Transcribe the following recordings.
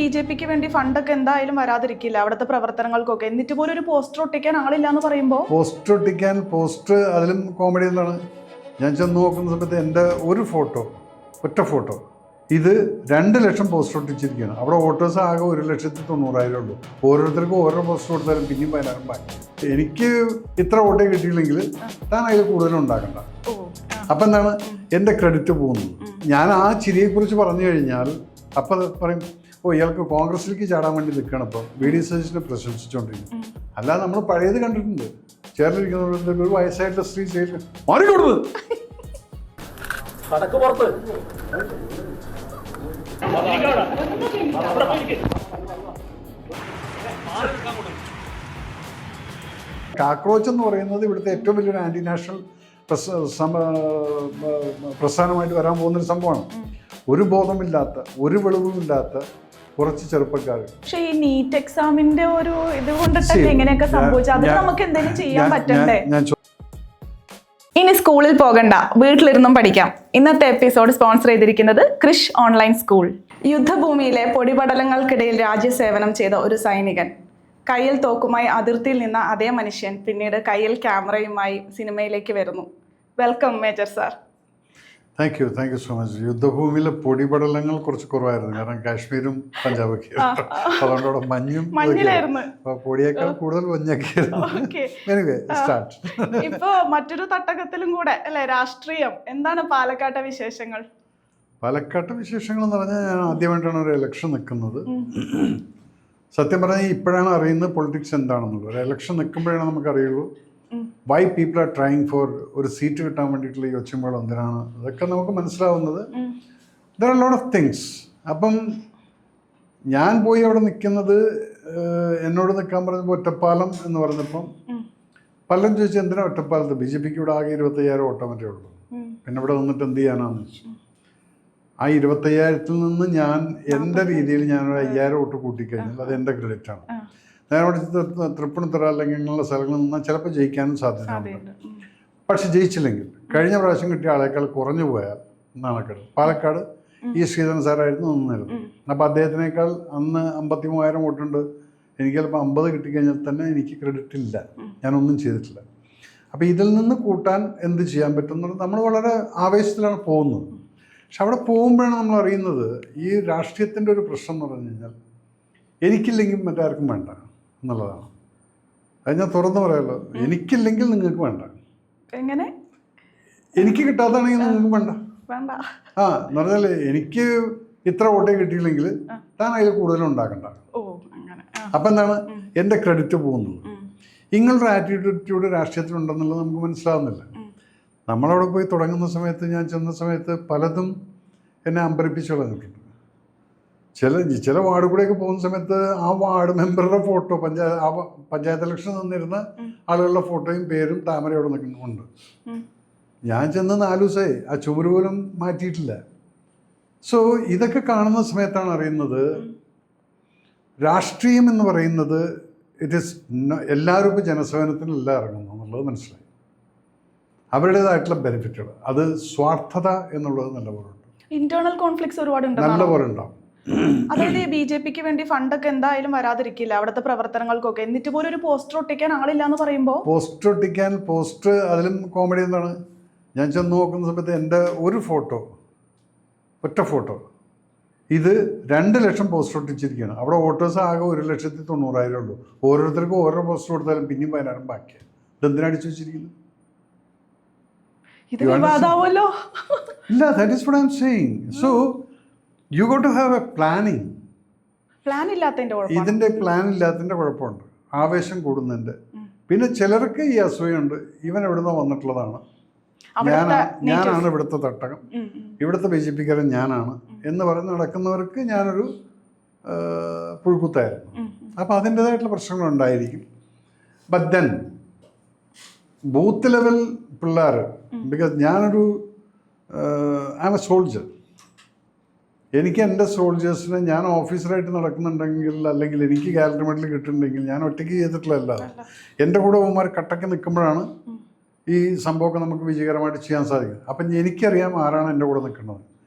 ബിജെപിക്ക് വേണ്ടി ഫണ്ടൊക്കെ എന്തായാലും വരാതിരിക്കില്ല അവിടുത്തെ പ്രവർത്തനങ്ങൾക്കൊക്കെ. എന്നിട്ട് പോലും ഒരു പോസ്റ്റർ ഒട്ടിക്കാൻ ആളില്ല എന്ന് പറയുമ്പോൾ പോസ്റ്റർ അതിലും കോമഡി എന്താണ്? ഞാൻ ചെന്ന് നോക്കുന്ന സമയത്ത് എൻ്റെ ഒരു ഫോട്ടോ, ഒറ്റ ഫോട്ടോ, ഇത് 2 ലക്ഷം പോസ്റ്റർ ഒട്ടിച്ചിരിക്കുകയാണ്. അവിടെ വോട്ടേഴ്സ് ആകെ 1,90,000 ഉള്ളൂ. ഓരോരുത്തർക്കും ഓരോ പോസ്റ്റർ കൊടുത്താലും പിന്നെയും 10,000 ബാക്കി. എനിക്ക് ഇത്ര വോട്ടേ കിട്ടിയില്ലെങ്കിൽ താൻ അതിൽ കൂടുതലും ഉണ്ടാക്കണ്ട. അപ്പം എന്താണ് എൻ്റെ ക്രെഡിറ്റ് പോകുന്നത്? ഞാൻ ആ ചിരിയെക്കുറിച്ച് പറഞ്ഞു കഴിഞ്ഞാൽ അപ്പം പറയും, ഇയാൾക്ക് കോൺഗ്രസിലേക്ക് ചാടാൻ വേണ്ടി നിൽക്കണം. ഇപ്പോൾ VD സതീശനെ പ്രശംസിച്ചുകൊണ്ടിരിക്കും. അല്ലാതെ നമ്മൾ പഴയത് കണ്ടിട്ടുണ്ട്. ചേർന്നിരിക്കുന്ന ഒരു വയസ്സായിട്ടുള്ള സ്ത്രീ ചെയ്ത് മാറിക്കൊടുത്ത് കാക്രോച്ച് എന്ന് പറയുന്നത് ഇവിടുത്തെ ഏറ്റവും വലിയൊരു ആന്റി നാഷണൽ പ്രസ്ഥാനമായിട്ട് വരാൻ പോകുന്നൊരു സംഭവമാണ്. ഒരു ബോധമില്ലാത്ത, ഒരു വെളിവുമില്ലാത്ത കുറച്ച് ചെറുപ്പക്കാർ. പക്ഷേ ഈ നീറ്റ് എക്സാമിന്റെ ഒരു ഇത് കൊണ്ടിട്ടൊക്കെ എങ്ങനെയൊക്കെ സംഭവിച്ചു? അത് നമുക്ക് എന്തെങ്കിലും ചെയ്യാൻ പറ്റണ്ടേ? ഇനി സ്കൂളിൽ പോകണ്ട, വീട്ടിലിരുന്നും പഠിക്കാം. ഇന്നത്തെ എപ്പിസോഡ് സ്പോൺസർ ചെയ്തിരിക്കുന്നത് ക്രിഷ് ഓൺലൈൻ സ്കൂൾ. യുദ്ധഭൂമിയിലെ പൊടിപടലങ്ങൾക്കിടയിൽ രാജ്യസേവനം ചെയ്ത ഒരു സൈനികൻ, കയ്യിൽ തോക്കുമായി അതിർത്തിയിൽ നിന്ന അതേ മനുഷ്യൻ പിന്നീട് കയ്യിൽ ക്യാമറയുമായി സിനിമയിലേക്ക് വരുന്നു. Welcome major sir. Thank you so much. യുദ്ധഭൂമിയിലെ പൊടിപടലങ്ങൾ കുറച്ച് കുറവായിരുന്നു, കാരണം കാശ്മീരും പഞ്ചാബൊക്കെ, അതുകൊണ്ട് അവിടെ മഞ്ഞും പൊടിയേക്കാൾ കൂടുതൽ മഞ്ഞൊക്കെയായിരുന്നു. ഇപ്പൊ മറ്റൊരു തട്ടകത്തിലും കൂടെ അല്ലെ രാഷ്ട്രീയം. എന്താണ് പാലക്കാട്ടെ വിശേഷങ്ങൾ? പാലക്കാട്ടെ വിശേഷങ്ങൾ എന്ന് പറഞ്ഞാൽ ഞാൻ ആദ്യമായിട്ടാണ് ഒരു ഇലക്ഷൻ നിൽക്കുന്നത്. സത്യം പറഞ്ഞാൽ ഇപ്പോഴാണ് അറിയുന്നത് പൊളിറ്റിക്സ് എന്താണെന്നുള്ളത്. ഒരു ഇലക്ഷൻ നിൽക്കുമ്പോഴാണ് നമുക്കറിയുള്ളൂ why people are trying for ഒരു സീറ്റ് കിട്ടാൻ വേണ്ടിയിട്ടുള്ള ഈ ഒച്ചമ്പാട് എന്തിനാണ്, അതൊക്കെ നമുക്ക് മനസ്സിലാവുന്നത്. There are lot of things. അപ്പം ഞാൻ പോയി അവിടെ നിൽക്കുന്നത്, എന്നോട് നിൽക്കാൻ പറഞ്ഞപ്പോൾ ഒറ്റപ്പാലം എന്ന് പറഞ്ഞപ്പം പലരും ചോദിച്ചാൽ എന്തിനാ ഒറ്റപ്പാലത്ത്? BJPക്ക് ഇവിടെ ആകെ 25,000 ഓട്ടോമറ്റേ ഉള്ളൂ, പിന്നെ ഇവിടെ നിന്നിട്ട് എന്ത് ചെയ്യാനാണെന്ന് വെച്ചു. ആ 25,000-ൽ നിന്ന് ഞാൻ എൻ്റെ രീതിയിൽ ഞാനൊരു 5,000 വോട്ട് കൂട്ടിക്കഴിഞ്ഞാൽ അത് എൻ്റെ ക്രെഡിറ്റാണ്. ഞാനവിടെ തൃപ്പൂണിത്തുറ അല്ലെങ്കിൽ ഇങ്ങനെയുള്ള സ്ഥലങ്ങളിൽ നിന്നാൽ ചിലപ്പോൾ ജയിക്കാനും സാധ്യതയുണ്ട്. പക്ഷെ ജയിച്ചില്ലെങ്കിൽ കഴിഞ്ഞ പ്രാവശ്യം കിട്ടിയ ആളേക്കാൾ കുറഞ്ഞു പോയാൽ നാണക്കേട്. പാലക്കാട് ശ്രീധരൻ സാറായിരുന്നു നിന്നിരുന്നത്. അപ്പോൾ അദ്ദേഹത്തിനേക്കാൾ അന്ന് 53,000 വോട്ടുണ്ട്. എനിക്ക് ചിലപ്പോൾ 50 കിട്ടിക്കഴിഞ്ഞാൽ തന്നെ എനിക്ക് ക്രെഡിറ്റ് ഇല്ല, ഞാനൊന്നും ചെയ്തിട്ടില്ല. അപ്പോൾ ഇതിൽ നിന്ന് കൂട്ടാൻ എന്ത് ചെയ്യാൻ പറ്റുന്നത്? നമ്മൾ വളരെ ആവേശത്തിലാണ് പോകുന്നത്. പക്ഷെ അവിടെ പോകുമ്പോഴാണ് നമ്മൾ അറിയുന്നത് ഈ രാഷ്ട്രീയത്തിൻ്റെ ഒരു പ്രശ്നം എന്ന് പറഞ്ഞു കഴിഞ്ഞാൽ എനിക്കില്ലെങ്കിൽ മറ്റാർക്കും വേണ്ട എന്നുള്ളതാണ്. അത് ഞാൻ തുറന്നു പറയാമല്ലോ, എനിക്കില്ലെങ്കിൽ നിങ്ങൾക്ക് വേണ്ട. എങ്ങനെ? എനിക്ക് കിട്ടാത്താണെങ്കിൽ നിങ്ങൾക്ക് വേണ്ട. എന്ന് പറഞ്ഞാൽ എനിക്ക് ഇത്ര വോട്ടേ കിട്ടിയില്ലെങ്കിൽ താൻ അതിൽ കൂടുതലും ഉണ്ടാക്കണ്ട. അപ്പം എന്താണ് എൻ്റെ ക്രെഡിറ്റ് പോകുന്നത്? ഇങ്ങനൊരു ആറ്റിറ്റ്യൂഡ് രാഷ്ട്രീയത്തിലുണ്ടെന്നുള്ളത് നമുക്ക് മനസ്സിലാവുന്നില്ല. നമ്മളവിടെ പോയി തുടങ്ങുന്ന സമയത്ത്, ഞാൻ ചെന്ന സമയത്ത് പലതും എന്നെ അമ്പരിപ്പിച്ച് കളഞ്ഞിട്ടുണ്ട്. ചില വാർഡ് കൂടെയൊക്കെ പോകുന്ന സമയത്ത് ആ വാർഡ് മെമ്പറുടെ ഫോട്ടോ, പഞ്ചായത്ത് ഇലക്ഷൻ നിന്നിരുന്ന ആളുകളുടെ ഫോട്ടോയും പേരും താമരയോടെ നിൽക്കുന്നുണ്ട്. ഞാൻ ചെന്ന് 4 ദിവസമായി ആ ചുമര് പോലും മാറ്റിയിട്ടില്ല. സോ ഇതൊക്കെ കാണുന്ന സമയത്താണ് അറിയുന്നത് രാഷ്ട്രീയം എന്ന് പറയുന്നത് എല്ലാവരും ഇപ്പോൾ ജനസേവനത്തിനല്ല ഇറങ്ങുന്നു എന്നുള്ളത് മനസ്സിലായി. അവരുടേതായിട്ടുള്ള ബെനിഫിറ്റുകൾ, അത് സ്വാർത്ഥത എന്നുള്ളത് നല്ലപോലെ ഉണ്ട്. ഇന്റേണൽ കോൺഫ്ലിക്ട്സ് ഒരുപാട് നല്ലപോലെ ഉണ്ടാവും. അതായത് ബിജെപിക്ക് വേണ്ടി ഫണ്ടൊക്കെ എന്തായാലും വരാതിരിക്കില്ല അവിടുത്തെ പ്രവർത്തനങ്ങൾക്കൊക്കെ. എന്നിട്ട് പോലും ഒരു പോസ്റ്റർ ഒട്ടിക്കാൻ ആളില്ല എന്ന് പറയുമ്പോൾ പോസ്റ്റർ അതിലും കോമഡി എന്താണ്? ഞാൻ ചെന്ന് നോക്കുന്ന സമയത്ത് എൻ്റെ ഒരു ഫോട്ടോ, ഒറ്റ ഫോട്ടോ, ഇത് 2 ലക്ഷം പോസ്റ്റർ ഒട്ടിച്ചിരിക്കുകയാണ്. അവിടെ വോട്ടേഴ്സ് ആകെ 1,90,000 ഉള്ളൂ. ഓരോരുത്തർക്കും ഓരോ പോസ്റ്റർ കൊടുത്താലും പിന്നെയും 10,000 ബാക്കിയാണ്. ഇതെന്തിനാ അടിച്ചു വെച്ചിരിക്കുന്നത്? ഇല്ല, that is what I'm saying. So you got to have a planning. ഇതിൻ്റെ പ്ലാൻ ഇല്ലാത്തതിൻ്റെ കുഴപ്പമുണ്ട്, ആവേശം കൂടുന്നതിൻ്റെ. പിന്നെ ചിലർക്ക് ഈ അസൂയുണ്ട്, ഇവൻ എവിടുന്നോ വന്നിട്ടുള്ളതാണ്, ഞാനാണ് ഇവിടുത്തെ തട്ടകം, ഇവിടുത്തെ BJPക്കാരൻ ഞാനാണ് എന്ന് പറഞ്ഞ് നടക്കുന്നവർക്ക് ഞാനൊരു പുഴുക്കുത്തായിരുന്നു. അപ്പോൾ അതിൻ്റേതായിട്ടുള്ള പ്രശ്നങ്ങളുണ്ടായിരിക്കും. ബട്ട് ദെൻ ബൂത്ത് ലെവൽ പിള്ളേർ, ബിക്കോസ് ഞാനൊരു ഐ എം എ സോൾജർ. എനിക്ക് എൻ്റെ സോൾജേഴ്സിനെ ഞാൻ ഓഫീസറായിട്ട് നടക്കുന്നുണ്ടെങ്കിൽ, അല്ലെങ്കിൽ എനിക്ക് കാലറി മെഡൽ കിട്ടുന്നുണ്ടെങ്കിൽ ഞാൻ ഒറ്റയ്ക്ക് ചെയ്തിട്ടുള്ളതല്ല. എൻ്റെ കൂടെ അവന്മാർ കട്ടക്ക് നിൽക്കുമ്പോഴാണ് ഈ സംഭവമൊക്കെ നമുക്ക് വിജയകരമായിട്ട് ചെയ്യാൻ സാധിക്കും. അപ്പം എനിക്കറിയാം ആരാണ് എൻ്റെ കൂടെ നിൽക്കുന്നത്.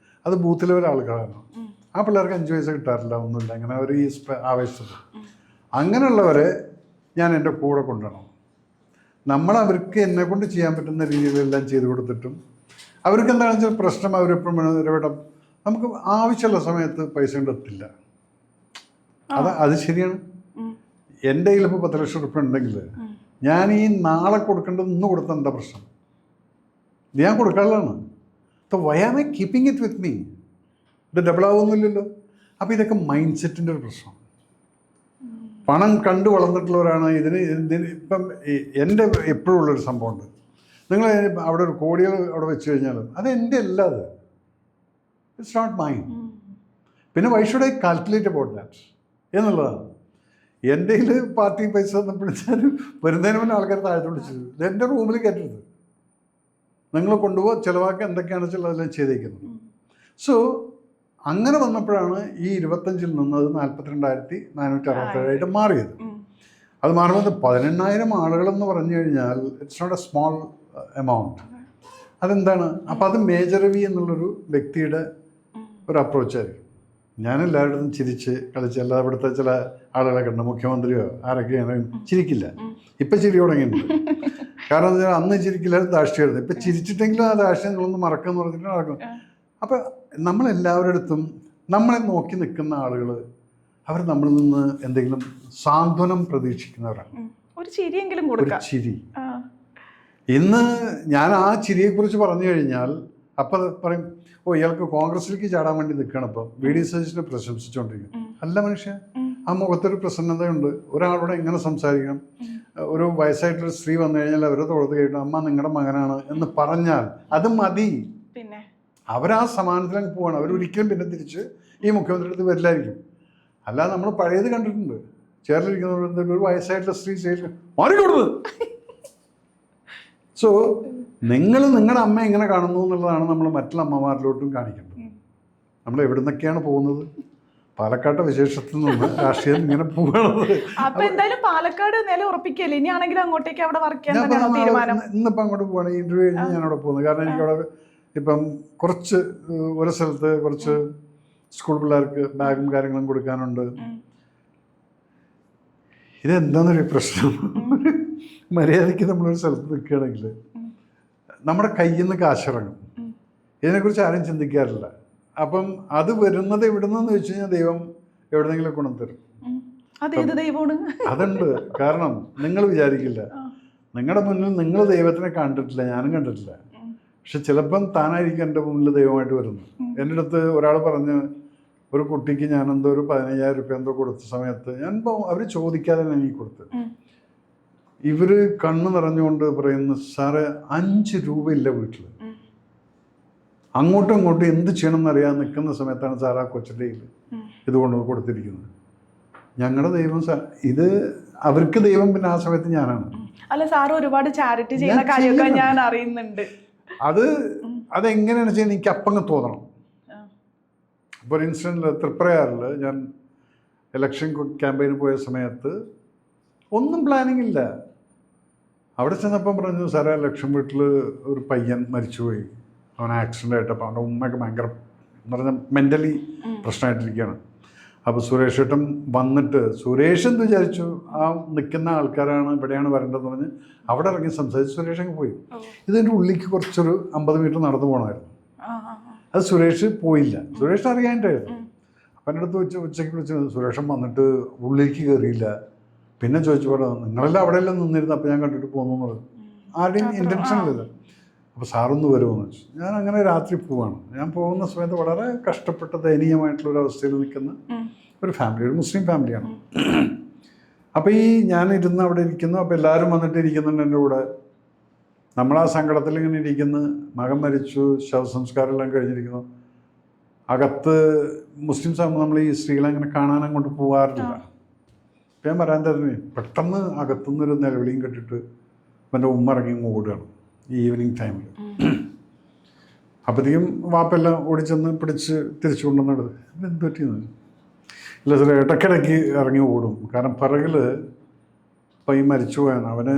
അത് ബൂത്ത് ലെവൽ ആൾക്കാരാണ്. ആ പിള്ളേർക്ക് 5 പൈസ കിട്ടാറില്ല, ഒന്നുമില്ല. അങ്ങനെ അവർ ഈ ആവേശത്തിൽ അങ്ങനെയുള്ളവരെ ഞാൻ എൻ്റെ കൂടെ കൊണ്ടുവരണം. അവർക്ക് എന്നെ കൊണ്ട് ചെയ്യാൻ പറ്റുന്ന രീതിയിലെല്ലാം ചെയ്തു കൊടുത്തിട്ടും അവർക്ക് എന്താണെന്ന് വെച്ചാൽ പ്രശ്നം, അവരെപ്പോഴും ഇടപെടാം. നമുക്ക് ആവശ്യമുള്ള സമയത്ത് പൈസ കൊണ്ടെത്തില്ല. അത് ശരിയാണ്. എൻ്റെ കയ്യിൽ ഇപ്പോൾ 10 ലക്ഷം റുപ്യ ഉണ്ടെങ്കിൽ ഞാൻ ഈ നാളെ കൊടുക്കേണ്ടത് ഇന്ന് കൊടുത്താൽ എന്താ പ്രശ്നം? ഞാൻ കൊടുക്കാനുള്ളതാണ്. അപ്പോൾ why am I keeping it with me? ഇത് ഡബിൾ ആവുന്നില്ലല്ലോ. അപ്പോൾ ഇതൊക്കെ മൈൻഡ് സെറ്റിൻ്റെ ഒരു പ്രശ്നം. പണം കണ്ടു വളർന്നിട്ടുള്ളവരാണ് ഇതിന് ഇപ്പം എൻ്റെ എപ്പോഴും ഉള്ളൊരു സംഭവമുണ്ട്. നിങ്ങൾ അവിടെ ഒരു കോടികൾ അവിടെ വെച്ച് കഴിഞ്ഞാലും അത് എൻ്റെ അല്ല, അത് ഇറ്റ്സ് നോട്ട് മൈൻ. പിന്നെ why should I calculate about that എന്നുള്ളതാണ്. എൻ്റെ കയ്യിൽ പാർട്ടി പൈസ തന്നപ്പോഴാലും വരുന്നതിന് മുന്നേ ആൾക്കാർ താഴത്ത് വിളിച്ചത്, ഇത് എൻ്റെ റൂമിൽ കയറ്റരുത്, നിങ്ങൾ കൊണ്ടുപോകുക, ചിലവാക്കുക, എന്തൊക്കെയാണെന്ന് വെച്ചാൽ അതെല്ലാം ചെയ്തേക്കുന്നത്. സോ അങ്ങനെ വന്നപ്പോഴാണ് ഈ 25-ൽ നിന്ന് അത് 42,467 മാറിയത്. അത് മാറുന്നത് 18,000 ആളുകളെന്ന് പറഞ്ഞു കഴിഞ്ഞാൽ it's not a small amount. അതെന്താണ്? അപ്പോൾ അത് മേജർ രവി എന്നുള്ളൊരു വ്യക്തിയുടെ ഒരു അപ്രോച്ചായിരിക്കും. ഞാൻ എല്ലാവരുടെയും ചിരിച്ച് കളിച്ച്, അല്ലാതെ ഇവിടുത്തെ ചില ആളുകളെ കണ്ട് മുഖ്യമന്ത്രിയോ ആരൊക്കെയാണ് ചിരിക്കില്ല. ഇപ്പം ചിരി തുടങ്ങിയിട്ടുണ്ട്. കാരണം എന്താ വെച്ചാൽ അന്ന് ചിരിക്കില്ലായിരുന്നു, ധാർഷ്ട്യമായിരുന്നു. ഇപ്പം ചിരിച്ചിട്ടെങ്കിലും ആ ധാർഷ്ട്യം നിങ്ങളൊന്ന് മറക്കുമെന്ന് പറഞ്ഞിട്ട് നടക്കും. അപ്പോൾ നമ്മളെല്ലാവരുടെ അടുത്തും നമ്മളെ നോക്കി നിൽക്കുന്ന ആളുകൾ അവർ നമ്മളിൽ നിന്ന് എന്തെങ്കിലും സാന്ത്വനം പ്രതീക്ഷിക്കുന്നവരാണ്. ഒരു ചിരിയെങ്കിലും ഒരു ചിരി. ഇന്ന് ഞാൻ ആ ചിരിയെക്കുറിച്ച് പറഞ്ഞു കഴിഞ്ഞാൽ അപ്പം പറയും, ഓ ഇയാൾക്ക് കോൺഗ്രസിലേക്ക് ചാടാൻ വേണ്ടി നിൽക്കണം, ഇപ്പം VD സതീശനെ പ്രശംസിച്ചുകൊണ്ടിരിക്കും. അല്ല മനുഷ്യ, ആ മുഖത്തൊരു പ്രസന്നതയുണ്ട്. ഒരാളോട് എങ്ങനെ സംസാരിക്കണം, ഒരു വയസ്സായിട്ടൊരു സ്ത്രീ വന്നു കഴിഞ്ഞാൽ അവരെ തൊഴുത് കഴിഞ്ഞു അമ്മ നിങ്ങളുടെ മകനാണ് എന്ന് പറഞ്ഞാൽ അത് മതി. പിന്നെ അവരാ സമാനത്തിലങ്ങ് പോവാണ്. അവരൊരിക്കലും പിന്നെ തിരിച്ച് ഈ മുഖ്യമന്ത്രി അടുത്ത് വരില്ലായിരിക്കും. അല്ലാതെ നമ്മൾ പഴയത് കണ്ടിട്ടുണ്ട്, ചേർന്നിരിക്കുന്ന ഒരു വയസ്സായിട്ടുള്ള സ്ത്രീ സ്റ്റേജിൽ മാറിക്കൊടുത്ത്. സോ നിങ്ങൾ നിങ്ങളുടെ അമ്മ എങ്ങനെ കാണുന്നു എന്നുള്ളതാണ് നമ്മൾ മറ്റുള്ള അമ്മമാരിലോട്ടും കാണിക്കേണ്ടത്. നമ്മൾ എവിടെ നിന്നൊക്കെയാണ് പോകുന്നത്? പാലക്കാട്ടെ വിശേഷത്തിൽ നിന്ന് രാഷ്ട്രീയം ഇങ്ങനെ പോകണത്. അപ്പൊ എന്തായാലും പാലക്കാട് നില ഉറപ്പിക്കല്ലേ? ഇനി ആണെങ്കിലും അങ്ങോട്ടേക്ക് അവിടെ വർക്ക് ചെയ്യാൻ തീരുമാനം. ഇന്നിപ്പോൾ അങ്ങോട്ട് പോവാണ്, ഇന്റർവ്യൂ കഴിഞ്ഞ് ഞാനവിടെ പോകുന്നത്. കാരണം എനിക്കവിടെ ഇപ്പം കുറച്ച് ഒരു സ്ഥലത്ത് കുറച്ച് സ്കൂൾ പിള്ളേർക്ക് ബാഗും കാര്യങ്ങളും കൊടുക്കാനുണ്ട്. ഇതെന്താന്നൊരു പ്രശ്നം. മര്യാദയ്ക്ക് നമ്മളൊരു സ്ഥലത്ത് നിൽക്കുകയാണെങ്കിൽ നമ്മുടെ കയ്യിൽ നിന്ന് കാശിറങ്ങും. ഇതിനെക്കുറിച്ച് ആരും ചിന്തിക്കാറില്ല. അപ്പം അത് വരുന്നത് എവിടെ നിന്നെന്ന് വെച്ച് കഴിഞ്ഞാൽ ദൈവം എവിടെന്നെങ്കിലും ഗുണം തരും. അതുണ്ട്. കാരണം നിങ്ങൾ വിചാരിക്കില്ല, നിങ്ങളുടെ മുന്നിൽ നിങ്ങൾ ദൈവത്തിനെ കണ്ടിട്ടില്ല, ഞാനും കണ്ടിട്ടില്ല. പക്ഷെ ചിലപ്പം താനായിരിക്കും എൻ്റെ മുന്നിൽ ദൈവമായിട്ട് വരുന്നത്. എൻ്റെ അടുത്ത് ഒരാൾ പറഞ്ഞ്, ഒരു കുട്ടിക്ക് ഞാനെന്തോ ഒരു 15,000 രൂപ എന്തോ കൊടുത്ത സമയത്ത് അവർ ചോദിക്കാതെ എനിക്ക് കൊടുത്ത്, ഇവർ കണ്ണ് നിറഞ്ഞുകൊണ്ട് പറയുന്നു, സാറേ 5 രൂപയില്ല വീട്ടിൽ, അങ്ങോട്ടും ഇങ്ങോട്ടും എന്ത് ചെയ്യണം എന്നറിയാൻ നിൽക്കുന്ന സമയത്താണ് സാർ ആ കൊച്ചിൻ്റെ ഇത് കൊണ്ട് കൊടുത്തിരിക്കുന്നത്. ഞങ്ങളുടെ ദൈവം ഇത് അവർക്ക് ദൈവം, പിന്നെ ആ സമയത്ത് ഞാനാണ്. അല്ല സാർ ഒരുപാട് ചാരിറ്റി ചെയ്യുന്ന കാര്യമൊക്കെ ഞാൻ അറിയുന്നുണ്ട്. അതെങ്ങനെയാണെന്ന് വെച്ചാൽ എനിക്ക് അപ്പം തോന്നണം. ഇപ്പോൾ ഒരു ഇൻസിഡൻറ്റിൽ തൃപ്രയാറിൽ ഞാൻ ഇലക്ഷൻ ക്യാമ്പയിന് പോയ സമയത്ത് ഒന്നും പ്ലാനിങ് ഇല്ല. അവിടെ ചെന്നപ്പം പറഞ്ഞു, സാറേ ലക്ഷം വീട്ടിൽ ഒരു പയ്യൻ മരിച്ചുപോയി, അവൻ ആക്സിഡൻ്റ് ആയിട്ടപ്പോൾ അവൻ്റെ ഉമ്മയൊക്കെ ഭയങ്കര എന്ന് പറഞ്ഞാൽ മെൻ്റലി പ്രശ്നമായിട്ടിരിക്കുകയാണ്. അപ്പോൾ സുരേഷ് ഏട്ടൻ വന്നിട്ട്, സുരേഷ് എന്ന് വിചാരിച്ചു ആ നിൽക്കുന്ന ആൾക്കാരാണ് ഇവിടെയാണ് വരേണ്ടതെന്ന് പറഞ്ഞ് അവിടെ ഇറങ്ങി സംസാരിച്ച് സുരേഷ് അങ്ങ് പോയി. ഇതിൻ്റെ ഉള്ളിലേക്ക് കുറച്ചൊരു 50 മീറ്റർ നടന്നു പോകണമായിരുന്നു. അത് സുരേഷ് പോയില്ല, സുരേഷ് അറിയാനായിട്ടായിരുന്നു. അപ്പം എൻ്റെ അടുത്ത് ഉച്ചയ്ക്ക് വിളിച്ച്, സുരേഷൻ വന്നിട്ട് ഉള്ളിലേക്ക് കയറിയില്ല. പിന്നെ ചോദിച്ചു പറഞ്ഞു, നിങ്ങളെല്ലാം അവിടെയെല്ലാം നിന്നിരുന്നു, അപ്പോൾ ഞാൻ കണ്ടിട്ട് പോകുന്നു എന്ന് പറഞ്ഞു. ആരുടെയും ഇൻറ്റൻഷനിലില്ല. അപ്പോൾ സാറൊന്ന് വരുമെന്ന് വെച്ചു. ഞാൻ അങ്ങനെ രാത്രി പോവാണ്. ഞാൻ പോകുന്ന സമയത്ത് വളരെ കഷ്ടപ്പെട്ട ദയനീയമായിട്ടുള്ളൊരു അവസ്ഥയിൽ നിൽക്കുന്ന ഒരു ഫാമിലി, ഒരു മുസ്ലിം ഫാമിലിയാണ്. അപ്പോൾ ഈ ഞാൻ ഇരുന്ന് അവിടെ ഇരിക്കുന്നു. അപ്പോൾ എല്ലാവരും വന്നിട്ട് ഇരിക്കുന്നുണ്ട് എൻ്റെ കൂടെ. നമ്മളാ സങ്കടത്തിൽ ഇങ്ങനെ ഇരിക്കുന്നു. മകൻ മരിച്ചു, ശവസംസ്കാരം എല്ലാം കഴിഞ്ഞിരിക്കുന്നു. അകത്ത് മുസ്ലിംസ് ആകുമ്പോൾ നമ്മൾ ഈ സ്ത്രീകളെ അങ്ങനെ കാണാൻ അങ്ങോട്ട് പോകാറില്ല. അപ്പം ഞാൻ പറയാൻ തരുന്നു, പെട്ടെന്ന് അകത്തുനിന്നൊരു നിലവിളിയും കെട്ടിട്ട് എൻ്റെ ഉമ്മ ഇറങ്ങി ഓടുകയാണ് ഈ ഈവനിങ് ടൈമിൽ. അപ്പോഴത്തേക്കും വാപ്പെല്ലാം ഓടിച്ചെന്ന് പിടിച്ച് തിരിച്ചു കൊണ്ടുവന്നത്. എന്ത് പറ്റിയെന്ന് ഇല്ല സാർ, ഇടയ്ക്കിടയ്ക്ക് ഇറങ്ങി ഓടും. കാരണം പിറകിൽ ഇപ്പം ഈ മരിച്ചു പോയാണ്, അവന്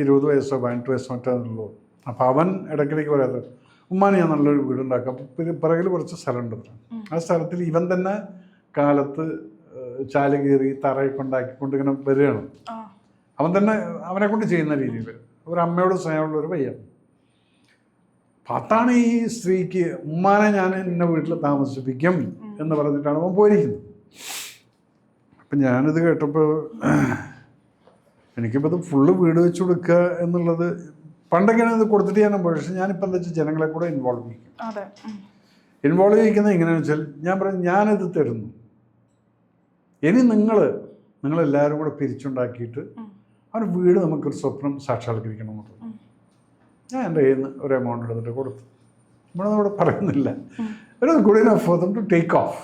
20 വയസ്സോ 18 വയസ്സോ മറ്റോ. അപ്പോൾ അവൻ ഇടയ്ക്കിടയ്ക്ക് പറയാതെ, ഉമ്മാനെ ഞാൻ നല്ലൊരു വീടുണ്ടാക്കാം. അപ്പം പിറകിൽ കുറച്ച് സ്ഥലമുണ്ട്. ആ സ്ഥലത്തിൽ ഇവൻ തന്നെ കാലത്ത് ചാല് കീറി തറയൊക്കെ ഉണ്ടാക്കിക്കൊണ്ട് ഇങ്ങനെ വരികയാണ്. അവൻ തന്നെ അവനെ കൊണ്ട് ചെയ്യുന്ന രീതിയിൽ ഒരു അമ്മയോട് സ്നേഹമുള്ള ഒരു പയ്യൻ. അപ്പം അതാണ് ഈ സ്ത്രീക്ക് ഉമ്മാനെ ഞാൻ എന്നെ വീട്ടിൽ താമസിപ്പിക്കും എന്ന് പറഞ്ഞിട്ടാണ് അവൻ പോയിരിക്കുന്നത്. അപ്പം ഞാനിത് കേട്ടപ്പോൾ എനിക്കിപ്പോൾ ഇത് ഫുള്ള് വീട് വെച്ച് കൊടുക്കുക എന്നുള്ളത് പണ്ടൊക്കെയാണ് ഇത് കൊടുത്തിട്ട് ഞാൻ പോയി. പക്ഷെ ഞാനിപ്പോൾ എന്താ വെച്ചാൽ ജനങ്ങളെ കൂടെ ഇൻവോൾവ് ചെയ്യിക്കും. ഇൻവോൾവ് ചെയ്യിക്കുന്നത് എങ്ങനെയാണെന്ന് വെച്ചാൽ ഞാൻ പറയും ഞാനിത് തരുന്നു, ഇനി നിങ്ങളെല്ലാവരും കൂടെ പിരിച്ചുണ്ടാക്കിയിട്ട് അവരുടെ വീട് നമുക്കൊരു സ്വപ്നം സാക്ഷാത്കരിക്കണം എന്നുള്ളത്. ഞാൻ എൻ്റെ കയ്യിൽ നിന്ന് ഒരു എമൗണ്ട് എടുത്തിട്ട് കൊടുത്തു. നമ്മളവിടെ പറയുന്നില്ല. ഒരു good enough for them to take off.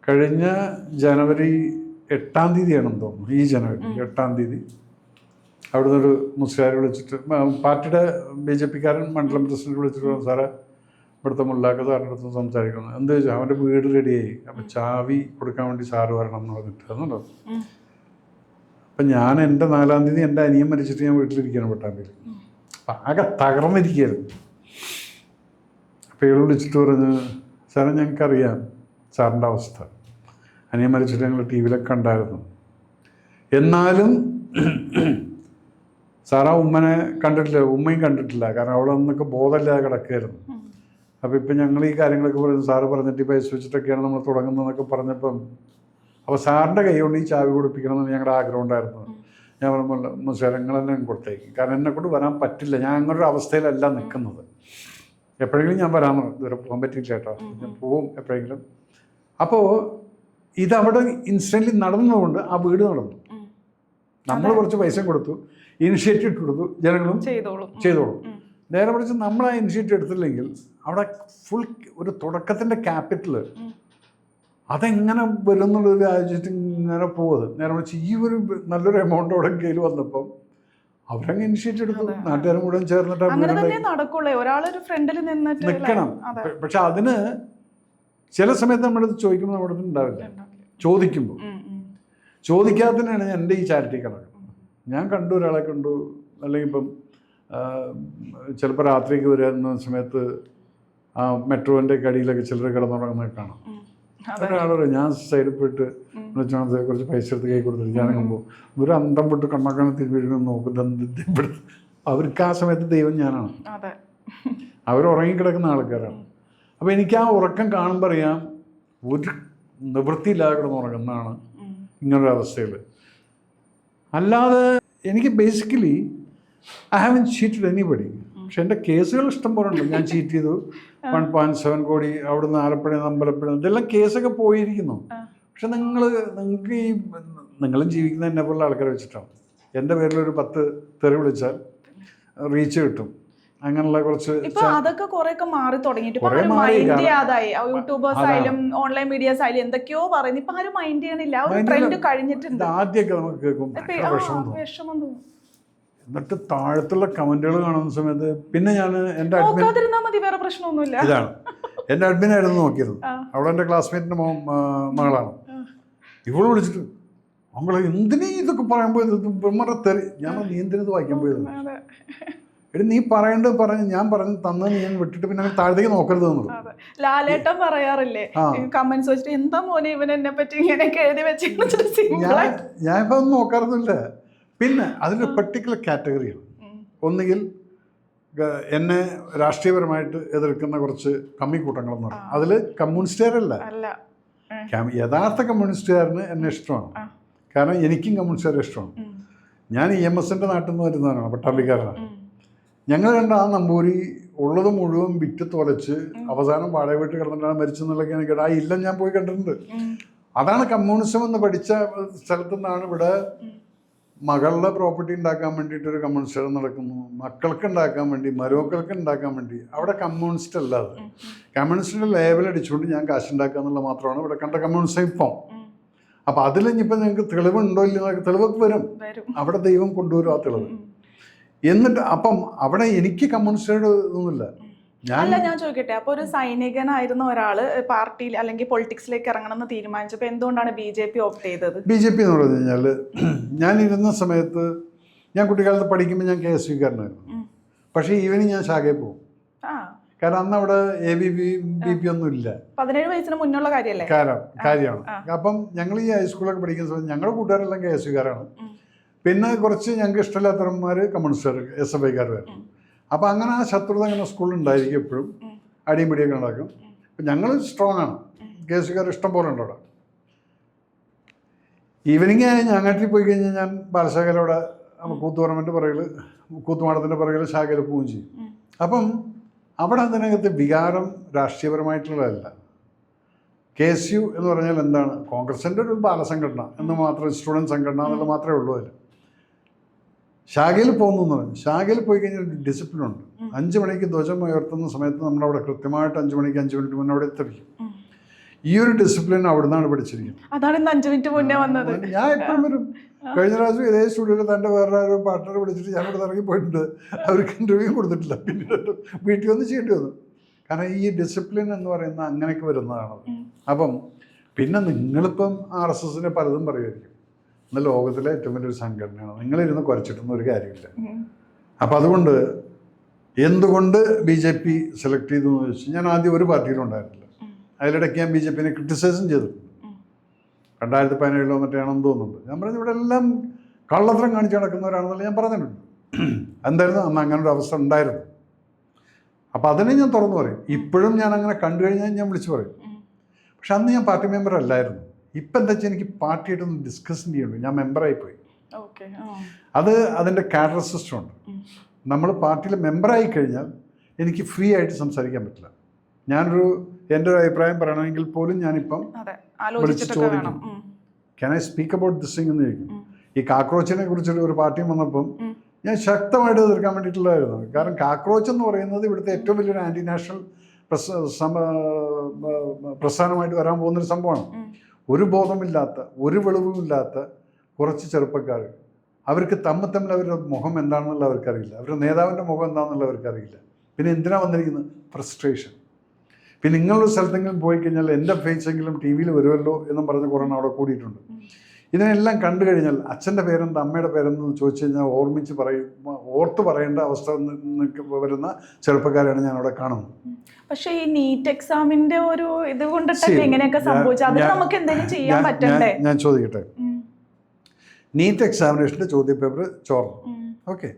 കഴിഞ്ഞ ജനുവരി 8-ാം തീയതിയാണെന്ന് തോന്നുന്നു, ഈ ജനുവരി 8-ാം തീയതി അവിടുന്ന് ഒരു മുസ്ലിം വിളിച്ചിട്ട്, പാർട്ടിയുടെ BJP-കാരൻ മണ്ഡലം പ്രസിഡന്റ് വിളിച്ചിട്ട് പറഞ്ഞു, സാറേ ഇവിടുത്തെ മുല്ലാക്ക സാറിൻ്റെ അടുത്ത് സംസാരിക്കണം. എന്താ വെച്ചാൽ അവൻ്റെ വീട് റെഡിയായി, അപ്പം ചാവി കൊടുക്കാൻ വേണ്ടി സാറ് വരണം എന്ന് പറഞ്ഞിട്ട് എന്നുണ്ടോ. അപ്പം ഞാൻ എൻ്റെ 4-ാം തീയതി എൻ്റെ അനിയൻ മരിച്ചിട്ട് ഞാൻ വീട്ടിലിരിക്കുകയാണ് പട്ടാമ്പിയിൽ. അപ്പം ആകെ തകർന്നിരിക്കുകയായിരുന്നു. അപ്പോൾ ഇയാൾ വിളിച്ചിട്ട് പറഞ്ഞ്, സാറേ ഞങ്ങൾക്കറിയാം സാറിൻ്റെ അവസ്ഥ, അനിയൻ മരിച്ചിട്ട് ഞങ്ങൾ TV-യിലൊക്കെ കണ്ടായിരുന്നു, എന്നാലും സാറാ ഉമ്മനെ കണ്ടിട്ടില്ല, ഉമ്മയും കണ്ടിട്ടില്ല, കാരണം അവിടെ നിന്നൊക്കെ ബോധമില്ലാതെ കിടക്കുകയായിരുന്നു. അപ്പോൾ ഇപ്പം ഞങ്ങൾ ഈ കാര്യങ്ങളൊക്കെ പറയുന്നത് സാറ് പറഞ്ഞിട്ട് ഈ പൈസ വെച്ചിട്ടൊക്കെയാണ് നമ്മൾ തുടങ്ങുന്നതെന്നൊക്കെ പറഞ്ഞപ്പം, അപ്പോൾ സാറിൻ്റെ കൈ കൊണ്ട് ഈ ചാവി കൊടുപ്പിക്കണം എന്ന് ഞങ്ങളുടെ ആഗ്രഹം ഉണ്ടായിരുന്നു. ഞാൻ പറഞ്ഞ മുസ്ലിങ്ങൾ തന്നെ കൊടുത്തേക്കും, കാരണം എന്നെക്കൊണ്ട് വരാൻ പറ്റില്ല, ഞാൻ അങ്ങനൊരു അവസ്ഥയിലല്ല നിൽക്കുന്നത്. എപ്പോഴെങ്കിലും ഞാൻ വരാമെന്ന് ഇതുവരെ പോകാൻ പറ്റില്ല കേട്ടോ, ഞാൻ പോവും എപ്പോഴെങ്കിലും. അപ്പോൾ ഇതവിടെ ഇൻസ്റ്റൻ്റ്ലി നടന്നതുകൊണ്ട് ആ വീട് നടന്നു. നമ്മൾ കുറച്ച് പൈസ കൊടുത്തു, ഇനിഷ്യേറ്റീവ് കൊടുത്തു, ജനങ്ങളും ചെയ്തോളും. നേരെ മറിച്ച് നമ്മൾ ആ ഇനിഷ്യേറ്റീവ് എടുത്തില്ലെങ്കിൽ അവിടെ ഫുൾ ഒരു തുടക്കത്തിൻ്റെ ക്യാപിറ്റൽ അതെങ്ങനെ വരും എന്നുള്ളത് ആലോചിച്ചിട്ട് ഇങ്ങനെ പോകുന്നത്. നേരെ മറിച്ച് ഈ ഒരു നല്ലൊരു എമൗണ്ട് അവിടെ കയ്യിൽ വന്നപ്പം അവരങ്ങ് ഇനിഷ്യേറ്റീവ് എടുത്തു, നാട്ടുകാരും മുഴുവൻ ചേർന്നിട്ട് നിൽക്കണം. പക്ഷെ അതിന് ചില സമയത്ത് നമ്മളത് ചോദിക്കുമ്പോൾ നമ്മുടെ അടുത്ത് ഉണ്ടാവില്ല. ചോദിക്കാത്തതിനാണ് എൻ്റെ ഈ ചാരിറ്റി കിടക്കുന്നത്. ഞാൻ കണ്ടു, ഒരാളെ കണ്ടു, അല്ലെങ്കിൽ ഇപ്പം ചിലപ്പോൾ രാത്രിക്ക് വരുന്ന സമയത്ത് ആ മെട്രോൻ്റെ കടിയിലൊക്കെ ചിലർ കിടന്നുറങ്ങുന്നത് കാണാം. ഒരാളോട് ഞാൻ സൈഡിൽ പോയിട്ട് കുറച്ച് പൈസ എടുത്ത് കൈ കൊടുത്തിട്ട് ഞാനങ്ങുമ്പോൾ ഒരു അന്തം വിട്ട് കണ്ണാക്കാൻ തിരിഞ്ഞു നോക്കുന്നത്. അവർക്ക് ആ സമയത്ത് ദൈവം ഞാനാണ്, അവർ ഉറങ്ങിക്കിടക്കുന്ന ആൾക്കാരാണ്. അപ്പോൾ എനിക്ക് ആ ഉറക്കം കാണുമ്പോൾ അറിയാം ഒരു നിവൃത്തിയില്ലാതെ കിടന്നുറങ്ങുന്നതാണ് ഇങ്ങനൊരു അവസ്ഥയിൽ. അല്ലാതെ എനിക്ക് basically I haven't cheated anybody. പക്ഷെ എൻ്റെ കേസുകൾ ഇഷ്ടം പോലെ ഉണ്ട്. ഞാൻ ചീറ്റ് ചെയ്തു, 1.7 കോടി അവിടുന്ന് ആലപ്പുഴ അമ്പലപ്പുഴ ഇതെല്ലാം കേസൊക്കെ പോയിരിക്കുന്നു. പക്ഷെ നിങ്ങൾക്ക് ഈ നിങ്ങളും ജീവിക്കുന്ന എന്നെ പോലുള്ള ആൾക്കാരെ വെച്ചിട്ടാണ്. എൻ്റെ പേരിലൊരു 10 തെറി വിളിച്ചാൽ റീച്ച് കിട്ടും. അങ്ങനെയുള്ള കുറച്ച് അതൊക്കെ കുറെയൊക്കെ മാറി തുടങ്ങിയിട്ട് യൂട്യൂബേഴ്സ് ആയാലും ഓൺലൈൻ മീഡിയാസ് ആയാലും എന്തൊക്കെയോ പറയുന്നു. ഇപ്പൊ ആരും മൈൻഡ് ചെയ്യണില്ല, ഒരു ട്രെൻഡ് കഴിഞ്ഞിട്ടുണ്ട്. ആദ്യമൊക്കെ നമുക്ക് കേൾക്കും വിഷമം തോന്നും. എന്നിട്ട് താഴത്തുള്ള കമന്റുകൾ കാണുന്ന സമയത്ത് പിന്നെ ഞാൻ എൻ്റെ വേറെ പ്രശ്നമൊന്നുമില്ല. ഇതാണ് എൻ്റെ അഡ്മിനായിരുന്നു നോക്കിയത്. അവിടെ എൻ്റെ ക്ലാസ്മേറ്റിൻ്റെ മകളാണ്. ഇവള് വിളിച്ചിട്ട് അവളെ എന്തിനാ ഇതൊക്കെ പറയാൻ പോയത്, തെറി. ഞാൻ നീ എന്തിനത് വായിക്കാൻ പോയത്? എടി നീ പറഞ്ഞ് ഞാൻ പറഞ്ഞു തന്നെന്ന് ഞാൻ വിട്ടിട്ട് പിന്നെ താഴത്തേക്ക് നോക്കരുത് എന്നുള്ളത്. ലാലേട്ടൻ പറയാറില്ലേ കമന്റ്സ് വെച്ചിട്ട്, എന്താ മോനെ ഇവൻ എന്നെ പറ്റി ഇങ്ങനെയൊക്കെ എഴുതി വെച്ചിട്ട്. ഞാനിപ്പോൾ ഒന്നും നോക്കാറൊന്നുമില്ല. പിന്നെ അതിൻ്റെ പെർട്ടിക്കുലർ കാറ്റഗറിയാണ്. ഒന്നുകിൽ എന്നെ രാഷ്ട്രീയപരമായിട്ട് എതിർക്കുന്ന കുറച്ച് കമ്മിക്കൂട്ടങ്ങളെന്ന് പറയും. അതിൽ കമ്മ്യൂണിസ്റ്റുകാരല്ല, യഥാർത്ഥ കമ്മ്യൂണിസ്റ്റുകാരന് എന്നെ ഇഷ്ടമാണ്. കാരണം എനിക്കും കമ്മ്യൂണിസ്റ്റുകാരെ ഇഷ്ടമാണ്. ഞാൻ EMSൻ്റെ നാട്ടിൽ നിന്ന് വരുന്നതാണ്, പട്ടാമ്പിക്കാരനാണ്. ഞങ്ങൾ കണ്ട ആ നമ്പൂരി ഉള്ളത് മുഴുവൻ വിറ്റ് തുലച്ച് അവസാനം വാടക വീട്ടിൽ കിടന്നിട്ടാണ് മരിച്ചെന്നുള്ളതൊക്കെയാണ് കേട്ടോ. ആ ഇല്ലം ഞാൻ പോയി കണ്ടിട്ടുണ്ട്. അതാണ് കമ്മ്യൂണിസം എന്ന് പഠിച്ച സ്ഥലത്തു നിന്നാണ് ഇവിടെ മകളുടെ പ്രോപ്പർട്ടി ഉണ്ടാക്കാൻ വേണ്ടിയിട്ടൊരു കമ്മ്യൂണിസ്റ്റ് നടക്കുന്നു, മക്കൾക്ക് ഉണ്ടാക്കാൻ വേണ്ടി, മരുമക്കൾക്ക് ഉണ്ടാക്കാൻ വേണ്ടി. അവിടെ കമ്മ്യൂണിസ്റ്റ് അല്ലാതെ കമ്മ്യൂണിസ്റ്റിൻ്റെ ലേബൽ അടിച്ചുകൊണ്ട് ഞാൻ കാശുണ്ടാക്കുക എന്നുള്ളത് മാത്രമാണ് ഇവിടെ കണ്ട കമ്മ്യൂണിസം ഇപ്പം. അപ്പം അതിൽ ഇനിയിപ്പോൾ നിങ്ങൾക്ക് തെളിവുണ്ടോ ഇല്ലയോ, തെളിവൊക്കെ വരും. അവിടെ ദൈവം കൊണ്ടുവരും ആ തെളിവ്. എന്നിട്ട് അപ്പം അവിടെ എനിക്ക് കമ്മ്യൂണിസ്റ്റോട് ഒന്നുമില്ല. ഞാൻ ചോദിക്കട്ടെ, അപ്പൊ ഒരു സൈനികനായിരുന്ന ഒരാള് പാർട്ടിയിൽ അല്ലെങ്കിൽ പൊളിറ്റിക്സിലേക്ക് ഇറങ്ങണം എന്ന് തീരുമാനിച്ചപ്പോൾ എന്തുകൊണ്ടാണ് BJP ഓപ്റ്റ് ചെയ്തത്? BJP എന്ന് പറഞ്ഞു കഴിഞ്ഞാൽ ഞാൻ ഇരുന്ന സമയത്ത് ഞാൻ കുട്ടിക്കാലത്ത് പഠിക്കുമ്പോൾ ഞാൻ KSUക്കാരനായിരുന്നു. പക്ഷേ ഈവനിങ് ഞാൻ ശാഖയിൽ പോകും. കാരണം അന്ന് അവിടെ ABP ഒന്നും ഇല്ല. 17 വയസ്സിന് മുന്നുള്ള കാര്യമല്ലേ? കാര്യമാണ്. അപ്പം ഞങ്ങൾ ഈ ഹൈസ്കൂളൊക്കെ പഠിക്കുന്ന സമയത്ത് ഞങ്ങളുടെ കൂട്ടുകാരെല്ലാം KSUകാരാണ്. പിന്നെ കുറച്ച് ഞങ്ങൾക്ക് ഇഷ്ടമില്ലാത്തവന്മാർ കമ്മ്യൂണിസ്റ്റുകാർ SFIക്കാരുമായിരുന്നു. അപ്പം അങ്ങനെ ആ ശത്രുത അങ്ങനെ സ്കൂളിൽ ഉണ്ടായിരിക്കും എപ്പോഴും. അടിയും പിടിയൊക്കെ ഉണ്ടാക്കും. അപ്പം ഞങ്ങൾ സ്ട്രോങ് ആണ്. KSUകാർ ഇഷ്ടം പോലെ ഉണ്ട് അവിടെ. ഈവനിങ് ഞങ്ങാട്ടിൽ പോയി കഴിഞ്ഞാൽ ഞാൻ ബാലശാഖയിലവിടെ കൂത്തുപറമ്പിൻ്റെ പുറകിൽ കൂത്തുമാടത്തിൻ്റെ പുറകിൽ ശാഖയിൽ പോവുകയും ചെയ്യും. അപ്പം അവിടെ അതിനകത്ത് വികാരം രാഷ്ട്രീയപരമായിട്ടുള്ളതല്ല. KSU എന്ന് പറഞ്ഞാൽ എന്താണ്? കോൺഗ്രസിൻ്റെ ഒരു ബാലസംഘടന എന്ന് മാത്രം, സ്റ്റുഡൻറ്റ് സംഘടന എന്നുള്ളത് മാത്രമേ ഉള്ളൂ. അതിൽ ശാഖയിൽ പോകുന്നു എന്ന് പറഞ്ഞു. ശാഖയിൽ പോയി കഴിഞ്ഞാൽ ഒരു ഡിസിപ്ലിൻ ഉണ്ട്. 5 മണിക്ക് ധ്വജം ഉയർത്തുന്ന സമയത്ത് നമ്മളവിടെ കൃത്യമായിട്ട് 5 മണിക്ക് 5 മിനിറ്റ് മുന്നേ അവിടെ എത്തിരിക്കും. ഈ ഒരു ഡിസിപ്ലിൻ അവിടെ നിന്നാണ് പഠിച്ചിരിക്കുന്നത്. അതാണ് 5 മിനിറ്റ് മുന്നേ വന്നത്. ഞാൻ എപ്പോഴും വരും. കഴിഞ്ഞ പ്രാവശ്യം ഇതേ സ്റ്റുഡിയോയിൽ തൻ്റെ വേറെ ഒരു പാർട്ട്ണറെ വിളിച്ചിട്ട് ഞാൻ ഇവിടെ ഇറങ്ങി പോയിട്ടുണ്ട്. അവർക്ക് ഇൻ്റർവ്യൂ കൊടുത്തിട്ടില്ല. പിന്നീട് വീട്ടിൽ വന്ന് ചെയ്യേണ്ടി വന്നു. കാരണം ഈ ഡിസിപ്ലിൻ എന്ന് പറയുന്ന അങ്ങനെയൊക്കെ വരുന്നതാണത്. അപ്പം പിന്നെ നിങ്ങളിപ്പം RSSനെ പലതും പറയുമായിരിക്കും. ഇന്ന് ലോകത്തിലെ ഏറ്റവും വലിയൊരു സംഘടനയാണ്. നിങ്ങളിരുന്ന് കുരച്ചിട്ടൊന്നും ഒരു കാര്യമില്ല. അപ്പം അതുകൊണ്ട് എന്തുകൊണ്ട് BJP സെലക്ട് ചെയ്തു എന്ന് ചോദിച്ചാൽ, ഞാൻ ആദ്യം ഒരു പാർട്ടിയിലും ഉണ്ടായിരുന്നില്ല. അതിലിടയ്ക്ക് ഞാൻ BJPനെ ക്രിറ്റിസൈസും ചെയ്തിട്ടുണ്ട്. 2017 മറ്റാണെന്ന് തോന്നുന്നുണ്ട്. ഞാൻ പറഞ്ഞു ഇവിടെ എല്ലാം കള്ളത്തരം കാണിച്ച് നടക്കുന്നവരാണെന്നല്ല ഞാൻ പറഞ്ഞിട്ടുണ്ട്. എന്തായിരുന്നു അന്ന് അങ്ങനെ ഒരു അവസ്ഥ ഉണ്ടായിരുന്നു. അപ്പം അതിനെ ഞാൻ തുറന്നു പറയും. ഇപ്പോഴും ഞാൻ അങ്ങനെ കണ്ടു കഴിഞ്ഞാൽ ഞാൻ വിളിച്ചു പറയും. പക്ഷെ അന്ന് ഞാൻ പാർട്ടി മെമ്പർ അല്ലായിരുന്നു. ഇപ്പം എന്താ വെച്ചാൽ എനിക്ക് പാർട്ടിയായിട്ടൊന്ന് ഡിസ്കസ് ചെയ്യുള്ളൂ. ഞാൻ മെമ്പറായി പോയി. അത് അതിൻ്റെ കാഡർ സിസ്റ്റം ഉണ്ട്. നമ്മൾ പാർട്ടിയിൽ മെമ്പറായി കഴിഞ്ഞാൽ എനിക്ക് ഫ്രീ ആയിട്ട് സംസാരിക്കാൻ പറ്റില്ല. എൻ്റെ ഒരു അഭിപ്രായം പറയണമെങ്കിൽ പോലും ഞാനിപ്പം വിളിച്ച് ചോദിക്കും, can I speak about this thing എന്ന് ചോദിക്കും. ഈ കാക്രോച്ചിനെ കുറിച്ചൊരു ഒരു പാർട്ടി വന്നപ്പം ഞാൻ ശക്തമായിട്ട് എതിർക്കാൻ വേണ്ടിയിട്ടുള്ളതായിരുന്നു. കാരണം കാക്രോച്ച് എന്ന് പറയുന്നത് ഇവിടുത്തെ ഏറ്റവും വലിയൊരു ആൻറ്റി നാഷണൽ പ്രസ്ഥാനമായിട്ട് വരാൻ പോകുന്നൊരു സംഭവമാണ്. ഒരു ബോധമില്ലാത്ത, ഒരു വെളിവുമില്ലാത്ത കുറച്ച് ചെറുപ്പക്കാർ, അവർക്ക് തമ്മിൽ അവരുടെ മുഖം എന്താണെന്നുള്ള അവർക്കറിയില്ല. അവരുടെ നേതാവിൻ്റെ മുഖം എന്താണെന്നുള്ള അവർക്കറിയില്ല. പിന്നെ എന്തിനാണ് വന്നിരിക്കുന്നത്? ഫ്രസ്ട്രേഷൻ. പിന്നെ നിങ്ങളൊരു സ്ഥലത്തെങ്കിലും പോയി കഴിഞ്ഞാൽ എൻ്റെ ഫേസെങ്കിലും TV വരുമല്ലോ എന്നും പറഞ്ഞ് കുറേ അവിടെ കൂടിയിട്ടുണ്ട്. ഇതിനെല്ലാം കണ്ടു കഴിഞ്ഞാൽ അച്ഛൻ്റെ പേരെന്ത്, അമ്മയുടെ പേരെന്തെന്ന് ചോദിച്ചു കഴിഞ്ഞാൽ ഓർത്ത് പറയേണ്ട അവസ്ഥ വരുന്ന ചെറുപ്പക്കാരാണ് ഞാൻ അവിടെ കാണുന്നത്. പക്ഷേ ഈ നീറ്റ് എക്സാമിന്റെ ഒരു ഇത് കൊണ്ടിട്ടല്ലേ എങ്ങനെയൊക്കെ സംഭവിച്ചത്? അത് നമുക്ക് എന്തെങ്കിലും ചെയ്യാൻ പറ്റണ്ടേ? ഞാൻ ചോദിക്കട്ടെ. നീറ്റ് എക്സാമിനേഷൻ്റെ ചോദ്യപേപ്പർ ചോർന്നു. ഓക്കെ,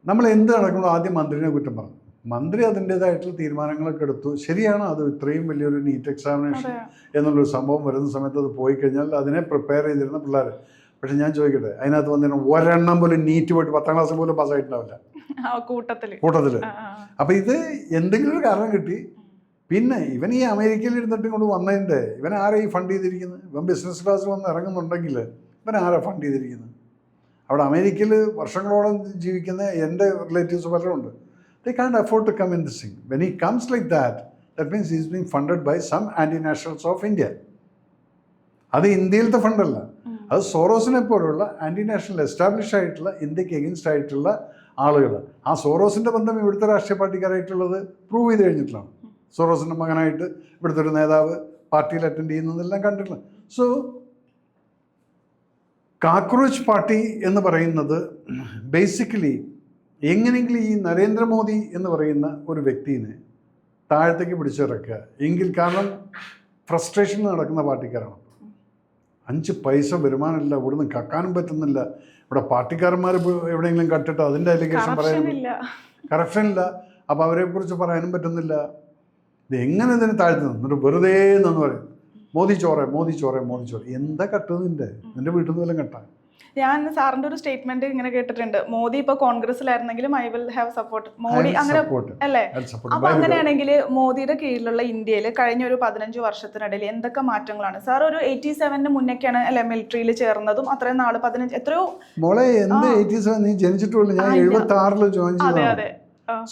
നമ്മൾ എന്ത് നടക്കുമ്പോൾ ആദ്യം മന്ത്രിനെ കുറ്റം പറഞ്ഞു. മന്ത്രി അതിൻ്റേതായിട്ടുള്ള തീരുമാനങ്ങളൊക്കെ എടുത്തു. ശരിയാണ്, അത് ഇത്രയും വലിയൊരു നീറ്റ് എക്സാമിനേഷൻ എന്നുള്ളൊരു സംഭവം വരുന്ന സമയത്ത് അത് പോയി കഴിഞ്ഞാൽ അതിനെ പ്രിപ്പയർ ചെയ്തിരുന്ന പിള്ളേർ. പക്ഷെ ഞാൻ ചോദിക്കട്ടെ, അതിനകത്ത് വന്നിട്ട് ഒരെണ്ണം പോലും നീറ്റ് പോയിട്ട് 10ാം ക്ലാസ് പോലും പാസ്സായിട്ടുണ്ടാവില്ല കൂട്ടത്തിൽ. അപ്പം ഇത് എന്തെങ്കിലും ഒരു കാരണം കിട്ടി. പിന്നെ ഇവൻ ഈ അമേരിക്കയിൽ ഇരുന്നിട്ട് കൊണ്ട് വന്നതിൻ്റെ ഇവൻ ആരാ ഈ ഫണ്ട് ചെയ്തിരിക്കുന്നത്? ഇവൻ ബിസിനസ് ക്ലാസ്സിൽ വന്ന് ഇറങ്ങുന്നുണ്ടെങ്കിൽ ഇവൻ ആരാ ഫണ്ട് ചെയ്തിരിക്കുന്നത്? അവിടെ അമേരിക്കയിൽ വർഷങ്ങളോളം ജീവിക്കുന്ന എൻ്റെ റിലേറ്റീവ്സ് പലരും ഉണ്ട്. They can't afford to come in this thing. When he comes like that, that means he's being funded by some anti-nationals of India. അത് ഇന്ത്യയിലത്തെ ഫണ്ടല്ല, അത് സോറോസിനെ പോലുള്ള ആൻറ്റി നാഷണൽ എസ്റ്റാബ്ലിഷ് ആയിട്ടുള്ള ഇന്ത്യക്ക് എഗൻസ്റ്റ് ആയിട്ടുള്ള ആളുകൾ. ആ സോറോസിൻ്റെ ബന്ധം ഇവിടുത്തെ രാഷ്ട്രീയ പാർട്ടിക്കാരായിട്ടുള്ളത് പ്രൂവ് ചെയ്ത് കഴിഞ്ഞിട്ടുള്ളതാണ്. സോറോസിൻ്റെ മകനായിട്ട് ഇവിടുത്തെ ഒരു നേതാവ് പാർട്ടിയിൽ അറ്റൻഡ് ചെയ്യുന്നതെല്ലാം കണ്ടിട്ടുള്ള. സോ കാക്രോച്ച് പാർട്ടി എന്ന് പറയുന്നത് ബേസിക്കലി എങ്ങനെയെങ്കിലും ഈ നരേന്ദ്രമോദി എന്ന് പറയുന്ന ഒരു വ്യക്തിനെ താഴത്തേക്ക് പിടിച്ചിറക്കുക എങ്കിൽ, കാരണം ഫ്രസ്ട്രേഷനിൽ നടക്കുന്ന പാർട്ടിക്കാരാണ്. 5 പൈസ വരുമാനമില്ല, ഇവിടുന്ന് കക്കാനും പറ്റുന്നില്ല. ഇവിടെ പാർട്ടിക്കാരന്മാർ എവിടെയെങ്കിലും കട്ടിട്ട് അതിൻ്റെ അലിഗേഷൻ പറയാനില്ല, കറപ്ഷനില്ല. അപ്പോൾ അവരെക്കുറിച്ച് പറയാനും പറ്റുന്നില്ല. ഇത് എങ്ങനെ ഇതിന് താഴ്ത്തുന്നു? എന്നിട്ട് വെറുതെ എന്ന് പറയും മോദി ചോറ. എന്താ കട്ടുന്നത്? നിൻ്റെ വീട്ടിൽ നിന്ന് വല്ലതും കട്ടാൻ? ഞാൻ സാറിന്റെ ഒരു സ്റ്റേറ്റ്മെന്റ് ഇങ്ങനെ കേട്ടിട്ടുണ്ട്, മോദി ഇപ്പൊ കോൺഗ്രസിലായിരുന്നെങ്കിലും I will have support Modi, അങ്ങനെ അല്ലേ? അപ്പൊ അങ്ങനെയാണെങ്കിൽ മോദിയുടെ കീഴിലുള്ള ഇന്ത്യയിൽ കഴിഞ്ഞ ഒരു 15 വർഷത്തിനിടയിൽ എന്തൊക്കെ മാറ്റങ്ങളാണ് സാർ? ഒരു 87 മുന്നേക്കാണ് അല്ലെ മിലിറ്ററിയിൽ ചേർന്നതും, അത്രയും നാള് 15 എത്രയോ മോളെ എന്ത് 87 നീ ജനിച്ചിട്ടുള്ളൂ. ഞാൻ 76 ജോയിൻ ചെയ്തു.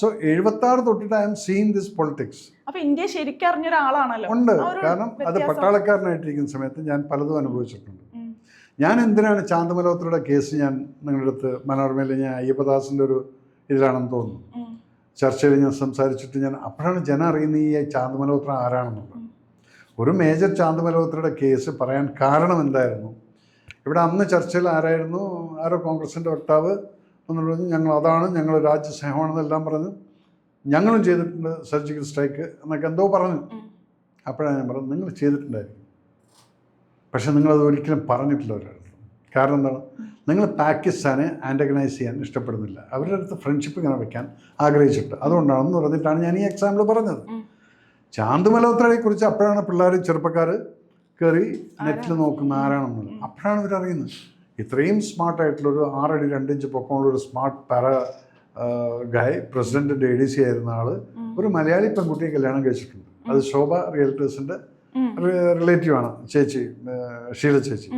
സോ 76 തൊട്ടിട്ട് I am seeing this politics. അപ്പൊ ഇന്ത്യ ശരിക്കും അറിഞ്ഞ ഒരാളാണല്ലോ. ഉണ്ട്, കാരണം അത് പട്ടാളക്കാരനായിട്ടിരിക്കുന്ന സമയത്ത് ഞാൻ പലതും അനുഭവിച്ചിട്ടുണ്ട്. ഞാൻ എന്തിനാണ് ചാന്ദ് മൽഹോത്രയുടെ കേസ് ഞാൻ നിങ്ങളുടെ അടുത്ത് മനോരമയിൽ ഞാൻ അയ്യപ്പദാസിൻ്റെ ഒരു ഇതിലാണെന്ന് തോന്നുന്നു ചർച്ചയിൽ ഞാൻ സംസാരിച്ചിട്ട് അപ്പോഴാണ് ജനം അറിയുന്നത് ഈ ചാന്ദ് മൽഹോത്ര ആരാണെന്നുള്ളത്. ഒരു മേജർ ചാന്ദ് മൽഹോത്രയുടെ കേസ് പറയാൻ കാരണം എന്തായിരുന്നു? ഇവിടെ അന്ന് ചർച്ചയിൽ ആരോ കോൺഗ്രസിൻ്റെ വക്താവ് എന്ന് പറഞ്ഞു, ഞങ്ങൾ രാജ്യസ്നേഹമാണെന്നെല്ലാം പറഞ്ഞു. ഞങ്ങളും ചെയ്തിട്ടുണ്ട് സർജിക്കൽ സ്ട്രൈക്ക് എന്നൊക്കെ എന്തോ പറഞ്ഞു. അപ്പോഴാണ് ഞാൻ പറഞ്ഞത്, നിങ്ങൾ ചെയ്തിട്ടുണ്ടായിരിക്കും, പക്ഷെ നിങ്ങളത് ഒരിക്കലും പറഞ്ഞിട്ടില്ല ഒരാൾ. കാരണം എന്താണ്, നിങ്ങൾ പാകിസ്ഥാനെ ആൻറ്റഗനൈസ് ചെയ്യാൻ ഇഷ്ടപ്പെടുന്നില്ല, അവരുടെ അടുത്ത് ഫ്രണ്ട്ഷിപ്പ് ഇങ്ങനെ വെക്കാൻ ആഗ്രഹിച്ചിട്ട്, അതുകൊണ്ടാണെന്ന് പറഞ്ഞിട്ടാണ് ഞാൻ ഈ എക്സാമ്പിൾ പറഞ്ഞത്. ചാന്ത് മൽഹോത്രയെക്കുറിച്ച് അപ്പോഴാണ് പിള്ളേർ, ചെറുപ്പക്കാർ കയറി നെറ്റിൽ നോക്കുന്ന ആരാണെന്നുള്ളത്. അപ്പോഴാണ് ഇവരറിയുന്നത് ഇത്രയും സ്മാർട്ടായിട്ടുള്ളൊരു 6 അടി 2 ഇഞ്ച് പൊക്കമുള്ളൊരു സ്മാർട്ട് പാര ഗായ്, പ്രസിഡൻറ്റിൻ്റെ ADC ആയിരുന്ന ആൾ ഒരു മലയാളി പെൺകുട്ടിയെ കല്യാണം കഴിച്ചിട്ടുണ്ട്. അത് ശോഭ റിയൽറ്റേഴ്സിൻ്റെ റിലേറ്റീവാണ് ചേച്ചി, ഷീല ചേച്ചി.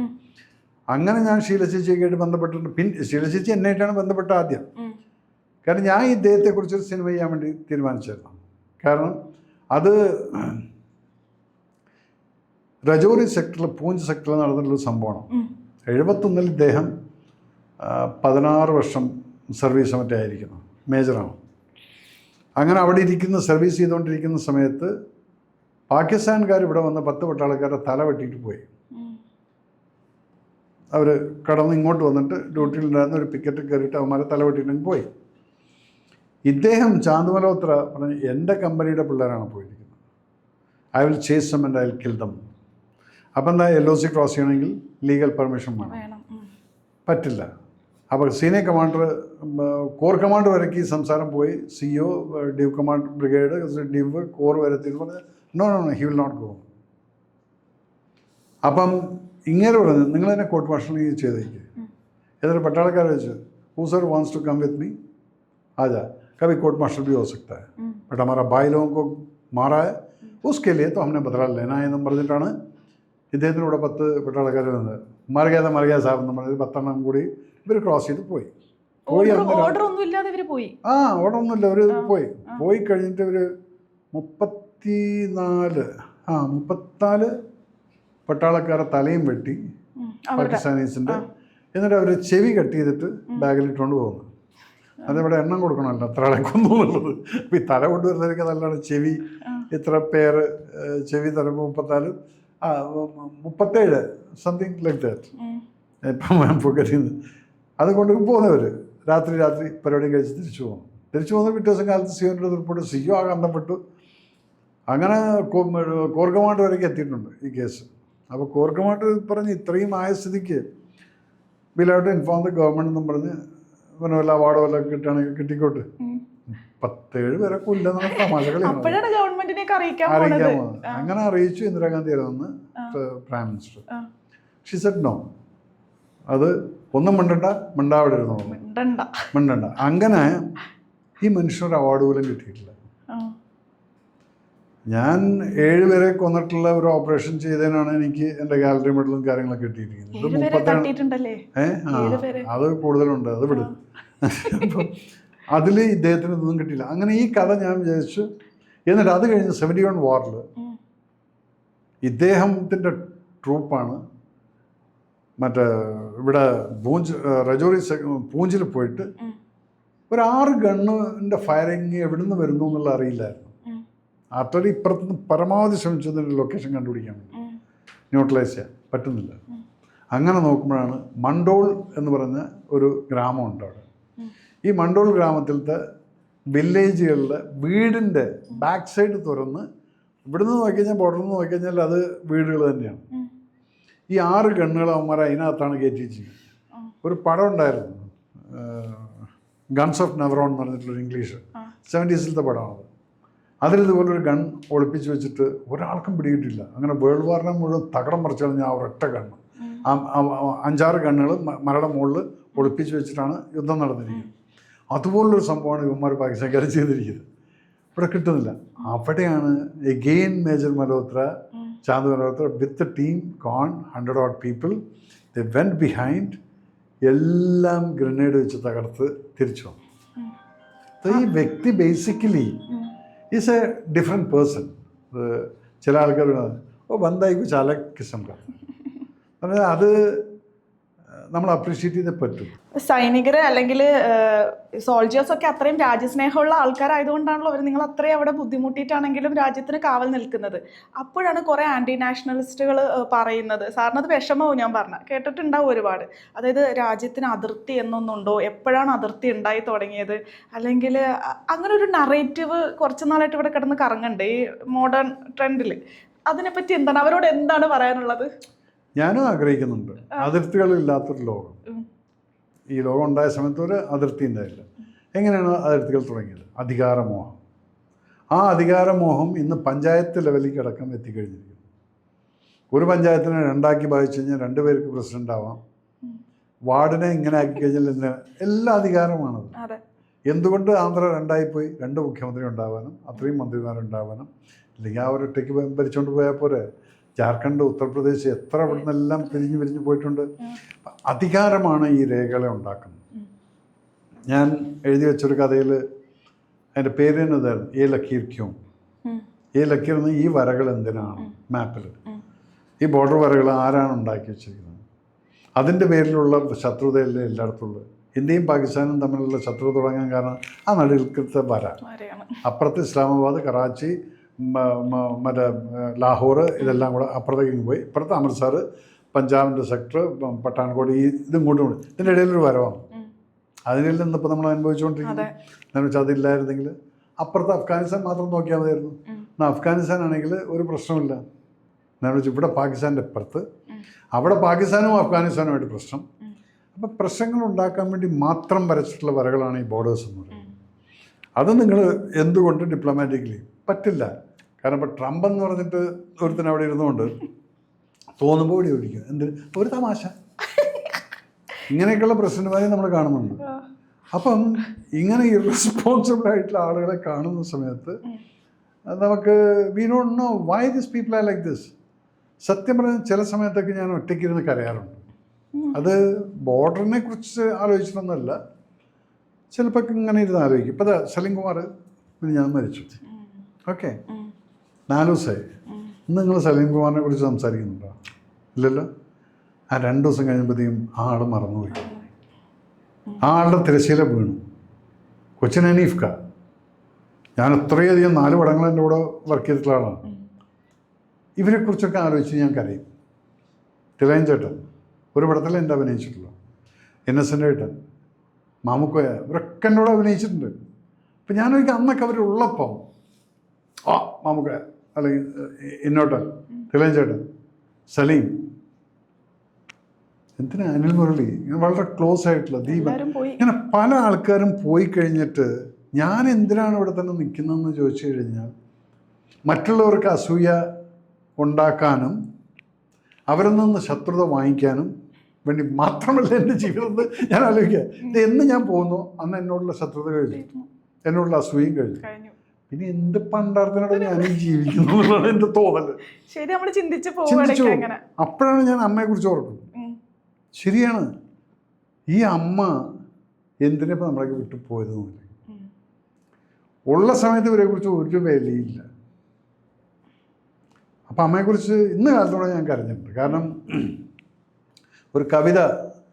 അങ്ങനെ ഞാൻ ഷീല ചേച്ചിയൊക്കെയായിട്ട് ബന്ധപ്പെട്ടിട്ടുണ്ട്. പിന്നെ ഷീല ചേച്ചി എന്നായിട്ടാണ് ബന്ധപ്പെട്ട ആദ്യം. കാരണം ഞാൻ ഈ ഇദ്ദേഹത്തെക്കുറിച്ചൊരു സിനിമ ചെയ്യാൻ വേണ്ടി തീരുമാനിച്ചായിരുന്നു. കാരണം അത് രജോറി സെക്ടറിൽ, പൂഞ്ച് സെക്ടറിൽ നടന്നിട്ടുള്ളൊരു സംഭവമാണ്. 71 ഇദ്ദേഹം 16 വർഷം സർവീസ് മറ്റായിരിക്കുന്നു, മേജറാണ്. അങ്ങനെ അവിടെ ഇരിക്കുന്ന, സർവീസ് ചെയ്തുകൊണ്ടിരിക്കുന്ന സമയത്ത് പാകിസ്ഥാൻകാർ ഇവിടെ വന്ന് 10 പട്ടാളക്കാരുടെ തല വെട്ടിയിട്ട് പോയി. അവർ കടന്ന് ഇങ്ങോട്ട് വന്നിട്ട് ഡ്യൂട്ടിയിലുണ്ടായിരുന്ന ഒരു പിക്കറ്റ് കയറിയിട്ട് അവന്മാരെ തല വെട്ടിയിട്ടെങ്കിൽ പോയി. ഇദ്ദേഹം ചാന്ത് മൽഹോത്ര പറഞ്ഞ്, എൻ്റെ കമ്പനിയുടെ പിള്ളേരാണ് പോയിരിക്കുന്നത്, I will chase them and I will kill them. അപ്പം എന്താ, LOC ക്രോസ് ചെയ്യണമെങ്കിൽ ലീഗൽ പെർമിഷൻ വേണം, പറ്റില്ല. അപ്പോൾ സീനിയർ കമാൻഡർ, കോർ കമാൻഡർ വരയ്ക്ക് ഈ സംസാരം പോയി. CO, div command brigade, div, corps വരത്തിന്ന് പറഞ്ഞ് no, he will not go. അപ്പം ഇങ്ങനെ പറഞ്ഞു, നിങ്ങൾ തന്നെ കോർട്ട് മാർഷലിംഗ് ചെയ്തേക്ക്. എന്നിട്ട് പട്ടാളക്കാർ വെച്ച്, ഹൂസർ വാണ്ട്സ് ടു കം വിത്ത് मी आजा, कभी कोर्ट मार्शल भी हो सकता है, बट हमारा भाई लोगों को मारा है, उसके लिए तो हमने बदला लेना है എന്നും പറഞ്ഞിട്ടാണ് ഇദ്ദേഹത്തിനൂടെ 10 പട്ടാളക്കാർ വന്നത്. മറിയാ സാബ് എന്ന് പറഞ്ഞത് 10 എണ്ണം കൂടി ഇവർ ക്രോസ് ചെയ്ത് പോയി. ഓർഡർ ഒന്നുമില്ല, അവർ പോയി കഴിഞ്ഞിട്ട് ഇവർ 34 പട്ടാളക്കാരെ തലയും വെട്ടി പാകിസ്ഥാനീസിൻ്റെ. എന്നിട്ട് അവർ ചെവി കട്ട് ചെയ്തിട്ട് ബാഗിലിട്ടുകൊണ്ട് പോകുന്നു. അതിവിടെ എണ്ണം കൊടുക്കണമല്ലോ എത്ര ആളെ കൊന്നു എന്നുള്ളത്. അപ്പോൾ ഈ തല കൊണ്ടുവരുന്നവർക്ക് നല്ലതാണ് ചെവി, ഇത്ര പേര് ചെവി തരുമ്പോൾ 37 സംതിങ് ലൈക്ക് ദാറ്റ്. ഇപ്പം പൊക്കറ്റിന്ന് അത് കൊണ്ട് പോകുന്നവർ രാത്രി പരിപാടി കഴിച്ച് തിരിച്ചു പോകുന്നു. പിറ്റേ ദിവസം കാലത്ത് സിയോൻ്റെ റിപ്പോർട്ട്, സിയോ ആകെ അന്തപ്പെട്ടു. അങ്ങനെ കോർ കമാൻഡ് വരേക്ക് എത്തിയിട്ടുണ്ട് ഈ കേസ്. അപ്പോൾ കോർ കമാൻഡ് പറഞ്ഞ്, ഇത്രയും ആയ സ്ഥിതിക്ക് will have to inform the government എന്നും പറഞ്ഞ്, പിന്നെ വല്ല അവാർഡ് വല്ല കിട്ടുകയാണെങ്കിൽ കിട്ടിക്കോട്ട്. 17 പേരെ കൊല്ലുന്ന തമാശകളിയാണ് അറിയിക്കാൻ പോകുന്നത്. അങ്ങനെ അറിയിച്ചു ഇന്ദിരാഗാന്ധി ആയിരുന്നു prime minister. Xi said no, അത് ഒന്നും മിണ്ടാവിടെ ഇരുന്നോ, മിണ്ടണ്ട. അങ്ങനെ ഈ മനുഷ്യനൊരു അവാർഡ് പോലും കിട്ടിയിട്ടില്ല. ഞാൻ 7 പേരെ കൊന്നിട്ടുള്ള ഒരു ഓപ്പറേഷൻ ചെയ്തതിനാണ് എനിക്ക് എൻ്റെ ഗാലറി മെഡലും കാര്യങ്ങളൊക്കെ കിട്ടിയിരിക്കുന്നത്. അത് കൂടുതലുണ്ട്, അത് വിടും. അപ്പം അതിൽ ഇദ്ദേഹത്തിന് ഇതൊന്നും കിട്ടിയില്ല. അങ്ങനെ ഈ കഥ ഞാൻ വിചാരിച്ചു. എന്നിട്ട് അത് കഴിഞ്ഞ് 71 വാറിൽ ഇദ്ദേഹത്തിൻ്റെ ട്രൂപ്പാണ് മറ്റേ ഇവിടെ രജോറി പൂഞ്ചിൽ പോയിട്ട് ഒരു 6 ഗണ്ണിൻ്റെ ഫയറിങ് എവിടെ നിന്ന് വരുന്നു എന്നുള്ള അറിയില്ലായിരുന്നു. ആർട്ടറി ഇപ്പുറത്തുനിന്ന് പരമാവധി ശ്രമിച്ചതിൻ്റെ ലൊക്കേഷൻ കണ്ടുപിടിക്കാൻ വേണ്ടി, ന്യൂട്രലൈസ് ചെയ്യാൻ പറ്റുന്നില്ല. അങ്ങനെ നോക്കുമ്പോഴാണ് മണ്ടോൾ എന്ന് പറഞ്ഞ ഒരു ഗ്രാമമുണ്ട് അവിടെ. ഈ മണ്ടോൾ ഗ്രാമത്തിലത്തെ വില്ലേജുകളിലെ വീടിൻ്റെ ബാക്ക് സൈഡ് തുറന്ന് ഇവിടുന്ന് നോക്കിക്കഴിഞ്ഞാൽ, ബോർഡറിൽ നിന്ന് നോക്കിക്കഴിഞ്ഞാൽ അത് വീടുകൾ തന്നെയാണ്. ഈ 6 ഗണ്ണുകൾ അവന്മാർ അതിനകത്താണ് കയറ്റി വെച്ചിരിക്കുന്നത്. ഒരു പടം ഉണ്ടായിരുന്നു, ഗൺസ് ഓഫ് നെവറോൺ എന്ന് പറഞ്ഞിട്ടുള്ളൊരു ഇംഗ്ലീഷ് 70s പടമാണ്. അതിലിതുപോലൊരു ഗൺ ഒളിപ്പിച്ച് വെച്ചിട്ട് ഒരാൾക്കും പിടികിട്ടില്ല. അങ്ങനെ വേൾഡ് വാറിനെ മുഴുവൻ തകടം മറിച്ച് കളഞ്ഞ ആ ഒരൊറ്റ ഗണ്ണ്, 5-6 ഗണ്ണുകൾ മലയുടെ മുകളിൽ ഒളിപ്പിച്ച് വെച്ചിട്ടാണ് യുദ്ധം നടന്നിരിക്കുന്നത്. അതുപോലൊരു സംഭവമാണ് ഇവന്മാർ പാകിസ്ഥാൻകാർ ചെയ്തിരിക്കുന്നത്. ഇവിടെ കിട്ടുന്നില്ല. അവിടെയാണ് again major Malhotra, Chand Malhotra with team gone 100 odd people, they went behind, എല്ലാം ഗ്രനേഡ് വെച്ച് തകർത്ത് തിരിച്ചു വന്നു. ഈ വ്യക്തി basically is a different person. ചില ആൾക്കാർ ബന്ധായി കുച്ച് അലഗ് കിസം കാ. അത് നമ്മൾ അപ്രീഷിയേറ്റ് ചെയ്തേ പറ്റും. സൈനികര് അല്ലെങ്കിൽ സോൾജേഴ്സ് ഒക്കെ അത്രയും രാജ്യസ്നേഹമുള്ള ആൾക്കാരായതുകൊണ്ടാണല്ലോ അവർ നിങ്ങൾ അത്രയും അവിടെ ബുദ്ധിമുട്ടിയിട്ടാണെങ്കിലും രാജ്യത്തിന് കാവൽ നിൽക്കുന്നത്. അപ്പോഴാണ് കുറെ ആന്റി നാഷണലിസ്റ്റുകൾ പറയുന്നത്, സാറിനത് വിഷമവും ഞാൻ പറഞ്ഞ കേട്ടിട്ടുണ്ടാവും ഒരുപാട്. അതായത് രാജ്യത്തിന് അതിർത്തി എന്നൊന്നുണ്ടോ, എപ്പോഴാണ് അതിർത്തി ഉണ്ടായി തുടങ്ങിയത്, അല്ലെങ്കിൽ അങ്ങനെ ഒരു നറേറ്റീവ് കുറച്ച് നാളായിട്ട് ഇവിടെ കിടന്ന് കറങ്ങുന്നുണ്ട് ഈ മോഡേൺ ട്രെൻഡിൽ. അതിനെപ്പറ്റി എന്താണ്, അവരോട് എന്താണ് പറയാനുള്ളത്? ഞാനും ആഗ്രഹിക്കുന്നുണ്ട് അതിർത്തികളില്ലാത്തൊരു ലോകം. ഈ ലോകം ഉണ്ടായ സമയത്ത് ഒരു അതിർത്തി ഉണ്ടായില്ല. എങ്ങനെയാണ് അതിർത്തികൾ തുടങ്ങിയത്? അധികാരമോഹം. ആ അധികാരമോഹം ഇന്ന് പഞ്ചായത്ത് ലെവലിലേക്ക് അടക്കം എത്തിക്കഴിഞ്ഞിരിക്കുന്നു. ഒരു പഞ്ചായത്തിനെ രണ്ടാക്കി ഭാഗിച്ചു കഴിഞ്ഞാൽ 2 പേർക്ക് പ്രസിഡന്റ് ആവാം. വാർഡിനെ ഇങ്ങനെ ആക്കി കഴിഞ്ഞാൽ എല്ലാ അധികാരമാണത്. എന്തുകൊണ്ട് ആന്ധ്ര 2ആയിപ്പോയി? 2 മുഖ്യമന്ത്രി ഉണ്ടാവാനും അത്രയും മന്ത്രിമാരുണ്ടാവാനും. ഇല്ലെങ്കിൽ ആ ഒരൊറ്റയ്ക്ക് ഭരിച്ചുകൊണ്ട് പോയാൽ പോരെ. ജാർഖണ്ഡ്, ഉത്തർപ്രദേശ് എത്ര അവിടെ നിന്നെല്ലാം പിരിഞ്ഞു പോയിട്ടുണ്ട്. അധികാരമാണ് ഈ രേഖകളെ ഉണ്ടാക്കുന്നത്. ഞാൻ എഴുതി വെച്ചൊരു കഥയിൽ അതിൻ്റെ പേര് തന്നെ ഇതായിരുന്നു, ഏ ലക്കീർ ക്യോം. ഏ ലക്കീർ എന്ന് ഈ വരകൾ എന്തിനാണ് മാപ്പിൽ, ഈ ബോർഡർ വരകൾ ആരാണ് ഉണ്ടാക്കി വെച്ചിരിക്കുന്നത്, അതിൻ്റെ പേരിലുള്ള ശത്രുതയല്ലേ എല്ലായിടത്തും ഉള്ളത്. ഇന്ത്യയും പാകിസ്ഥാനും തമ്മിലുള്ള ശത്രുത തുടങ്ങാൻ കാരണം ആ നടുവിൽക്കത്തെ വര. അപ്പുറത്ത് ഇസ്ലാമാബാദ്, കറാച്ചി, മറ്റേ ലാഹോർ, ഇതെല്ലാം കൂടെ അപ്പുറത്തേക്ക് പോയി. ഇപ്പുറത്ത് അമൃത്സർ, പഞ്ചാബിൻ്റെ സെക്ടർ, പട്ടാൻകോട്, ഇതിങ്ങോട്ടും കൂടി ഇതിൻ്റെ ഇടയിലൊരു വരവാണ്. അതിനിൽ നിന്നിപ്പോൾ നമ്മൾ അനുഭവിച്ചുകൊണ്ടിരിക്കുന്നത് എന്താണെന്ന് വെച്ചാൽ അതില്ലായിരുന്നെങ്കിൽ അപ്പുറത്ത് അഫ്ഗാനിസ്ഥാൻ മാത്രം നോക്കിയാൽ മതിയായിരുന്നു. എന്നാൽ അഫ്ഗാനിസ്ഥാൻ ആണെങ്കിൽ ഒരു പ്രശ്നമില്ല. എന്താണെന്ന് വെച്ചാൽ ഇവിടെ പാകിസ്ഥാൻ്റെ അപ്പുറത്ത്, അവിടെ പാകിസ്ഥാനും അഫ്ഗാനിസ്ഥാനുമായിട്ട് പ്രശ്നം. അപ്പം പ്രശ്നങ്ങൾ ഉണ്ടാക്കാൻ വേണ്ടി മാത്രം വരച്ചിട്ടുള്ള വരകളാണ് ഈ ബോർഡേഴ്സ് എന്ന് പറയുന്നത്. അത് നിങ്ങൾ എന്തുകൊണ്ട് ഡിപ്ലോമാറ്റിക്കലി പറ്റില്ല. കാരണം ഇപ്പോൾ ട്രംപ് എന്ന് പറഞ്ഞിട്ട് ഒരുത്തിന് അവിടെ ഇരുന്നുകൊണ്ട് തോന്നുമ്പോൾ ഇവിടെ ഓടിക്കും. എന്തിന്? ഒരു തമാശ. ഇങ്ങനെയൊക്കെയുള്ള പ്രസിഡന്റുമാരെ നമ്മൾ കാണുന്നുണ്ട്. അപ്പം ഇങ്ങനെ ഇറസ്പോൺസിബിൾ ആയിട്ടുള്ള ആളുകളെ കാണുന്ന സമയത്ത് നമുക്ക് we don't know why this people are like this. സത്യം പറഞ്ഞാൽ ചില സമയത്തൊക്കെ ഞാൻ ഒറ്റയ്ക്കിരുന്ന് കരയാറുണ്ട്. അത് ബോർഡറിനെ കുറിച്ച് ആലോചിച്ചിട്ടൊന്നുമല്ല, ചിലപ്പോൾ ഇങ്ങനെ ഇരുന്ന് ആലോചിക്കും. ഇപ്പോൾ സലീം കുമാർ ഞാൻ മരിച്ചു, ഓക്കെ, 4 ദിവസമായി. ഇന്ന് നിങ്ങൾ സലീം കുമാറിനെ കുറിച്ച് സംസാരിക്കുന്നുണ്ടോ? ഇല്ലല്ലോ. ആ 2 ദിവസം കഴിയുമ്പോഴത്തേക്കും ആ ആൾ മറന്നുപോയി. ആ ആളുടെ തിരശ്ശീല വീണു. കൊച്ചിൻ ഹനീഫ് ഖാൻ, ഞാൻ അത്രയധികം 4 പടങ്ങൾ എൻ്റെ കൂടെ വർക്ക് ചെയ്തിട്ടുള്ള ആളാണ്. ഇവരെക്കുറിച്ചൊക്കെ ആലോചിച്ച് ഞാൻ കരയും. തിലകൻ ചേട്ടൻ ഒരു പടത്തിൽ എൻ്റെ അഭിനയിച്ചിട്ടുള്ളൂ. ഇന്നസെൻ്റ് ഏട്ടൻ, മാമുക്കോയ, ഇവരൊക്കെ എൻ്റെ കൂടെ അഭിനയിച്ചിട്ടുണ്ട്. അപ്പം ഞാനൊരിക്കൽ അന്നൊക്കെ അവരുള്ളപ്പം മാമുക്കോയ, അല്ലെങ്കിൽ ഇന്നോട്ടൻ, തിലകൻ ചേട്ടൻ, സലീം, എന്തിനാ അനിൽ മുരളി, വളരെ ക്ലോസ് ആയിട്ടുള്ള ദീപൻ, ഇങ്ങനെ പല ആൾക്കാരും പോയി കഴിഞ്ഞിട്ട് ഞാൻ എന്തിനാണ് ഇവിടെ തന്നെ നിൽക്കുന്നതെന്ന് ചോദിച്ചു കഴിഞ്ഞാൽ മറ്റുള്ളവർക്ക് അസൂയ ഉണ്ടാക്കാനും അവരിൽ നിന്ന് ശത്രുത വാങ്ങിക്കാനും വേണ്ടി മാത്രമല്ല എൻ്റെ ജീവിതത്തിൽ ഞാൻ ആലോചിക്കുക. ഇത് എന്ന് ഞാൻ പോകുന്നു അന്ന് എന്നോടുള്ള ശത്രുത കഴിഞ്ഞു, എന്നോടുള്ള അസൂയയും കഴിഞ്ഞു. പിന്നെ എന്ത് പണ്ടാർത്ഥനോട് ഞാൻ ജീവിക്കുന്നു എന്നുള്ളതാണ് എൻ്റെ തോന്നൽ. ചിന്തിച്ചു. അപ്പോഴാണ് ഞാൻ അമ്മയെക്കുറിച്ച് ഓർക്കുന്നത്. ശരിയാണ്, ഈ അമ്മ എന്തിനിപ്പോൾ നമ്മളൊക്കെ വിട്ടു പോയതെന്നില്ല. ഉള്ള സമയത്ത് ഇവരെക്കുറിച്ച് ഒരു വിലയില്ല. അപ്പം അമ്മയെക്കുറിച്ച് ഇന്ന് കാലത്തോടെ ഞാൻ കരഞ്ഞിട്ടുണ്ട്. കാരണം ഒരു കവിത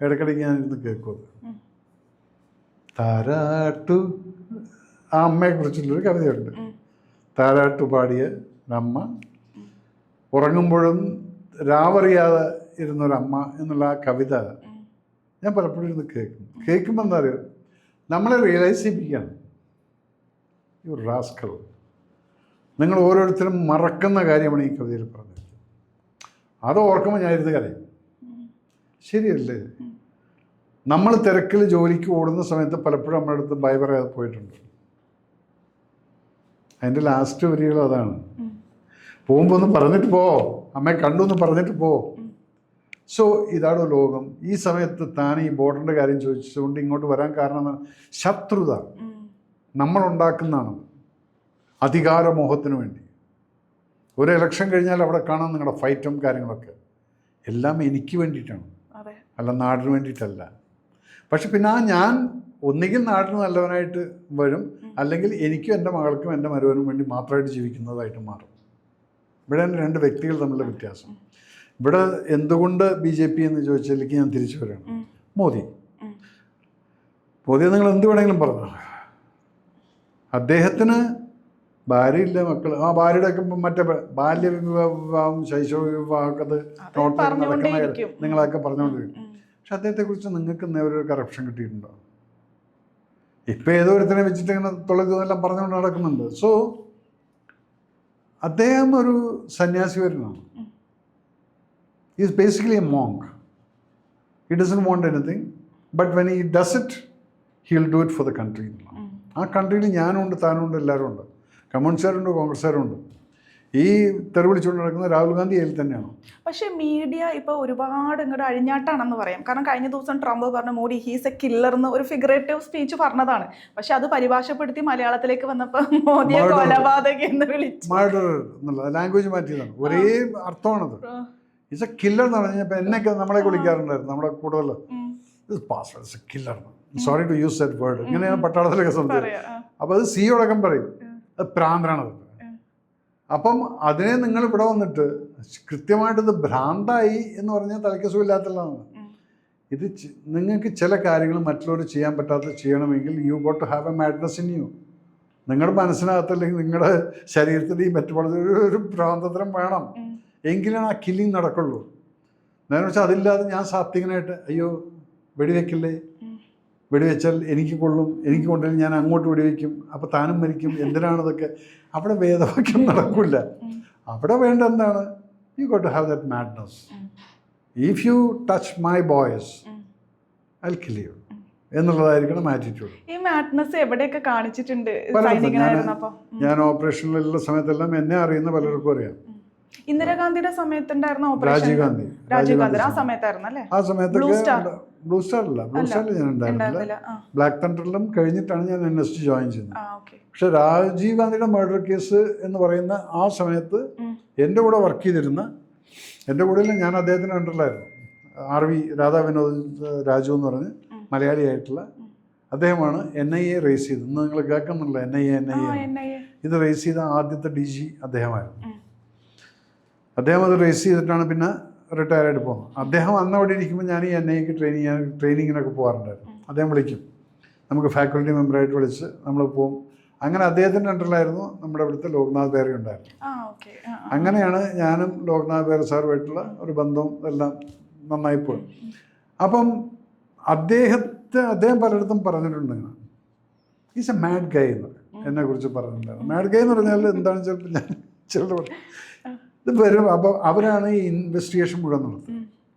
ഇടയ്ക്കിടയ്ക്ക് ഞാനിരുന്ന് കേൾക്കും. താരാട്ടു, ആ അമ്മയെക്കുറിച്ചുള്ളൊരു കവിതയുണ്ട്. താരാട്ടു പാടിയ അമ്മ, ഉറങ്ങുമ്പോഴും രാവറിയാതെ ഇരുന്നൊരമ്മ എന്നുള്ള ആ കവിത ഞാൻ പലപ്പോഴും ഇരുന്ന് കേൾക്കുമ്പോൾ എന്താ പറയുക, നമ്മളെ റിയലൈസ് ചെയ്യിപ്പിക്കുകയാണ്. യു റാസ്കൽ, നിങ്ങൾ ഓരോരുത്തരും മറക്കുന്ന കാര്യമാണ് ഈ കവിതയിൽ പറഞ്ഞത്. അത് ഓർക്കുമ്പോൾ ഞാൻ ഇരുന്ന് കരയും. ശരിയല്ലേ? നമ്മൾ തിരക്കിൽ ജോലിക്ക് ഓടുന്ന സമയത്ത് പലപ്പോഴും നമ്മുടെ അടുത്ത് ബൈ പറയാതെ പോയിട്ടുണ്ട്. അതിൻ്റെ ലാസ്റ്റ് വരികൾ അതാണ്, പോകുമ്പോൾ ഒന്ന് പറഞ്ഞിട്ട് പോ, അമ്മയെ കണ്ടു എന്ന് പറഞ്ഞിട്ട് പോ. സോ ഇതാണ് ലോകം. ഈ സമയത്ത് താൻ ഈ ബോർഡറിൻ്റെ കാര്യം ചോദിച്ചുകൊണ്ട് ഇങ്ങോട്ട് വരാൻ കാരണം ശത്രുത നമ്മളുണ്ടാക്കുന്നതാണ്. അധികാരമോഹത്തിന് വേണ്ടി ഒരു ഇലക്ഷൻ കഴിഞ്ഞാൽ അവിടെ കാണാൻ നിങ്ങളുടെ ഫൈറ്റും കാര്യങ്ങളൊക്കെ എല്ലാം എനിക്ക് വേണ്ടിയിട്ടാണ്, അല്ല നാടിന് വേണ്ടിയിട്ടല്ല. പക്ഷെ പിന്നെ ഞാൻ ഒന്നുകിൽ നാടിന് നല്ലവനായിട്ട് വരും, അല്ലെങ്കിൽ എനിക്കും എൻ്റെ മകൾക്കും എൻ്റെ മരുവനും വേണ്ടി മാത്രമായിട്ട് ജീവിക്കുന്നതായിട്ട് മാറും. ഇവിടെയാണ് 2 വ്യക്തികൾ തമ്മിലുള്ള വ്യത്യാസം. ഇവിടെ എന്തുകൊണ്ട് BJP എന്ന് ചോദിച്ചാലേക്ക് ഞാൻ തിരിച്ചു വരികയാണ്. മോദി നിങ്ങൾ എന്ത് വേണമെങ്കിലും പറഞ്ഞു. അദ്ദേഹത്തിന് ഭാര്യയില്ല, മക്കൾ. ആ ഭാര്യയുടെ ഒക്കെ മറ്റേ ബാല്യ വിവാഹം, ശൈശവ വിവാഹമൊക്കെ നിങ്ങളൊക്കെ പറഞ്ഞുകൊണ്ടിരിക്കും. പക്ഷെ അദ്ദേഹത്തെക്കുറിച്ച് നിങ്ങൾക്ക് ഒരു കറപ്ഷൻ കിട്ടിയിട്ടുണ്ടോ? ഇപ്പം ഏതോരുത്തനെ വെച്ചിട്ട് ഇങ്ങനെ തുളയ്ക്കെല്ലാം പറഞ്ഞുകൊണ്ട് നടക്കുന്നുണ്ട്. സോ അദ്ദേഹം ഒരു സന്യാസിവരനാണ്. Is basically a monk. He doesn't want anything, but when he does it he will do it for the country. ആ കൺട്രിയിൽ ഞാനുണ്ട്, താനുണ്ട്, എല്ലാവരും ഉണ്ട്. കമ്മ്യൂണിസ്റ്റുകാരുണ്ട്, കോൺഗ്രസ്സുകാരുണ്ട്. ഈ തെറി വിളിച്ചുകൊണ്ട് നടക്കുന്ന രാഹുൽ ഗാന്ധി അതിൽ തന്നെയാണ്. പക്ഷേ മീഡിയ ഇപ്പോൾ ഒരുപാട് ഇങ്ങോട്ട് അഴിഞ്ഞാട്ടാണെന്ന് പറയാം. കാരണം കഴിഞ്ഞ ദിവസം ട്രംപ് പറഞ്ഞ മോഡി ഹീസ് എ കില്ലർ എന്ന് ഒരു ഫിഗറേറ്റീവ് സ്പീച്ച് പറഞ്ഞതാണ്. പക്ഷെ അത് പരിഭാഷപ്പെടുത്തി മലയാളത്തിലേക്ക് വന്നപ്പോൾ മോദിയെ കൊലപാതകി എന്ന് വിളിച്ചു. മർഡർ എന്നുള്ള ലാംഗ്വേജ് മാറ്റിയതാണ്. ഒരേ അർത്ഥമാണത്. ഇറ്റ്സ് എ കില്ലർ എന്ന് പറഞ്ഞു കഴിഞ്ഞാൽ എന്നൊക്കെ നമ്മളെ വിളിക്കാറുണ്ടായിരുന്നു. നമ്മളെ കൂടുതൽ killer, sorry to use that word. ഇങ്ങനെയാണ് പട്ടാളത്തിലൊക്കെ സംസാരിക്കും. അപ്പോൾ അത് സിയോടക്കം പറയും അത് പ്രാന്തനാണത്. അപ്പം അതിനെ നിങ്ങൾ ഇവിടെ വന്നിട്ട് കൃത്യമായിട്ടത് ഭ്രാന്തായി എന്ന് പറഞ്ഞാൽ തലയ്ക്ക് സുഖമില്ലാത്തതാണ്. ഇത് നിങ്ങൾക്ക് ചില കാര്യങ്ങൾ മറ്റുള്ളവർ ചെയ്യാൻ പറ്റാത്ത ചെയ്യണമെങ്കിൽ you got to have a madness in you. നിങ്ങളുടെ മനസ്സിനകത്ത് അല്ലെങ്കിൽ നിങ്ങളുടെ ശരീരത്തിൽ ഈ ഒരു ഭ്രാന്തതരം വേണം. എങ്കിലാണ് ആ കില്ലിങ് നടക്കുള്ളൂ. നേരെ വെച്ചാൽ അതില്ലാതെ ഞാൻ സാത്വികനായിട്ട് അയ്യോ വെടിവെക്കില്ലേ, വെടിവെച്ചാൽ എനിക്ക് കൊള്ളും, എനിക്ക് കൊണ്ടുവരും, ഞാൻ അങ്ങോട്ട് വെടിവെക്കും, അപ്പോൾ താനും മരിക്കും, എന്തിനാണിതൊക്കെ? അവിടെ വേദവാക്യം നടക്കില്ല. അവിടെ വേണ്ട എന്താണ്? You got to have that madness. If you touch my boys I will kill you എന്നുള്ളതായിരിക്കണം ആറ്റിറ്റ്യൂഡ്. ഈ മാഡ്നസ് എവിടെയൊക്കെ കാണിച്ചിട്ടുണ്ട്? ഞാൻ ഓപ്പറേഷനിലുള്ള സമയത്തെല്ലാം എന്നെ അറിയുന്ന പലർക്കും അറിയാം. ഇന്ദിരാഗാന്ധിയുടെ സമയത്തുണ്ടായിരുന്ന രാജീവ് ഗാന്ധി ആ സമയത്തായിരുന്നു അല്ലേ? ആ സമയത്തൊക്കെ ബ്ലൂ സ്റ്റാറിൽ ഞാൻ ഉണ്ടായിരുന്നില്ല. ബ്ലാക്ക് തണ്ടറിലും കഴിഞ്ഞിട്ടാണ് ഞാൻ NSG ജോയിൻ ചെയ്യുന്നത്. പക്ഷെ രാജീവ് ഗാന്ധിയുടെ മർഡർ കേസ് എന്ന് പറയുന്ന ആ സമയത്ത് എൻ്റെ കൂടെ വർക്ക് ചെയ്തിരുന്ന, എൻ്റെ കൂടെ ഞാൻ അദ്ദേഹത്തിന് അണ്ടറിലായിരുന്നു, RV രാധാ വിനോദ് രാജു എന്ന് പറഞ്ഞ് മലയാളിയായിട്ടുള്ള അദ്ദേഹമാണ് NIA റേസ് ചെയ്തത്. ഇന്ന് നിങ്ങൾ കേൾക്കുന്നില്ല NIA ഇത് റേസ് ചെയ്ത ആദ്യത്തെ DG അദ്ദേഹമായിരുന്നു. അദ്ദേഹം അത് റേസ് ചെയ്തിട്ടാണ് പിന്നെ റിട്ടയർ ആയിട്ട് പോകുന്നത്. അദ്ദേഹം അന്ന് അവിടെ ഇരിക്കുമ്പോൾ ഞാൻ ഈ NIAക്ക് ട്രെയിനിങ്ങിനൊക്കെ പോകാറുണ്ടായിരുന്നു. അദ്ദേഹം വിളിക്കും, നമുക്ക് ഫാക്കൽറ്റി മെമ്പറായിട്ട് വിളിച്ച് നമ്മൾ പോകും. അങ്ങനെ അദ്ദേഹത്തിൻ്റെ അണ്ടറിലായിരുന്നു നമ്മുടെ ഇവിടുത്തെ ലോക്നാഥ് ബെഹ്റ ഉണ്ടായിരുന്നു. അങ്ങനെയാണ് ഞാനും ലോക്നാഥ് ബെഹ്റ സാറുമായിട്ടുള്ള ഒരു ബന്ധവും എല്ലാം നന്നായി പോയി. അപ്പം അദ്ദേഹം പലയിടത്തും പറഞ്ഞിട്ടുണ്ട്, ഈസ് എ മാഡ് ഗൈ എന്ന് എന്നെക്കുറിച്ച് പറഞ്ഞിട്ടുണ്ടായിരുന്നു. മാഡ് ഗൈ എന്ന് പറഞ്ഞാൽ എന്താണെന്ന് ചിലപ്പോൾ ഞാൻ ചിലർ ഇത് വരും. അപ്പോൾ അവരാണ് ഈ ഇൻവെസ്റ്റിഗേഷൻ മുഴുവൻ നടത്തുന്നത്.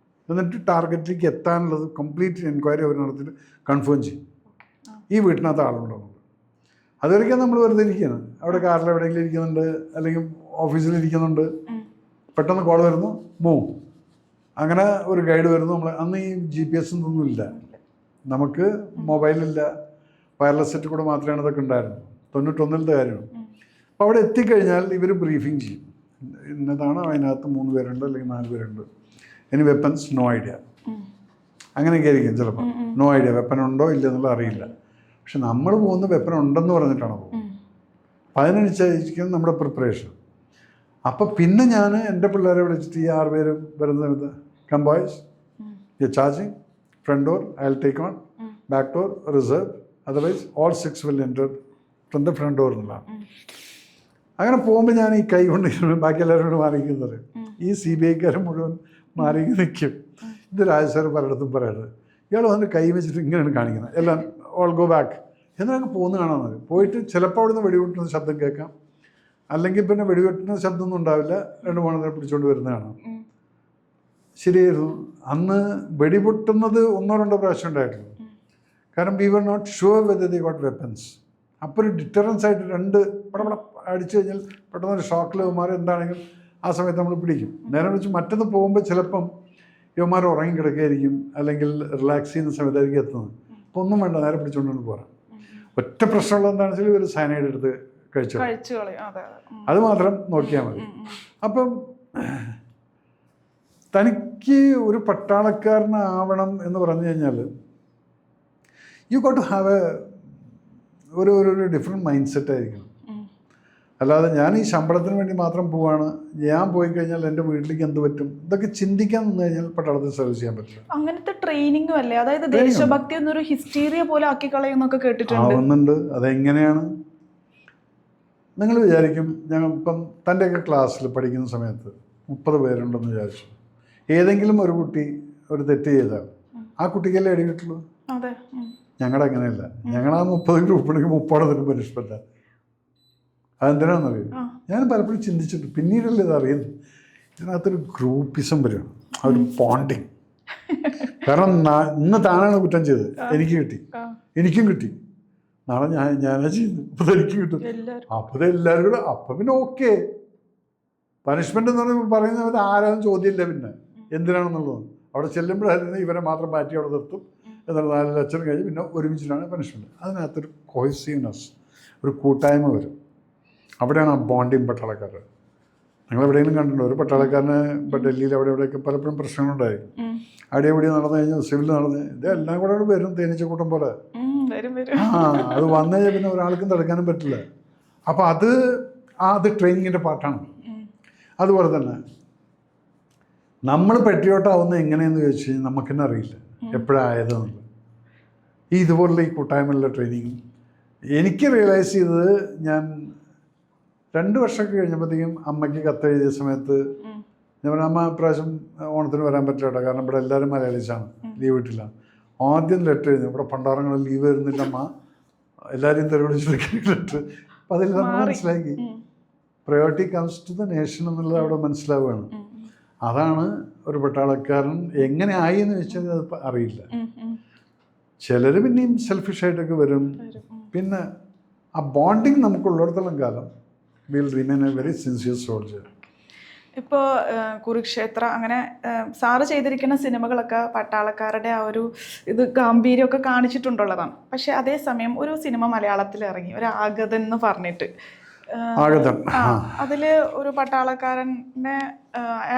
എന്നിട്ട് ടാർഗറ്റിലേക്ക് എത്താനുള്ളത് കംപ്ലീറ്റ് എൻക്വയറി അവർ നടത്തിയിട്ട് കൺഫേം ചെയ്യും ഈ വീട്ടിനകത്ത് ആളുകളുള്ളത്. അതുവരെയ്ക്കും നമ്മൾ വെറുതെ ഇരിക്കുകയാണ്. അവിടെ കാറിൽ എവിടെയെങ്കിലും ഇരിക്കുന്നുണ്ട്, അല്ലെങ്കിൽ ഓഫീസിലിരിക്കുന്നുണ്ട്, പെട്ടെന്ന് കോൾ വരുന്നു, അങ്ങനെ ഒരു ഗൈഡ് വരുന്നു. നമ്മൾ അന്ന് ഈ GPS ഒന്നുമില്ല, നമുക്ക് മൊബൈലില്ല, വയർലെസ് സെറ്റ് കൂടെ മാത്രമേ അതൊക്കെ ഉണ്ടായിരുന്നു. 91 കാര്യമാണ്. അപ്പോൾ അവിടെ എത്തിക്കഴിഞ്ഞാൽ ഇവർ ബ്രീഫിങ് ചെയ്യും. ഇന്നതാണ്, അതിനകത്ത് 3 പേരുണ്ട് അല്ലെങ്കിൽ 4 പേരുണ്ട്, ഇനി വെപ്പൺസ് നോ ഐഡിയ, അങ്ങനെയൊക്കെ ആയിരിക്കും ചിലപ്പോൾ. നോ ഐഡിയ, വെപ്പൺ ഉണ്ടോ ഇല്ലെന്നുള്ള അറിയില്ല. പക്ഷെ നമ്മൾ പോകുന്ന വെപ്പൺ ഉണ്ടെന്ന് പറഞ്ഞിട്ടാണ് പോകുന്നത്. അപ്പം അതിനനുസരിച്ചിരിക്കും നമ്മുടെ പ്രിപ്പറേഷൻ. അപ്പം പിന്നെ ഞാൻ എൻ്റെ പിള്ളേരെ വിളിച്ചിട്ട് ഈ 6 പേര് വരുന്ന സമയത്ത്, come boys, you charging, front door I will take on, back door reserve, otherwise all 6 will enter from the front door എന്നുള്ളതാണ്. അങ്ങനെ പോകുമ്പോൾ ഞാൻ ഈ കൈ കൊണ്ട് ബാക്കി എല്ലാവരോട് മാറിക്കുന്നത്, ഈ CBIക്കാർ മുഴുവൻ മാറി നിൽക്കും. ഇത് രാജ് സാർ പലയിടത്തും പറയുന്നത്, ഇയാൾ വന്നിട്ട് കൈ വെച്ചിട്ട് ഇങ്ങനെയാണ് കാണിക്കുന്നത്, എല്ലാം ഓൾ ഗോ ബാക്ക് എന്നൊക്കെ പോകുന്ന കാണാൻ മതി. പോയിട്ട് ചിലപ്പോൾ അവിടുന്ന് വെടിവെട്ടുന്ന ശബ്ദം കേൾക്കാം, അല്ലെങ്കിൽ പിന്നെ വെടിവെട്ടുന്ന ശബ്ദമൊന്നും ഉണ്ടാവില്ല, 2 മൂന്നെണ്ണം പിടിച്ചുകൊണ്ട് വരുന്ന കാണാം. ശരിയായിരുന്നു. അന്ന് വെടിപൊട്ടുന്നത് 1-2 പ്രാവശ്യം ഉണ്ടായിട്ടുള്ളൂ. കാരണം we were not sure whether they got weapons. അപ്പോൾ ഒരു ഡിറ്ററൻസ് ആയിട്ട് 2 പടപട അടിച്ചു കഴിഞ്ഞാൽ പെട്ടെന്നൊരു ഷോക്കിൽ ഇവന്മാർ എന്താണെങ്കിലും ആ സമയത്ത് നമ്മൾ പിടിക്കും. നേരെ വെച്ച് മറ്റൊന്ന് പോകുമ്പോൾ ചിലപ്പം ഇവന്മാർ ഉറങ്ങി കിടക്കുകയായിരിക്കും, അല്ലെങ്കിൽ റിലാക്സ് ചെയ്യുന്ന സമയത്തായിരിക്കും എത്തുന്നത്. അപ്പോൾ ഒന്നും വേണ്ട, നേരെ പിടിച്ചുകൊണ്ടുകൊണ്ട് പോരാം. ഒറ്റ പ്രശ്നമുള്ള എന്താണെന്ന് വെച്ചാൽ ഒരു സയനൈഡ് എടുത്ത് കഴിച്ചു, അത് മാത്രം നോക്കിയാൽ മതി. അപ്പം തനിക്ക് ഒരു പട്ടാളക്കാരനാവണം എന്ന് പറഞ്ഞു കഴിഞ്ഞാൽ യു ഗോട്ട് ടു ഹാവ് ഒരു ഡിഫറെൻറ്റ് മൈൻഡ് സെറ്റ് ആയിരിക്കണം. അല്ലാതെ ഞാൻ ഈ ശമ്പളത്തിന് വേണ്ടി മാത്രം പോവാണ്, ഞാൻ പോയി കഴിഞ്ഞാൽ എൻ്റെ വീട്ടിലേക്ക് എന്ത് പറ്റും, ഇതൊക്കെ ചിന്തിക്കാൻ നിന്ന് കഴിഞ്ഞാൽ പട്ടാളത്തിൽ സർവീസ് ചെയ്യാൻ പറ്റില്ല. അങ്ങനത്തെ ട്രെയിനിങ്ങും അല്ലേ, അതായത് ദേശഭക്തി എന്നൊരു ഹിസ്റ്റീരിയ പോലെ ആക്കി കളയുന്നൊക്കെ കേട്ടിട്ടുണ്ട്. ആവുന്നുണ്ട്. അതെങ്ങനെയാണ് നിങ്ങൾ വിചാരിക്കും, ഞങ്ങൾ ഇപ്പം തൻ്റെയൊക്കെ ക്ലാസ്സിൽ പഠിക്കുന്ന സമയത്ത് 30 പേരുണ്ടെന്ന് വിചാരിച്ചു. ഏതെങ്കിലും ഒരു കുട്ടി ഒരു തെറ്റ് ചെയ്താൽ ആ കുട്ടിക്കല്ലേ അടി കിട്ടുള്ളൂ. അതെ. ഞങ്ങളുടെ അങ്ങനെയല്ല. ഞങ്ങളാ 30 ഗ്രൂപ്പിലേക്ക് 30 പനിഷ്മെൻറ്റാണ്. അതെന്തിനാണെന്നറിയും. ഞാൻ പലപ്പോഴും ചിന്തിച്ചിട്ട് പിന്നീടല്ലേ ഇത് അറിയുന്നത്. ഇതിനകത്തൊരു ഗ്രൂപ്പിസം വരികയാണ്, ഒരു ബോണ്ടിങ്. കാരണം ഇന്ന് താനാണ് കുറ്റം ചെയ്തത്, എനിക്ക് കിട്ടി, എനിക്കും കിട്ടി, നാളെ ഞാനാ ചെയ്യുന്നു, അപ്പോൾ എനിക്ക് കിട്ടും, അപ്പോൾ എല്ലാവരും കൂടെ, അപ്പം പിന്നെ ഓക്കെ. പനിഷ്മെൻ്റ് എന്ന് പറയുന്നത് ആരാനും ചോദ്യമില്ല. പിന്നെ എന്തിനാണെന്നുള്ളത് അവിടെ ചെല്ലുമ്പോഴായിരുന്നു ഇവരെ മാത്രം മാറ്റി അവിടെ നിർത്തും. എന്നാൽ 4 ലക്ഷം കഴിഞ്ഞ് പിന്നെ ഒരുമിച്ചിട്ടാണ് പനിഷ്മെൻറ്റ്. അതിനകത്തൊരു കോഹസീവ്നെസ്, ഒരു കൂട്ടായ്മ വരും. അവിടെയാണ് ആ ബോണ്ടിങ് പട്ടാളക്കാർ. നിങ്ങൾ എവിടെയെങ്കിലും കണ്ടിട്ടുണ്ടോ ഒരു പട്ടാളക്കാരന്? ഇപ്പോൾ ഡൽഹിയിൽ അവിടെ എവിടെയൊക്കെ പലപ്പോഴും പ്രശ്നങ്ങളുണ്ടായി. അടിയപടി നടന്നു കഴിഞ്ഞാൽ സിവിൽ നടന്ന് ഇതെല്ലാം കൂടെ വരും, തേനീച്ചക്കൂട്ടം പോലെ. അത് വന്നു കഴിഞ്ഞാൽ പിന്നെ ഒരാൾക്കും തടുക്കാനും പറ്റില്ല. അപ്പോൾ അത് ട്രെയിനിങ്ങിൻ്റെ പാർട്ടാണ്. അതുപോലെ തന്നെ നമ്മൾ പെട്രിയോട്ടാവുന്നത് എങ്ങനെയെന്ന് ചോദിച്ചു കഴിഞ്ഞാൽ നമുക്ക് തന്നെ അറിയില്ല എപ്പോഴായതെന്നുള്ളത്. ഇതുപോലുള്ള ഈ കൂട്ടായ്മയുള്ള ട്രെയിനിങ് എനിക്ക് റിയലൈസ് ചെയ്തത് ഞാൻ 2 വർഷമൊക്കെ കഴിഞ്ഞപ്പോഴത്തേക്കും അമ്മയ്ക്ക് കത്തെഴുതിയ സമയത്ത് ഞാൻ പറഞ്ഞു, അമ്മ ഇപ്രാവശ്യം ഓണത്തിന് വരാൻ പറ്റില്ല കേട്ടോ, കാരണം ഇവിടെ എല്ലാവരും മലയാളീസാണ്, ലീവ് കിട്ടില്ല. ആദ്യം ലെറ്റർ എഴുതി, ഇവിടെ പണ്ടാറങ്ങളിൽ ലീവ് വരുന്നില്ല അമ്മ, എല്ലാവരെയും തെരുവിളിച്ച് ലെറ്റർ. അപ്പം അതിൽ നമ്മൾ മനസ്സിലാക്കി priority comes to the nation എന്നുള്ളത് അവിടെ മനസ്സിലാവുകയാണ്. അതാണ് ഒരു പട്ടാളക്കാരൻ എങ്ങനെ ആയി എന്ന് വെച്ചാൽ അത് അറിയില്ല. ചിലർ പിന്നെയും സെൽഫിഷായിട്ടൊക്കെ വരും. പിന്നെ ആ ബോണ്ടിങ് നമുക്കുള്ളിടത്തോളം കാലം will remain A very sincere soldier. ഇപ്പോൾ കുരുക്ഷേത്ര അങ്ങനെ സാറ് ചെയ്തിരിക്കുന്ന സിനിമകളൊക്കെ പട്ടാളക്കാരുടെ ആ ഒരു ഇത് ഗാംഭീര്യമൊക്കെ കാണിച്ചിട്ടുണ്ടുള്ളതാണ്. പക്ഷെ അതേസമയം ഒരു സിനിമ മലയാളത്തിൽ ഇറങ്ങി, ഒരു ആഗതൻ എന്ന് പറഞ്ഞിട്ട്, അതില് ഒരു പട്ടാളക്കാരനെ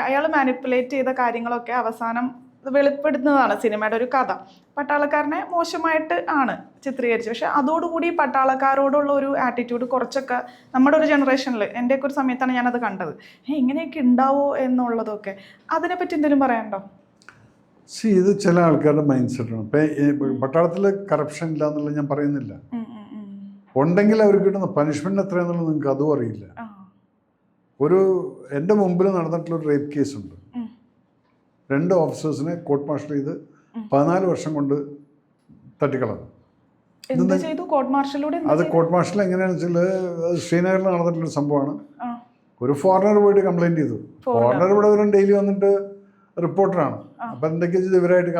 അയാൾ മാനിപ്പുലേറ്റ് ചെയ്ത കാര്യങ്ങളൊക്കെ അവസാനം വെളിപ്പെടുത്തുന്നതാണ് സിനിമയുടെ ഒരു കഥ. പട്ടാളക്കാരനെ മോശമായിട്ട് ആണ് ചിത്രീകരിച്ചത്. പക്ഷെ അതോടുകൂടി പട്ടാളക്കാരോടുള്ള ഒരു ആറ്റിറ്റ്യൂഡ് കുറച്ചൊക്കെ നമ്മുടെ ഒരു ജനറേഷനിൽ, എൻ്റെയൊക്കെ ഒരു സമയത്താണ് ഞാനത് കണ്ടത്. ഇങ്ങനെയൊക്കെ ഉണ്ടാവോ എന്നുള്ളതൊക്കെ, അതിനെപ്പറ്റി എന്തെങ്കിലും പറയാനുണ്ടോ? ഇത് ചില ആൾക്കാരുടെ മൈൻഡ് സെറ്റാണ്. ഇപ്പം പട്ടാളത്തിൽ കറപ്ഷൻ ഇല്ല എന്നുള്ളത് ഞാൻ പറയുന്നില്ല. ഉണ്ടെങ്കിൽ അവർക്ക് കിട്ടുന്ന പനിഷ്മെൻറ്റ് എത്രയാണെന്നുള്ളത് നിങ്ങൾക്ക് അതും അറിയില്ല. എൻ്റെ മുമ്പിൽ നടന്നിട്ടുള്ളൊരു റേപ്പ് കേസുണ്ട്. 2 ഓഫീസേഴ്സിനെ കോർട്ട് മാർഷൽ ചെയ്ത് 14 വർഷം കൊണ്ട് തട്ടിക്കളഞ്ഞു. അത് കോർട്ട് മാർഷൽ എങ്ങനെയാണെന്ന് വെച്ചാൽ ശ്രീനഗറിൽ നടന്നിട്ടുള്ളൊരു സംഭവമാണ്. ഒരു ഫോറിനർ പോയിട്ട് കംപ്ലൈൻറ്റ് ചെയ്തു. ഫോറിനർ ഇവിടെ വരും, ഡെയിലി വന്നിട്ട് റിപ്പോർട്ടറാണ്. അപ്പം എന്തൊക്കെയാ ചെയ്ത് ഇവരായിട്ട്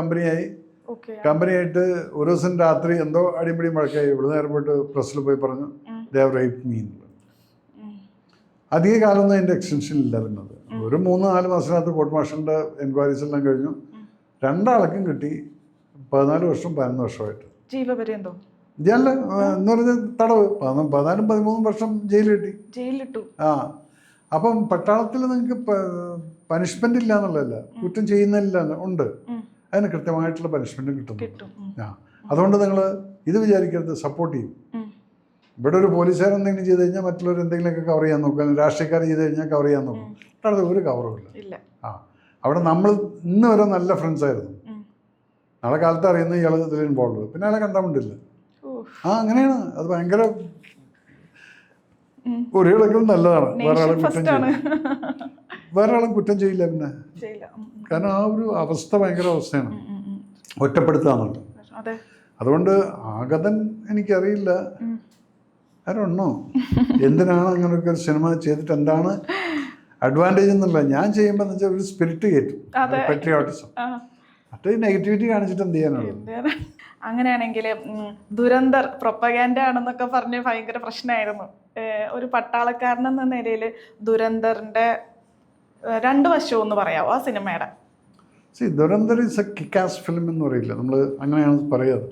കമ്പനിയായിട്ട് ഒരു ദിവസം രാത്രി എന്തോ അടിപിടി മഴക്കായി ഇവിടെ നേരെ പോയിട്ട് പ്രസ്സിൽ പോയി പറഞ്ഞു ദേ ഹാവ് റേപ്ഡ് മീ എന്നുള്ളത്. അധിക കാലമൊന്നും അതിൻ്റെ എക്സ്റ്റൻഷൻ ഇല്ല. പിന്നെ ഒരു 3-4 മാസത്തിനകത്ത് കോർട്ട് മാർഷലിൻ്റെ എൻക്വയറീസ് എല്ലാം കഴിഞ്ഞു. 2 ആൾക്കും കിട്ടി 14 വർഷം 11 വർഷമായിട്ട് ജീവപര്യന്തോ എന്ന് പറഞ്ഞ തടവ്. 14-13 വർഷം ജയിലിലിട്ടു. അപ്പം പട്ടാളത്തിൽ നിങ്ങൾക്ക് പനിഷ്മെന്റ് ഇല്ല എന്നുള്ളതല്ല, കുറ്റം ചെയ്യുന്നില്ല, ഉണ്ട്. അതിന് കൃത്യമായിട്ടുള്ള പനിഷ്മെന്റും കിട്ടും. അതുകൊണ്ട് നിങ്ങൾ ഇത് വിചാരിക്കരുത് സപ്പോർട്ട് ചെയ്യും. ഇവിടെ ഒരു പോലീസുകാർ എന്തെങ്കിലും ചെയ്ത് കഴിഞ്ഞാൽ മറ്റുള്ളവർ എന്തെങ്കിലുമൊക്കെ കവർ ചെയ്യാൻ നോക്കും, അല്ലെങ്കിൽ രാഷ്ട്രീയക്കാർ ചെയ്ത് കഴിഞ്ഞാൽ കവർ ചെയ്യാൻ നോക്കും. അവിടെ ഒരു കവറും ഇല്ല. അവിടെ നമ്മൾ ഇന്ന് വരെ നല്ല ഫ്രണ്ട്സ് ആയിരുന്നു. നാളെ കാലത്ത് അറിയുന്ന ഇയാൾ ഇതിൽ ഇൻവോൾവ്, പിന്നെ അയാളെ കണ്ടാമിണ്ടില്ല. അങ്ങനെയാണ്. അത് ഭയങ്കര ഒരു കണക്കിലും നല്ലതാണ്. വേറെ ആളും കുറ്റം ചെയ്യില്ല. പിന്നെ കാരണം ആ ഒരു അവസ്ഥ ഭയങ്കര അവസ്ഥയാണ്, ഒറ്റപ്പെടുത്തുക എന്നുള്ളത്. അതുകൊണ്ട് ആഗതൻ എനിക്കറിയില്ല, ആരുണ്ടോ എന്തിനാണ് അങ്ങനെയൊക്കെ ഒരു സിനിമ ചെയ്തിട്ട് എന്താണ് അഡ്വാൻറ്റേജ് എന്നുള്ള. ഞാൻ ചെയ്യുമ്പോൾ എന്ന് വെച്ചാൽ ഒരു സ്പിരിറ്റ് കയറ്റും, പെട്രിയോട്ടിസം. മറ്റേ നെഗറ്റിവിറ്റി കാണിച്ചിട്ട് എന്ത് ചെയ്യാനാണ്? അങ്ങനെയാണെങ്കിൽ ദുരന്തർ പ്രൊപ്പഗാൻഡ ആണെന്നൊക്കെ പറഞ്ഞ് ഭയങ്കര പ്രശ്നമായിരുന്നു. ഒരു പട്ടാളക്കാരൻ എന്ന നിലയിൽ ദുരന്തറിന്റെ 2 വശവും ഒന്ന് പറയാമോ ആ സിനിമയുടെ? Dhurandhar is A Kick-Ass film എന്ന് പറയില്ല നമ്മൾ, അങ്ങനെയാണ് പറയാറ്.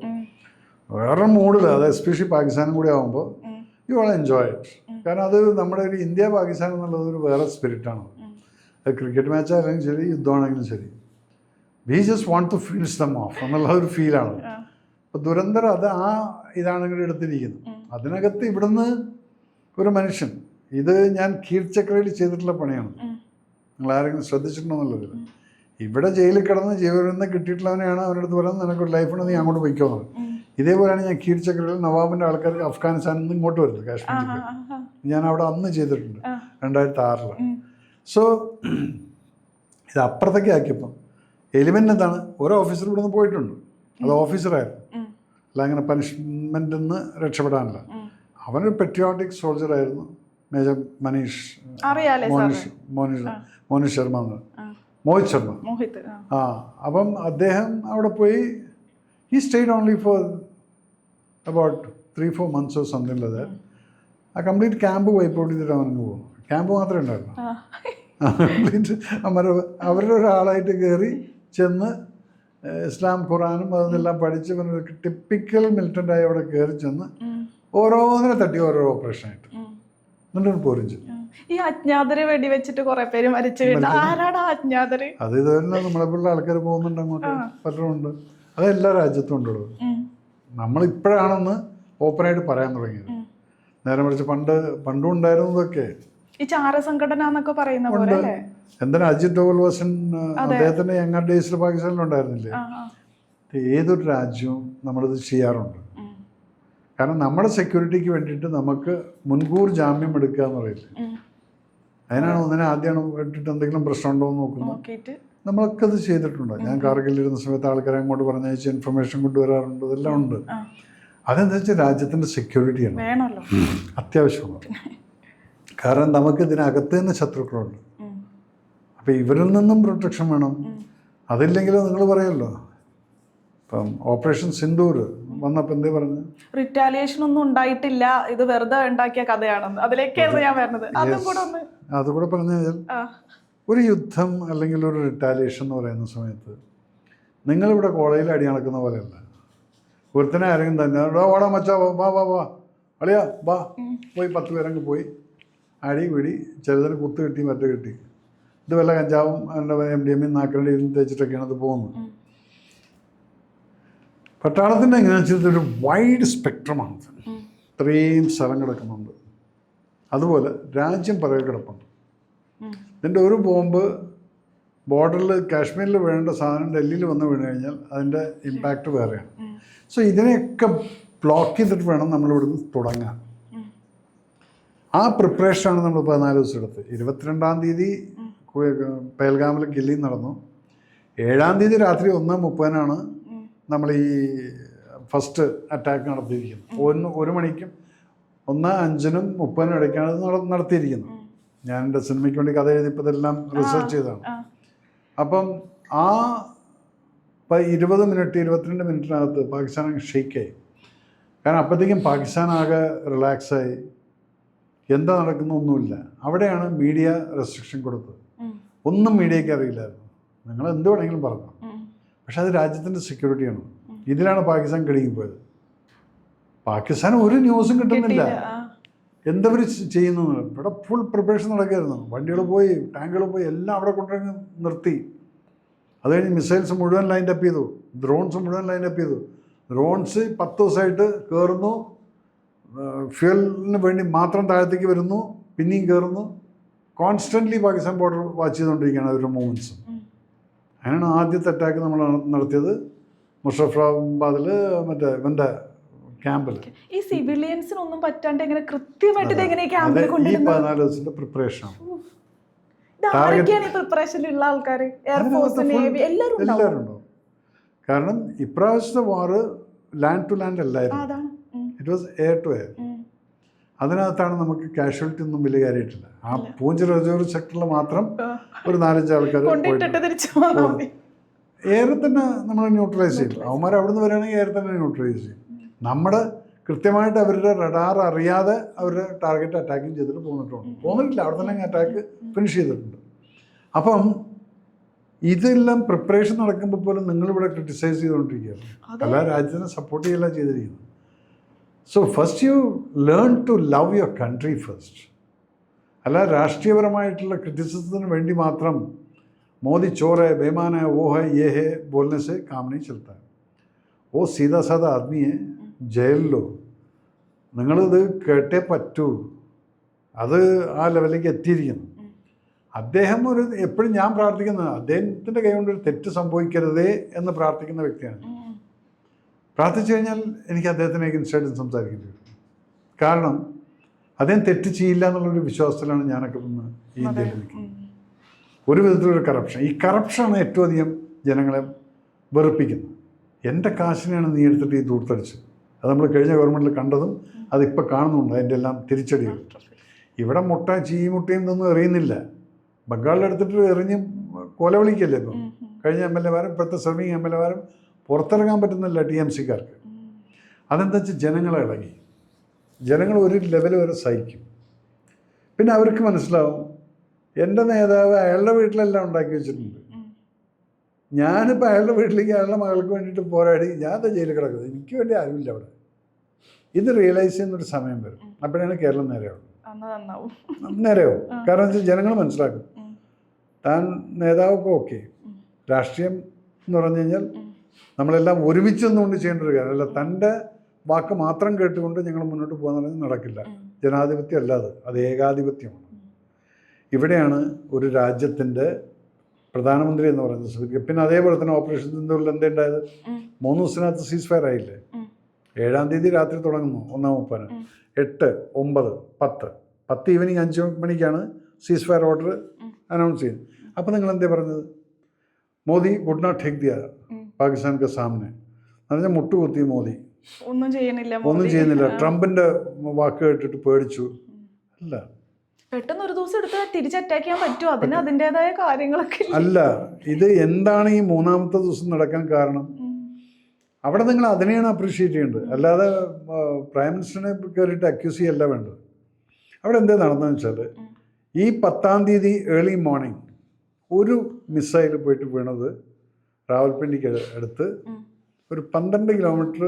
വേറെ മൂഡിൽ, അത് എസ്പെഷ്യലി പാകിസ്ഥാനും കൂടി ആകുമ്പോൾ യു ആൾ എൻജോയ് ഇറ്റ്. കാരണം അത് നമ്മുടെ ഒരു ഇന്ത്യ പാകിസ്ഥാൻ എന്നുള്ളത് ഒരു വേറെ സ്പിരിറ്റാണ്. അത് ക്രിക്കറ്റ് മാച്ച് ആണെങ്കിലും ശരി, യുദ്ധമാണെങ്കിലും ശരി, we just want to finish them off എന്നുള്ള ഒരു ഫീലാണ്. അപ്പോൾ ദുരന്തർ അത് ആ ഇതാണ് ഇങ്ങനെ എടുത്തിരിക്കുന്നത്. അതിനകത്ത് ഇവിടുന്ന് ഒരു മനുഷ്യൻ ഇത് ഞാൻ കീഴ്ചക്രയിൽ ചെയ്തിട്ടുള്ള പണിയാണ്. നിങ്ങൾ ആരെങ്കിലും ശ്രദ്ധിച്ചിട്ടുണ്ടോന്നുള്ളത്. ഇവിടെ ജയിലിൽ കിടന്ന് ജീവനെന്ന് കിട്ടിയിട്ടുള്ളവനെയാണ് അവരുടെ അടുത്ത് പറയുന്നത് നിനക്കൊരു ലൈഫുണ്ട്, നീ അങ്ങോട്ട് പോയിക്കോന്നത്. ഇതേപോലെയാണ് ഞാൻ കീഴ്ചക്രയിൽ നവാബിൻ്റെ ആൾക്കാർക്ക് അഫ്ഗാനിസ്ഥാനിൽ നിന്ന് ഇങ്ങോട്ട് വരുന്നത്, കാശ്മീരിലേക്ക്. ഞാൻ അവിടെ അന്ന് ചെയ്തിട്ടുണ്ട് 2006. സോ ഇത് അപ്പുറത്തേക്ക് ആക്കിയപ്പം എലിമെൻ്റ് എന്താണ്, ഓരോ ഓഫീസർ ഇവിടെ നിന്ന് പോയിട്ടുണ്ട്. അത് ഓഫീസറായിരുന്നു, അല്ല അങ്ങനെ പനിഷ്മെൻറ്റിൽ നിന്ന് രക്ഷപ്പെടാനില്ല. അവനൊരു പെട്രിയോട്ടിക് സോൾജറായിരുന്നു, മേജർ മോനിഷ് ശർമ്മ എന്ന്, മോഹിത് ശർമ്മ. അപ്പം അദ്ദേഹം അവിടെ പോയി, he stayed only for about 3-4 months something like that. ആ കംപ്ലീറ്റ് ക്യാമ്പ് വൈപ്പ് ഔട്ട് ചെയ്തിട്ട് അവനങ്ങ് പോകുന്നു. ക്യാമ്പ് മാത്രമേ ഉണ്ടായിരുന്നു. കംപ്ലീറ്റ് അവരുടെ ഒരാളായിട്ട് കയറി ചെന്ന് ഇസ്ലാം ഖുറാനും അതെല്ലാം പഠിച്ച് ടിപ്പിക്കൽ മിലിറ്റൻ്റായി അവിടെ കയറി ചെന്ന് ഓരോന്നിനെ തട്ടി ഓരോ ഓപ്പറേഷനായിട്ട് എന്നിട്ട് പോരും ചെയ്യും. ഈ അജ്ഞാതരെ വെടിവെച്ചിട്ട് കുറെ പേര് മരിച്ചു. ആരാണ് അജ്ഞാതര്? അത് ഇതുവരെ നമ്മളെപ്പോലുള്ള ആൾക്കാർ പോകുന്നുണ്ട് അങ്ങോട്ട്, പലരും ഉണ്ട്. അത് എല്ലാ രാജ്യത്തും ഉണ്ടല്ലോ. നമ്മളിപ്പോഴാണെന്ന് ഓപ്പണായിട്ട് പറയാൻ തുടങ്ങിയത്. നേരെ മറിച്ച് പണ്ടും ഉണ്ടായിരുന്നതൊക്കെ ഈ ചാര സംഘടന എന്നൊക്കെ പറയുന്ന പോലെ. എന്തിനാ അജിത് ഡോവൽ വാസൻ അദ്ദേഹത്തിന്റെ യങ്ങർ ഡേയ്സിൽ പാകിസ്ഥാനിലുണ്ടായിരുന്നില്ലേ? ഏതൊരു രാജ്യവും നമ്മളിത് ചെയ്യാറുണ്ട്. കാരണം നമ്മുടെ സെക്യൂരിറ്റിക്ക് വേണ്ടിയിട്ട് നമുക്ക് മുൻകൂർ ജാമ്യം എടുക്കുക എന്ന് പറയില്ലേ, അതിനാണ് ഒന്നിനെ ആദ്യമാണ് ഇട്ടിട്ട് എന്തെങ്കിലും പ്രശ്നമുണ്ടോ എന്ന് നോക്കുന്നത്. നമ്മളൊക്കെ അത് ചെയ്തിട്ടുണ്ട്. ഞാൻ കാർഗിലിരുന്ന സമയത്ത് ആൾക്കാരെ അങ്ങോട്ട് പറഞ്ഞയച്ച് ഇൻഫർമേഷൻ കൊണ്ടുവരാറുണ്ട്, ഇതെല്ലാം ഉണ്ട്. അതെന്താ വെച്ചാൽ രാജ്യത്തിൻ്റെ സെക്യൂരിറ്റിയാണ് അത്യാവശ്യമാണ്. കാരണം നമുക്ക് ഇതിനകത്ത് തന്നെ ശത്രുക്കളുണ്ട്. അപ്പം ഇവരിൽ നിന്നും പ്രൊട്ടക്ഷൻ വേണം. അതില്ലെങ്കിലും നിങ്ങൾ പറയുമല്ലോ, ഇപ്പം ഓപ്പറേഷൻ സിന്ദൂർ വന്നപ്പോൾ എന്തേ പറഞ്ഞു, റിറ്റാലിയേഷൻ ഒന്നും ഉണ്ടായിട്ടില്ല, ഇത് വെറുതെ ഉണ്ടാക്കിയ കഥയാണെന്ന്. അതിലേക്കായിരുന്നു ഞാൻ വരുന്നത്. അതുകൂടെ പറഞ്ഞു കഴിഞ്ഞാൽ ഒരു യുദ്ധം അല്ലെങ്കിൽ ഒരു റിറ്റാലിയേഷൻ എന്ന് പറയുന്ന സമയത്ത് നിങ്ങളിവിടെ കോളേജിൽ അടി നടക്കുന്ന പോലെയല്ല. ഒരുത്തനെ ആരെങ്കിലും തന്നെ ഓടാൻ മച്ചാ വാ വാ വാ അളിയാ വാ പോയി 10 പേരങ്ങ് പോയി അടി പിടി, ചിലതിന് കുത്ത് കിട്ടി മറ്റേ കിട്ടി. ഇത് വല്ല കഞ്ചാവും അതിൻ്റെ MDMA നാക്കിൻ്റെ ഇരുന്ന് തേച്ചിട്ടൊക്കെയാണ് അത് പോകുന്നത്. പട്ടാളത്തിൻ്റെ എങ്ങനെയാണെന്ന് വെച്ചാൽ ഒരു വൈഡ് സ്പെക്ട്രമാണ്. ഇത്രയും സ്ഥലം കിടക്കുന്നുണ്ട്. അതുപോലെ രാജ്യം പിറകെ കിടപ്പുണ്ട്. ഇതിൻ്റെ ഒരു ബോംബ് ബോർഡറിൽ കാശ്മീരിൽ വീഴേണ്ട സാധനം ഡൽഹിയിൽ വന്ന് വീണ് കഴിഞ്ഞാൽ അതിൻ്റെ ഇമ്പാക്റ്റ് വേറെയാണ്. സോ ഇതിനെയൊക്കെ ബ്ലോക്ക് ചെയ്തിട്ട് വേണം നമ്മളിവിടുന്ന് തുടങ്ങാൻ. ആ പ്രിപ്പറേഷനാണ് നമ്മൾ 14 ദിവസം എടുത്ത്. 22-ാം തീയതി പേൽഗാമിൽ കില്ലിങ് നടന്നു. 7-ാം തീയതി രാത്രി 1:30 നമ്മൾ ഈ ഫസ്റ്റ് അറ്റാക്ക് നടത്തിയിരിക്കുന്നത്. 1 മണിക്കും 1:05-30 ഇടയ്ക്കാണ് ഇത് നടത്തിയിരിക്കുന്നത്. ഞാൻ എൻ്റെ സിനിമയ്ക്ക് വേണ്ടി കഥ എഴുതിയപ്പോൾ ഇതെല്ലാം റിസർച്ച് ചെയ്തതാണ്. അപ്പം ആ 20 മിനിറ്റ് 22 മിനിറ്റിനകത്ത് പാകിസ്ഥാൻ അങ്ങ് ഷെയ്ക്കായി. കാരണം അപ്പോഴത്തേക്കും പാകിസ്ഥാൻ ആകെ റിലാക്സായി, എന്താ നടക്കുന്ന ഒന്നുമില്ല. അവിടെയാണ് മീഡിയ റെസ്ട്രിക്ഷൻ കൊടുത്തത്. ഒന്നും മീഡിയയ്ക്ക് അറിയില്ലായിരുന്നു. നിങ്ങൾ എന്ത് വേണമെങ്കിലും പറഞ്ഞു, പക്ഷെ അത് രാജ്യത്തിൻ്റെ സെക്യൂരിറ്റിയാണ്. ഇതിലാണ് പാകിസ്ഥാൻ കിടങ്ങിപ്പോയത്. പാകിസ്ഥാൻ ഒരു ന്യൂസും കിട്ടുന്നില്ല, എന്തവർ ചെയ്യുന്നു. ഇവിടെ ഫുൾ പ്രിപ്പറേഷൻ നടക്കുകയായിരുന്നു. വണ്ടികൾ പോയി, ടാങ്കുകൾ പോയി, എല്ലാം അവിടെ കൊണ്ടുവന്ന് നിർത്തി. അത് കഴിഞ്ഞ് മിസൈൽസ് മുഴുവൻ ലൈൻഡ് അപ്പ് ചെയ്തു, ഡ്രോൺസ് മുഴുവൻ ലൈൻഡ് അപ്പ് ചെയ്തു. ഡ്രോൺസ് 10 ദിവസമായിട്ട് കയറുന്നു, ഫ്യൂവലിന് വേണ്ടി മാത്രം താഴത്തേക്ക് വരുന്നു, പിന്നെയും കയറുന്നു. കോൺസ്റ്റൻ്റ്ലി പാകിസ്ഥാൻ ബോർഡർ വാച്ച് ചെയ്തുകൊണ്ടിരിക്കുകയാണ് അവരുടെ മൂവ്മെൻറ്റ്സും. അങ്ങനെയാണ് ആദ്യത്തെ അറ്റാക്ക് നമ്മൾ നടത്തിയത് മുഷറഫാബാദിൽ, മറ്റേ ഇവൻ്റെ ക്യാമ്പിൽ. ഈ സിവിലിയൻസിനൊന്നും പറ്റാണ്ട് എങ്ങനെ കൃത്യമായിട്ട് ഈ 14 ദിവസത്തെ പ്രിപ്പറേഷനാണ്. എല്ലാവരും ഉണ്ടാവും. കാരണം ഇപ്രാവശ്യത്തെ വാറ് ലാൻഡ് ടു ലാൻഡ് അല്ലായിരുന്നു, it was air to air. അതിനകത്താണ് നമുക്ക് കാഷ്വാലിറ്റി ഒന്നും വലിയ കാര്യമായിട്ടില്ല. ആ പൂഞ്ച് രജോർ സെക്ടറിൽ മാത്രം ഒരു 4-5 ആൾക്കാർ എയറിൽ തന്നെ നമ്മൾ ന്യൂട്രലൈസ് ചെയ്യും. അവന്മാർ അവിടെ നിന്ന് വരികയാണെങ്കിൽ എയർ തന്നെ ന്യൂട്രലൈസ് ചെയ്യും. നമ്മുടെ കൃത്യമായിട്ട് അവരുടെ റഡാർ അറിയാതെ അവരുടെ ടാർഗറ്റ് അറ്റാക്കിങ് ചെയ്തിട്ട് പോന്നിട്ടില്ല, അവിടെ തന്നെ അറ്റാക്ക് ഫിനിഷ് ചെയ്തിട്ടുണ്ട്. അപ്പം ഇതെല്ലാം പ്രിപ്പറേഷൻ നടക്കുമ്പോൾ പോലും നിങ്ങളിവിടെ ക്രിട്ടിസൈസ് ചെയ്തുകൊണ്ടിരിക്കുകയാണ്, എല്ലാ രാജ്യത്തിനെ സപ്പോർട്ട് ചെയ്യുകയല്ല ചെയ്തിരിക്കുന്നത്. So first you learn to love your country first. അല്ല രാഷ്ട്രീയപരമായിട്ടുള്ള ക്രിറ്റിസിസത്തിന് വേണ്ടി മാത്രം മോദി ചോർ ഹൈ, ബേമാൻ ഹൈ, വോ ഹൈ, യേ ഹൈ बोलने से काम नहीं चलता है. वो सीधा साधा आदमी है, ജയിലിലോ നിങ്ങളിത് കേട്ടേ പറ്റൂ. അത് ആ ലെവലിലേക്ക് എത്തിയിരിക്കുന്നു. അദ്ദേഹം എപ്പോഴും ഞാൻ പ്രാർത്ഥിക്കുന്നത് അദ്ദേഹത്തിൻ്റെ കൈ കൊണ്ട് ഒരു തെറ്റ് സംഭവിക്കരുതേ എന്ന് പ്രാർത്ഥിക്കുന്ന വ്യക്തിയാണ്. പ്രാർത്ഥിച്ചു കഴിഞ്ഞാൽ എനിക്ക് അദ്ദേഹത്തിനെ ഇൻസ്റ്റായിട്ടും സംസാരിക്കേണ്ടി വരും. കാരണം അദ്ദേഹം തെറ്റ് ചെയ്യില്ല എന്നുള്ളൊരു വിശ്വാസത്തിലാണ് ഞാനൊക്കെ ഇന്ന് ഈ ഇന്ത്യയിൽ നിൽക്കുന്നത്. ഒരു വിധത്തിലൊരു കറപ്ഷൻ, ഈ കറപ്ഷനാണ് ഏറ്റവും അധികം ജനങ്ങളെ വെറുപ്പിക്കുന്നത്. എൻ്റെ കാശിനെയാണ് നീ എടുത്തിട്ട് ഈ ദൂർത്തടിച്ചത്. അത് നമ്മൾ കഴിഞ്ഞ ഗവൺമെൻറ്റിൽ കണ്ടതും അതിപ്പോൾ കാണുന്നുണ്ട്. അതിൻ്റെ എല്ലാം തിരിച്ചടികൾ. ഇവിടെ ചീമുട്ടയും ഇതൊന്നും എറിയുന്നില്ല. ബംഗാളിലെടുത്തിട്ട് എറിഞ്ഞ് കൊലവിളിക്കല്ലേ ഇപ്പം. കഴിഞ്ഞ എം എൽ എമാരും ഇപ്പോഴത്തെ സർവിങ് എം എൽ എമാരും പുറത്തിറങ്ങാൻ പറ്റുന്നില്ല TMCക്കാർക്ക്. അതെന്താ വെച്ചാൽ ജനങ്ങളെ ഇളകി. ജനങ്ങൾ ഒരു ലെവൽ വരെ സഹിക്കും. പിന്നെ അവർക്ക് മനസ്സിലാവും എൻ്റെ നേതാവ് അയാളുടെ വീട്ടിലെല്ലാം ഉണ്ടാക്കി വെച്ചിട്ടുണ്ട്. ഞാനിപ്പോൾ അയാളുടെ വീട്ടിലേക്ക് അയാളുടെ മകൾക്ക് വേണ്ടിയിട്ട് പോരാടി ഞാൻ ജയിലിൽ കിടക്കുന്നത്. എനിക്ക് വേണ്ടി ആരുമില്ല അവിടെ. ഇത് റിയലൈസ് ചെയ്യുന്നൊരു സമയം വരും. അപ്പോഴാണ് കേരളം നേരെയാവും. നേരെയാവും. കാരണം വെച്ചാൽ ജനങ്ങൾ മനസ്സിലാക്കും താൻ നേതാവൊക്കെ ഓക്കെ. രാഷ്ട്രീയം എന്ന് പറഞ്ഞു കഴിഞ്ഞാൽ നമ്മളെല്ലാം ഒരുമിച്ച് നിന്നുകൊണ്ട് ചെയ്യേണ്ട ഒരു കാര്യം അല്ല. തൻ്റെ വാക്ക് മാത്രം കേട്ടുകൊണ്ട് ഞങ്ങൾ മുന്നോട്ട് പോകാന്ന് പറഞ്ഞാൽ നടക്കില്ല. ജനാധിപത്യം അല്ലാതെ അത് ഏകാധിപത്യമാണ്. ഇവിടെയാണ് ഒരു രാജ്യത്തിൻ്റെ പ്രധാനമന്ത്രി എന്ന് പറയുന്നത് ശ്രദ്ധിക്കുക. പിന്നെ അതേപോലെ തന്നെ ഓപ്പറേഷൻ സിന്ദൂറിൽ എന്തുണ്ടായത്? 3 ദിവസത്തിനകത്ത് സീസ് ഫയർ ആയില്ലേ? 7-ാം തീയതി രാത്രി തുടങ്ങുന്നു 1-30, 8, 9, 10 ഈവനിങ് 5 മണിക്കാണ് സീസ് ഫയർ ഓർഡർ അനൗൺസ് ചെയ്യുന്നത്. അപ്പോൾ നിങ്ങൾ എന്തേ പറഞ്ഞത്? മോദി വുഡ് നോട്ട് ടേക്ക് ദിയ പാകിസ്ഥാൻ കെ സാമനെ എന്ന് പറഞ്ഞാൽ മുട്ടുകുത്തി മോദി ഒന്നും ചെയ്യുന്നില്ല. ട്രംപിൻ്റെ വാക്ക് കേട്ടിട്ട് പേടിച്ചു. അല്ല, പെട്ടെന്ന് ഒരു ദിവസം എടുത്ത് തിരിച്ച് അറ്റാക്ക് ചെയ്യാൻ പറ്റുമോ? അതിന് അതിൻ്റെതായ കാര്യങ്ങളൊക്കെ അല്ല. ഇത് എന്താണ് ഈ 3-ാമത്തെ ദിവസം നടക്കാൻ കാരണം? അവിടെ നിങ്ങൾ അതിനെയാണ് അപ്രീഷിയേറ്റ് ചെയ്യേണ്ടത്. അല്ലാതെ പ്രൈം മിനിസ്റ്ററിനെ കയറിയിട്ട് അക്യൂസ് ചെയ്യല്ല വേണ്ടത്. അവിടെ എന്താ നടന്നതെന്ന് വെച്ചാൽ ഈ 10-ാം തീയതി ഏർലി മോർണിംഗ് ഒരു മിസൈൽ പോയിട്ട് വീണത് റാവൽപിണ്ടിക്ക് അടുത്ത് ഒരു 12 കിലോമീറ്റർ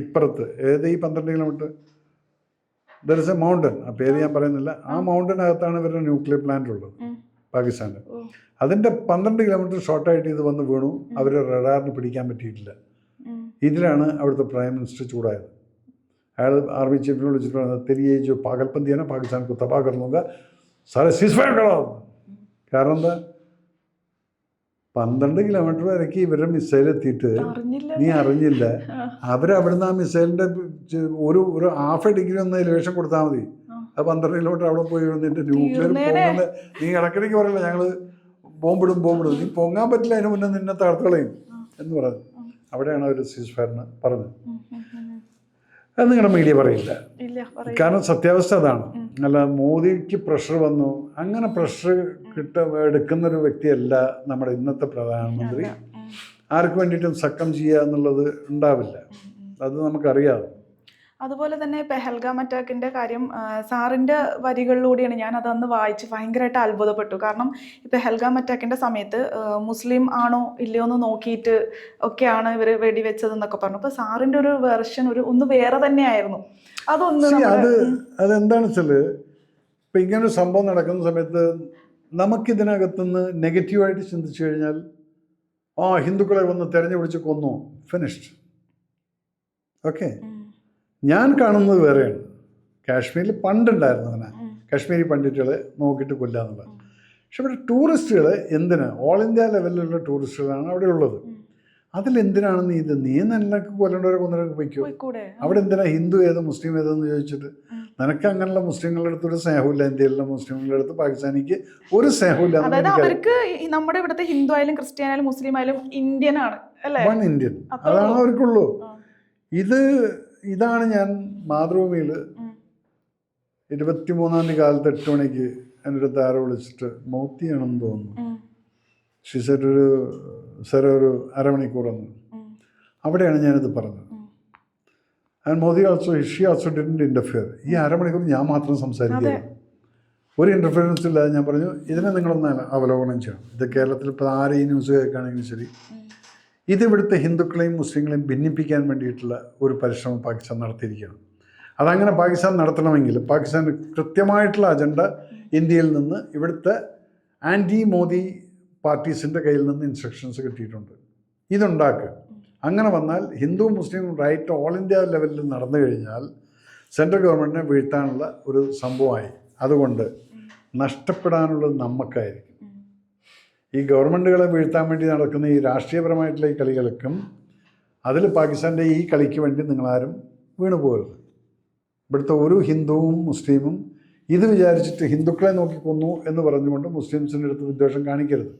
ഇപ്പുറത്ത്. ഏത് ഈ 12 kilometre? There is A mountain. ആ പേര് ഞാൻ പറയുന്നില്ല. ആ മൗണ്ടനകത്താണ് ഇവരുടെ ന്യൂക്ലിയർ പ്ലാന്റ് ഉള്ളത് പാകിസ്ഥാൻ്റെ. അതിൻ്റെ 12 കിലോമീറ്റർ ഷോർട്ടായിട്ട് ഇത് വന്ന് വീണു. അവർ റഡാറിന് പിടിക്കാൻ പറ്റിയിട്ടില്ല. ഇതിലാണ് അവിടുത്തെ പ്രൈം മിനിസ്റ്റർ ചൂടായത്. അയാൾ ആർമി ചീഫിനെ വിളിച്ചിട്ട് പറഞ്ഞത് തെരിയെ ജോ പാഗൽപന്തിയാണ് പാകിസ്ഥാൻ को तबाह कर दूंगा सारे सीज़फायर करो. കാരണം എന്താ? 12 കിലോമീറ്റർ വരയ്ക്ക് ഇവരുടെ മിസൈൽ എത്തിയിട്ട് നീ അറിഞ്ഞില്ല. അവരവിടുന്ന് ആ മിസൈലിൻ്റെ ഒരു ഹാഫ് ഡിഗ്രി ഒന്ന് എലിവേഷൻ കൊടുത്താൽ മതി. അത് 12 കിലോമീറ്റർ അവിടെ പോയി നിന്റെ ന്യൂക്ലിയർ പോകുന്നത്. നീ ഇടയ്ക്കിടയ്ക്ക് പറയില്ല ഞങ്ങൾ ബോംബിടും. നീ പൊങ്ങാൻ പറ്റില്ല, അതിന് മുന്നേ നിന്നെ തകർത്തുകളയും എന്ന് പറഞ്ഞു. അവിടെയാണ് അവർ സീസ് ഫയറിന് പറഞ്ഞത്. അത് നിങ്ങളുടെ മീഡിയ പറയില്ല. കാരണം സത്യാവസ്ഥ അതാണ്. അല്ല മോദിക്ക് പ്രഷർ വന്നു അങ്ങനെ പ്രഷർ എടുക്കുന്നൊരു വ്യക്തിയല്ല നമ്മുടെ ഇന്നത്തെ പ്രധാനമന്ത്രി. ആർക്ക് വേണ്ടിയിട്ടും സക്കം ചെയ്യുക എന്നുള്ളത് ഉണ്ടാവില്ല. അത് നമുക്കറിയാം. അതുപോലെ തന്നെ പെഹൽഗാം അറ്റാക്കിൻ്റെ കാര്യം സാറിൻ്റെ വരികളിലൂടെയാണ് ഞാൻ അതന്ന് വായിച്ച് ഭയങ്കരമായിട്ട് അത്ഭുതപ്പെട്ടു. കാരണം ഈ പെഹൽഗാം അറ്റാക്കിൻ്റെ സമയത്ത് മുസ്ലിം ആണോ ഇല്ലയോ എന്ന് നോക്കിയിട്ട് ഒക്കെയാണ് ഇവർ വെടിവെച്ചതെന്നൊക്കെ പറഞ്ഞു. അപ്പോൾ സാറിൻ്റെ ഒരു വെർഷൻ ഒന്ന് വേറെ തന്നെയായിരുന്നു. അതെന്താണെന്ന് വെച്ചാൽ ഇപ്പം ഇങ്ങനൊരു സംഭവം നടക്കുന്ന സമയത്ത് നമുക്കിതിനകത്തുനിന്ന് നെഗറ്റീവായിട്ട് ചിന്തിച്ചു കഴിഞ്ഞാൽ ഹിന്ദുക്കളെ വന്ന് തെരഞ്ഞു പിടിച്ച് കൊന്നു, ഫിനിഷ്ഡ്. ഓക്കെ, ഞാൻ കാണുന്നത് വേറെയാണ്. കാശ്മീരിൽ പണ്ടുണ്ടായിരുന്നു അങ്ങനെ കാശ്മീരി പണ്ഡിറ്റുകളെ നോക്കിയിട്ട് കൊല്ലുക എന്നുള്ളത്. പക്ഷെ ഇവിടെ ടൂറിസ്റ്റുകൾ എന്തിനാ? ഓൾ ഇന്ത്യ ലെവലിലുള്ള ടൂറിസ്റ്റുകളാണ് അവിടെ ഉള്ളത്. അതിലെന്തിനാണ് നീ നിനക്ക് കൊല്ലേണ്ടവരെ കൊന്നവരൊക്കെ പോയിക്കോ. അവിടെ എന്തിനാ ഹിന്ദു ഏത് മുസ്ലിം ഏതെന്ന് ചോദിച്ചിട്ട്? നിനക്ക് അങ്ങനെയുള്ള മുസ്ലിങ്ങളുടെ അടുത്ത് ഒരു സ്നേഹമില്ല. ഇന്ത്യയിലുള്ള മുസ്ലിങ്ങളുടെ അടുത്ത് പാകിസ്ഥാനിക്ക് ഒരു സ്നേഹമില്ല. അവർക്ക് നമ്മുടെ ഇവിടുത്തെ ഹിന്ദു ആയാലും ക്രിസ്ത്യൻ ആയാലും മുസ്ലിം ആയാലും ഇന്ത്യൻ ആണ്. വൺ ഇന്ത്യൻ, അതാണ് അവർക്കുള്ളൂ. ഇതാണ് ഞാൻ മാതൃഭൂമിയിൽ 23-ാം തീയതി കാലത്ത് 8 മണിക്ക് എൻ്റെ അടുത്ത് ആരോ വിളിച്ചിട്ട് മൗത്തിയാണെന്ന് തോന്നുന്നു. ഷിസറ്റ് ഒരു അരമണിക്കൂർ വന്നു. അവിടെയാണ് ഞാനിത് പറഞ്ഞത്. And Modi Xi also didn't interfere. ഈ അരമണിക്കൂർ ഞാൻ മാത്രം സംസാരിക്കുക, ഒരു ഇൻ്റർഫിയറൻസ് ഇല്ലാതെ ഞാൻ പറഞ്ഞു ഇതിനെ നിങ്ങളൊന്ന് അവലോകനം ചെയ്യണം. ഇത് കേരളത്തിൽ ഇപ്പോൾ ആര് ഈ ന്യൂസ് കേൾക്കുകയാണെങ്കിലും ശരി, ഇതിവിടുത്തെ ഹിന്ദുക്കളെയും മുസ്ലിങ്ങളെയും ഭിന്നിപ്പിക്കാൻ വേണ്ടിയിട്ടുള്ള ഒരു പരിശ്രമം പാകിസ്ഥാൻ നടത്തിയിരിക്കുകയാണ്. അതങ്ങനെ പാകിസ്ഥാൻ നടത്തണമെങ്കിൽ പാകിസ്ഥാന് കൃത്യമായിട്ടുള്ള അജണ്ട ഇന്ത്യയിൽ നിന്ന് ഇവിടുത്തെ ആൻറ്റി മോദി പാർട്ടീസിൻ്റെ കയ്യിൽ നിന്ന് ഇൻസ്ട്രക്ഷൻസ് കിട്ടിയിട്ടുണ്ട്. ഇതുണ്ടാക്കുക. അങ്ങനെ വന്നാൽ ഹിന്ദു മുസ്ലിം റൈറ്റ് ഓൾ ഇന്ത്യ ലെവലിൽ നടന്നു കഴിഞ്ഞാൽ സെൻട്രൽ ഗവൺമെൻറ്റിനെ വീഴ്ത്താനുള്ള ഒരു സംഭവമായി. അതുകൊണ്ട് നഷ്ടപ്പെടാനുള്ളത് നമുക്കായിരിക്കും. ഈ ഗവൺമെൻറ്റുകളെ വീഴ്ത്താൻ വേണ്ടി നടക്കുന്ന ഈ രാഷ്ട്രീയപരമായിട്ടുള്ള ഈ കളികൾക്കും അതിൽ പാകിസ്ഥാൻ്റെ ഈ കളിക്ക് വേണ്ടി നിങ്ങളാരും വീണു പോകരുത്. ഇവിടുത്തെ ഒരു ഹിന്ദുവും മുസ്ലിമും ഇത് വിചാരിച്ചിട്ട് ഹിന്ദുക്കളെ നോക്കി കൊന്നു എന്ന് പറഞ്ഞുകൊണ്ട് മുസ്ലിംസിൻ്റെ അടുത്ത് വിദ്വേഷം കാണിക്കരുത്.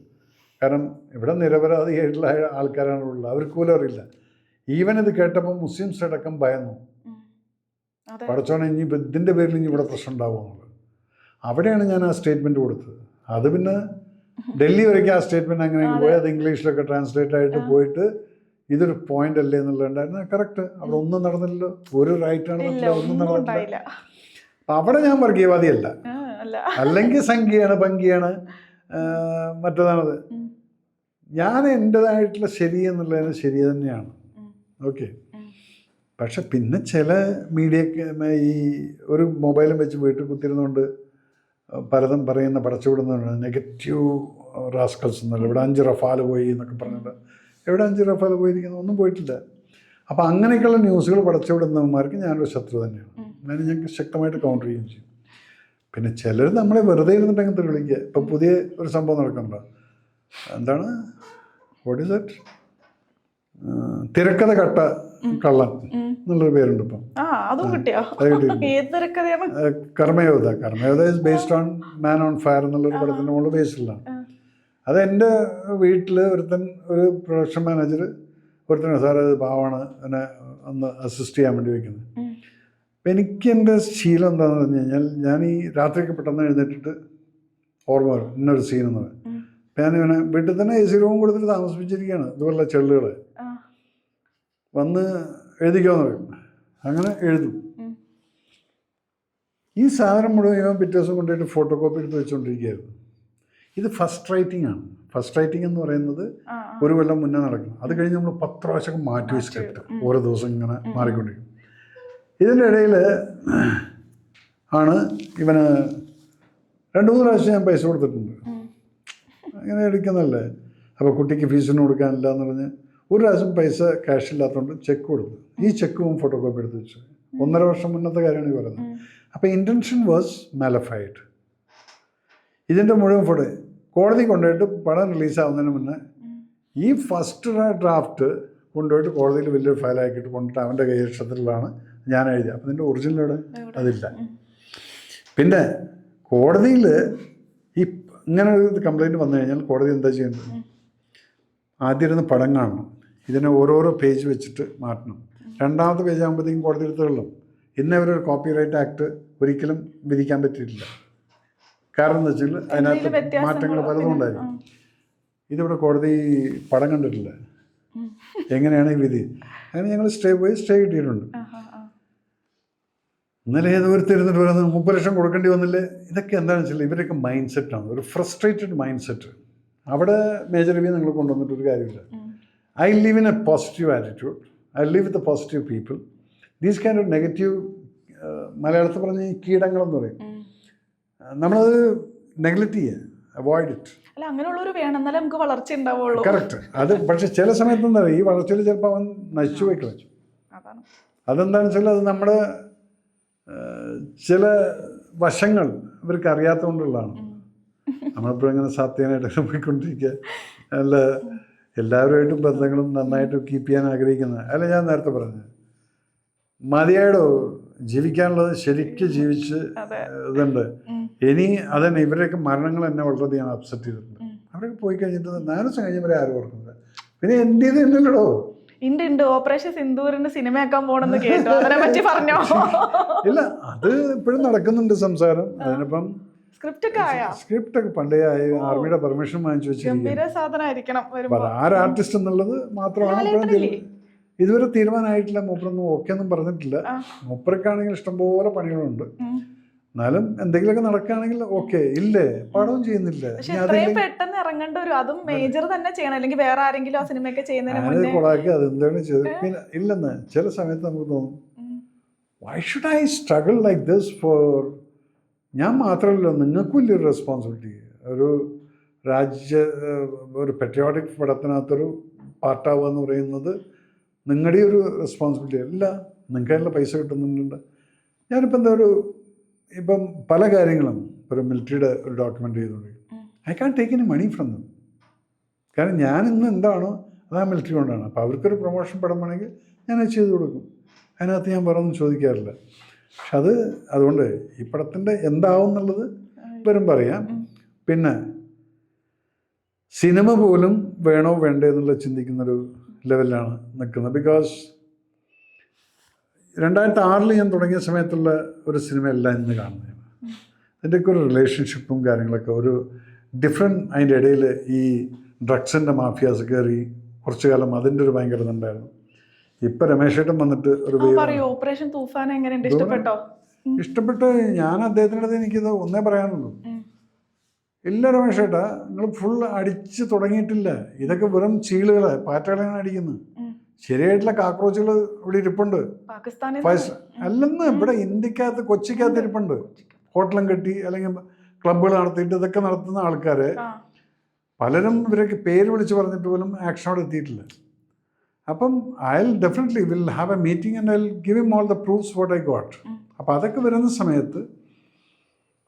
കാരണം ഇവിടെ നിരപരാധിയായിട്ടുള്ള ആൾക്കാരാണുള്ളത്, അവർക്ക് പോലും അറിയില്ല. ഈവൻ ഇത് കേട്ടപ്പോൾ മുസ്ലിംസ് അടക്കം ഭയന്നു, പടച്ചോനെ ഇനി ഇതിൻ്റെ പേരിൽ ഇനി ഇവിടെ പ്രശ്നം ഉണ്ടാവുമെന്നുള്ളത്. അവിടെയാണ് ഞാൻ ആ സ്റ്റേറ്റ്മെൻറ്റ് കൊടുത്തത്. അത് പിന്നെ ഡൽഹി വരയ്ക്ക് ആ സ്റ്റേറ്റ്മെൻറ്റ് അങ്ങനെ പോയി, അത് ഇംഗ്ലീഷിലൊക്കെ ട്രാൻസ്ലേറ്റ് ആയിട്ട് പോയിട്ട് ഇതൊരു പോയിന്റ് അല്ലേ എന്നുള്ളതുണ്ടായിരുന്നു. കറക്റ്റ്, അവിടെ ഒന്നും നടന്നില്ലല്ലോ, ഒരു റൈറ്റാണ് ഒന്നും നടന്നില്ല. അവിടെ ഞാൻ വർഗീയവാദിയല്ല, അല്ലെങ്കിൽ സംഖ്യയാണ് ഭംഗിയാണ് മറ്റേതാണത്. ഞാൻ എൻ്റെതായിട്ടുള്ള ശരി എന്നുള്ളതിന് ശരി തന്നെയാണ്, ഓക്കെ. പക്ഷെ പിന്നെ ചില മീഡിയക്ക് ഈ ഒരു മൊബൈലും വെച്ച് വീട്ടിൽ കുത്തിരുന്നുകൊണ്ട് പലതും പറയുന്ന പടച്ചുവിടുന്നുണ്ട്, നെഗറ്റീവ് റാസ്കൽസ് എന്നല്ല. ഇവിടെ 5 റഫാൽ പോയി എന്നൊക്കെ പറഞ്ഞിട്ട്, എവിടെ 5 റഫാൽ പോയിരിക്കുന്നു? ഒന്നും പോയിട്ടില്ല. അപ്പോൾ അങ്ങനെയൊക്കെയുള്ള ന്യൂസുകൾ പടച്ചുവിടുന്നവന്മാർക്ക് ഞാനൊരു ശത്രു തന്നെയാണ്. ഞാൻ ഞങ്ങൾക്ക് ശക്തമായിട്ട് കൗണ്ടർ ചെയ്യുകയും ചെയ്യും. പിന്നെ ചിലർ നമ്മളെ വെറുതെ ഇരുന്നിട്ടെങ്കിൽ വിളിക്കുക. ഇപ്പം പുതിയ ഒരു സംഭവം നടക്കണ്ട, എന്താണ്, വാട്ട് ഈസ് ദാറ്റ്, തിരക്കഥ കട്ട കള്ളൻ എന്നുള്ളൊരു പേരുണ്ട് ഇപ്പം. Karmayodha. Karmayodha is based on man on fire എന്നുള്ളൊരു പടത്തിൻ്റെ മുകളിൽ ബേസിലാണ്. അത് എൻ്റെ വീട്ടിൽ ഒരു പ്രൊഡക്ഷൻ മാനേജർ ഒരുത്തനാണ്, സാർ അത് പാവമാണ്, എന്നെ ഒന്ന് അസിസ്റ്റ് ചെയ്യാൻ വേണ്ടി വയ്ക്കുന്നത്. അപ്പം എനിക്ക് എൻ്റെ ശീലം എന്താണെന്ന് പറഞ്ഞു കഴിഞ്ഞാൽ, ഞാൻ ഈ രാത്രിയൊക്കെ പെട്ടെന്ന് എഴുന്നേറ്റിട്ട് ഓർമ്മ വരും ഇന്നൊരു സീൻ എന്ന് പറയും. അപ്പം ഞാനിങ്ങനെ വീട്ടിൽ തന്നെ AC റൂം കൊടുത്തിട്ട് താമസിപ്പിച്ചിരിക്കുകയാണ്. ഇതുപോലുള്ള ചെള്ളുകൾ വന്ന് എഴുതിക്കാമെന്ന് പറയും. അങ്ങനെ എഴുതും. ഈ സാധനം മുഴുവൻ ഇവൻ പിറ്റേ ദിവസം കൊണ്ടുപോയിട്ട് ഫോട്ടോ കോപ്പി എടുത്ത് വെച്ചുകൊണ്ടിരിക്കുകയായിരുന്നു. ഇത് ഫസ്റ്റ് റൈറ്റിംഗ് ആണ്. ഫസ്റ്റ് റൈറ്റിംഗ് എന്ന് പറയുന്നത് ഒരു കൊല്ലം മുന്നേ നടക്കണം. അത് കഴിഞ്ഞ് നമ്മൾ 10 പ്രാവശ്യം മാറ്റി സ്ക്രിപ്റ്റ് ഓരോ ദിവസം ഇങ്ങനെ മാറിക്കൊണ്ടിരിക്കും. ഇതിൻ്റെ ഇടയിൽ ആണ് ഇവന് 2-3 പ്രാവശ്യം ഞാൻ പൈസ കൊടുത്തിട്ടുണ്ട്. അങ്ങനെ എടുക്കുന്നതല്ലേ. അപ്പോൾ കുട്ടിക്ക് ഫീസിന് കൊടുക്കാനില്ല എന്ന് പറഞ്ഞ് ഒരു പ്രാവശ്യം പൈസ ക്യാഷ് ഇല്ലാത്തതുകൊണ്ട് ചെക്ക് കൊടുത്തു. ഈ ചെക്കും ഫോട്ടോ കോപ്പി എടുത്ത് വെച്ചു. 1.5 വർഷം മുന്നത്തെ കാര്യമാണ് ഈ പറയുന്നത്. അപ്പോൾ ഇൻറ്റൻഷൻ വാസ് മാലഫൈഡ്. ഇതിൻ്റെ മുഴുവൻ ഫോട്ടോ കോടതി കൊണ്ടുപോയിട്ട് പടം റിലീസാവുന്നതിന് മുന്നേ ഈ ഫസ്റ്റ് ഡ്രാഫ്റ്റ് കൊണ്ടുപോയിട്ട് കോടതിയിൽ വലിയൊരു ഫയലാക്കിയിട്ട് കൊണ്ടിട്ട് അവൻ്റെ കൈയക്ഷരത്തിലാണ് ഞാൻ എഴുതിയത്. അപ്പം ഇതിൻ്റെ ഒറിജിനലോടെ അതില്ല. പിന്നെ കോടതിയിൽ ഈ ഇങ്ങനെ ഒരു കംപ്ലയിൻറ്റ് വന്നു കഴിഞ്ഞാൽ കോടതി എന്താ ചെയ്യേണ്ടത്? ആദ്യം ഇരുന്ന് പടം കാണണം, ഇതിനെ ഓരോരോ പേജ് വെച്ചിട്ട് മാറ്റണം. 2ാമത്തെ പേജ് ആകുമ്പോഴത്തേക്കും കോടതി എടുത്തുകൊള്ളും. ഇന്നേ ഒരു കോപ്പിറൈറ്റ് ആക്ട് ഒരിക്കലും വിധിക്കാൻ പറ്റിയിട്ടില്ല. കാരണം എന്താ വെച്ചാൽ അതിനകത്ത് മാറ്റങ്ങൾ പലതും ഉണ്ടായിരിക്കും. ഇതിവിടെ കോടതി പടം കണ്ടിട്ടില്ല, എങ്ങനെയാണ് ഈ വിധി? അങ്ങനെ ഞങ്ങൾ സ്റ്റേ കിട്ടിയിട്ടുണ്ട്. ഇന്നലെ ഏതൊരുത്തിരുന്നിട്ട് പറയുന്നത് 30 ലക്ഷം കൊടുക്കേണ്ടി വന്നില്ലേ? ഇതൊക്കെ എന്താണെന്ന് വെച്ചാൽ ഇവരൊക്കെ മൈൻഡ് സെറ്റാണ്, ഒരു ഫ്രസ്ട്രേറ്റഡ് മൈൻഡ് സെറ്റ്. അവിടെ മേജർ റിവ്യൂ നിങ്ങൾ കൊണ്ടുവന്നിട്ടൊരു കാര്യമില്ല. I live in A positive attitude, I live with a positive people. These kind of negative, മലയാളത്തിൽ പറഞ്ഞ ഈ കീടങ്ങളെന്ന് പറയും, നമ്മളത് നെഗ്ലക്റ്റ് ചെയ്യുക, അവോയ്ഡ് ഇറ്റ്. അല്ല, അങ്ങനെയുള്ളവർ വേണം, എന്നാലേ നമുക്ക് വളർച്ച ഉണ്ടാവുള്ളൂ. കറക്റ്റ്. അത് പക്ഷെ ചില സമയത്ത് എന്താ പറയുക, ഈ വളർച്ചയിൽ ചിലപ്പോൾ അവൻ നശിച്ചു പോയി കളഞ്ഞു. അതെന്താണെന്ന് വെച്ചാൽ അത് നമ്മുടെ ചില വശങ്ങൾ ഇവർക്ക് അറിയാത്തതുകൊണ്ടുള്ളതാണ്. നമ്മളിപ്പോഴും ഇങ്ങനെ സാത്വികനായിട്ട് പോയിക്കൊണ്ടിരിക്കുക, അല്ല എല്ലാവരുമായിട്ടും ബന്ധങ്ങളും നന്നായിട്ട് കീപ്പ് ചെയ്യാൻ ആഗ്രഹിക്കുന്നത്. അല്ല, ഞാൻ നേരത്തെ പറഞ്ഞത് മതിയായിടോ, ജീവിക്കാനുള്ളത് ശരിക്കും ജീവിച്ച് ഇതുണ്ട്. ഇനി അതന്നെ ഇവരുടെയൊക്കെ മരണങ്ങൾ എന്നെ വളരെയധികം അപ്സെറ്റ് ചെയ്തിട്ടുണ്ട്. അവരൊക്കെ പോയി കഴിഞ്ഞിട്ട് 4 ദിവസം കഴിഞ്ഞവരെ ആരും ഓർക്കുന്നത്. പിന്നെ എൻ്റെ ഇത് തന്നെയല്ലടോ. ഉണ്ട് ഓപ്പറേഷൻ സിന്ദൂരിന്റെ സിനിമയാക്കാൻ പോണെന്ന് കേട്ടോ, അതിനെ പറ്റി പറഞ്ഞോ? ഇല്ല, അത് ഇപ്പോഴും നടക്കുന്നുണ്ട് സംസാരം. അതിനിപ്പം സ്ക്രിപ്റ്റ് ഒക്കെ പണ്ടേ ആയി, ആർമിയുടെ പെർമിഷൻ വാങ്ങിച്ചു വെച്ചിരിക്കും. ആർട്ടിസ്റ്റ് എന്നുള്ളത് മാത്രമാണ് ഇതുവരെ തീരുമാനമായിട്ടില്ല. മൂപ്പറൊന്നും ഓക്കെ ഒന്നും പറഞ്ഞിട്ടില്ല. മൂപ്പർക്കാണെങ്കിൽ ഇഷ്ടംപോലെ പണികളുണ്ട്. എന്നാലും എന്തെങ്കിലുമൊക്കെ നടക്കുകയാണെങ്കിൽ ഓക്കെ. ഇല്ലേ, പടവും ചെയ്യുന്നില്ല. പെട്ടെന്ന് ഇറങ്ങേണ്ട ഒരു അതും മേജർ തന്നെ ചെയ്യണം, അല്ലെങ്കിൽ വേറെ ആരെങ്കിലും ആ സിനിമയൊക്കെ ചെയ്യുന്നതിന് കൊളാക്കി അതെന്താണ് ചെയ്തത്. പിന്നെ ഇല്ലെന്ന് ചില സമയത്ത് നമുക്ക് തോന്നും, why should I struggle like this four. ഞാൻ മാത്രമല്ലല്ലോ, നിങ്ങൾക്കും വലിയൊരു റെസ്പോൺസിബിലിറ്റി. ഒരു ഒരു പെട്രിയോട്ടിക് പടത്തിനകത്തൊരു പാർട്ടാവുക എന്ന് പറയുന്നത് നിങ്ങളുടെ ഒരു റെസ്പോൺസിബിലിറ്റി അല്ല. നിങ്ങൾക്ക് അതിനുള്ള പൈസ കിട്ടുന്നുണ്ട്. ഞാനിപ്പോൾ എന്താ ഒരു ഇപ്പം പല കാര്യങ്ങളും ഒരു മിലിറ്ററിയുടെ ഒരു ഡോക്യുമെൻ്റ് ചെയ്തുകൊണ്ട് I can take any money from them. കാരണം ഞാൻ ഇന്ന് എന്താണോ അത് ആ മിലിറ്ററി കൊണ്ടാണ്. അപ്പോൾ അവർക്കൊരു പ്രൊമോഷൻ പടം വേണമെങ്കിൽ ഞാനത് ചെയ്തു കൊടുക്കും. അതിനകത്ത് ഞാൻ വേറൊന്നും ചോദിക്കാറില്ല. പക്ഷെ അതുകൊണ്ട് ഈ പടത്തിൻ്റെ എന്താവും എന്നുള്ളത് വരും പറയാം. പിന്നെ സിനിമ പോലും വേണോ വേണ്ടേ എന്നുള്ള ചിന്തിക്കുന്നൊരു ലെവലിലാണ് നിൽക്കുന്നത്. ബിക്കോസ് 2006 ഞാൻ തുടങ്ങിയ സമയത്തുള്ള ഒരു സിനിമയല്ല ഇന്ന് കാണുന്നത്. അതിൻ്റെയൊക്കെ ഒരു റിലേഷൻഷിപ്പും കാര്യങ്ങളൊക്കെ ഒരു ഡിഫറെൻറ്റ്, അതിൻ്റെ ഇടയിൽ ഈ ഡ്രഗ്സിൻ്റെ മാഫിയാസ് കയറി കുറച്ചു കാലം അതിൻ്റെ ഒരു ഭയങ്കര ഇതുണ്ടായിരുന്നു. ഇപ്പം രമേശേട്ടൻ വന്നിട്ട് ഒരു ഓപ്പറേഷൻ തൂഫാൻ എങ്ങനെയുണ്ട്? ഇഷ്ടപ്പെട്ടോ? ഇഷ്ടപ്പെട്ട് ഞാൻ അദ്ദേഹത്തിൻ്റെ അടുത്ത് എനിക്കിത് ഒന്നേ പറയാനുള്ളൂ, ഇല്ല രമേശേട്ടാ, നിങ്ങൾ ഫുൾ അടിച്ച് തുടങ്ങിയിട്ടില്ല. ഇതൊക്കെ വെറും ചീളുകളെ പാറ്റകളാണ് അടിക്കുന്നത്. ശരിയായിട്ടുള്ള കാക്രോച്ചുകൾ ഇവിടെ ഇരിപ്പുണ്ട്. അല്ലെന്ന് ഇവിടെ ഇന്ത്യക്കകത്ത് കൊച്ചിക്കകത്ത് ഇരിപ്പുണ്ട്. ഹോട്ടലും കെട്ടി അല്ലെങ്കിൽ ക്ലബ്ബുകൾ നടത്തിയിട്ട് ഇതൊക്കെ നടത്തുന്ന ആൾക്കാരെ പലരും ഇവരൊക്കെ പേര് വിളിച്ച് പറഞ്ഞിട്ട് പോലും ആക്ഷനോട് എത്തിയിട്ടില്ല. അപ്പം I definitely will have A meeting and I give him all the proofs what I got. അപ്പോൾ അതൊക്കെ വരുന്ന സമയത്ത്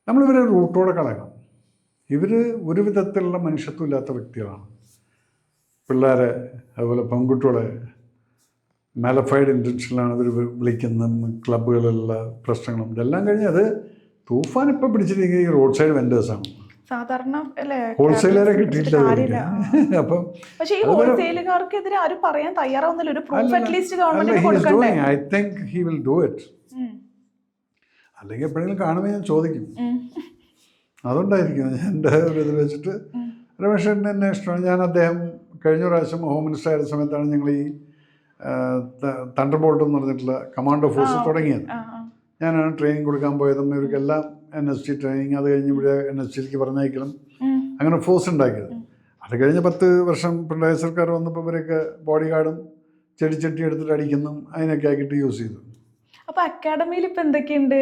നമ്മളിവരെ റൂട്ടോടെ കളയണം. ഇവർ ഒരു വിധത്തിലുള്ള മനുഷ്യത്വം ഇല്ലാത്ത വ്യക്തികളാണ്. പിള്ളേരെ അതുപോലെ പെൺകുട്ടികളെ മാലഫൈഡ് ഇൻറ്റൻഷനിലാണ് ഇവർ വിളിക്കുന്ന ക്ലബ്ബുകളിലുള്ള പ്രശ്നങ്ങളും ഇതെല്ലാം കഴിഞ്ഞ് അത് തൂഫാൻ ഇപ്പം പിടിച്ചിരിക്കുന്ന ഈ റോഡ് സൈഡ് വെൻഡേഴ്സാണ്. സാധാരണ ഹോൾസെയിലറെ കിട്ടിയിട്ടില്ല. അപ്പം ഹോൾസെയിലുകാർക്കെതിരെ ആരും പറയാൻ തയ്യാറാവുന്നില്ല. ഒരു പ്രൂഫ് അറ്റ്ലീസ്റ്റ് ഗവൺമെന്റ് കൊടുക്കണ്ടേ? I think he will do it. അല്ലെങ്കിൽ എപ്പോഴെങ്കിലും കാണുമ്പോൾ ഞാൻ ചോദിക്കും. അതുകൊണ്ടായിരിക്കും എൻ്റെ ഒരു ഇതിൽ വെച്ചിട്ട് രമേശേട്ടൻ എന്നെ ഇഷ്ടമാണ്. ഞാൻ അദ്ദേഹം കഴിഞ്ഞ പ്രാവശ്യം ഹോം മിനിസ്റ്റർ ആയിരുന്ന സമയത്താണ് ഞങ്ങൾ ഈ തണ്ടർ ബോൾട്ട് എന്ന് പറഞ്ഞിട്ടുള്ള കമാൻഡോ ഫോഴ്സ് തുടങ്ങിയത്. ഞാനാണ് ട്രെയിനിങ് കൊടുക്കാൻ പോയതും ഇവർക്കെല്ലാം NST ട്രെയിനിങ്. അത് കഴിഞ്ഞ് ഇവിടെ NSTയിലേക്ക് പറഞ്ഞയക്കലും അങ്ങനെ ഫോഴ്സ് ഉണ്ടാക്കിയത്. അത് കഴിഞ്ഞ് 10 വർഷം പിണറായി സർക്കാർ വന്നപ്പോൾ ഇവരൊക്കെ ബോഡി ഗാർഡും ചെടിച്ചട്ടി എടുത്തിട്ട് അടിക്കുന്നു അതിനൊക്കെ ആക്കിയിട്ട് യൂസ് ചെയ്തു. അപ്പോൾ അക്കാഡമിയിൽ ഇപ്പം എന്തൊക്കെയുണ്ട്?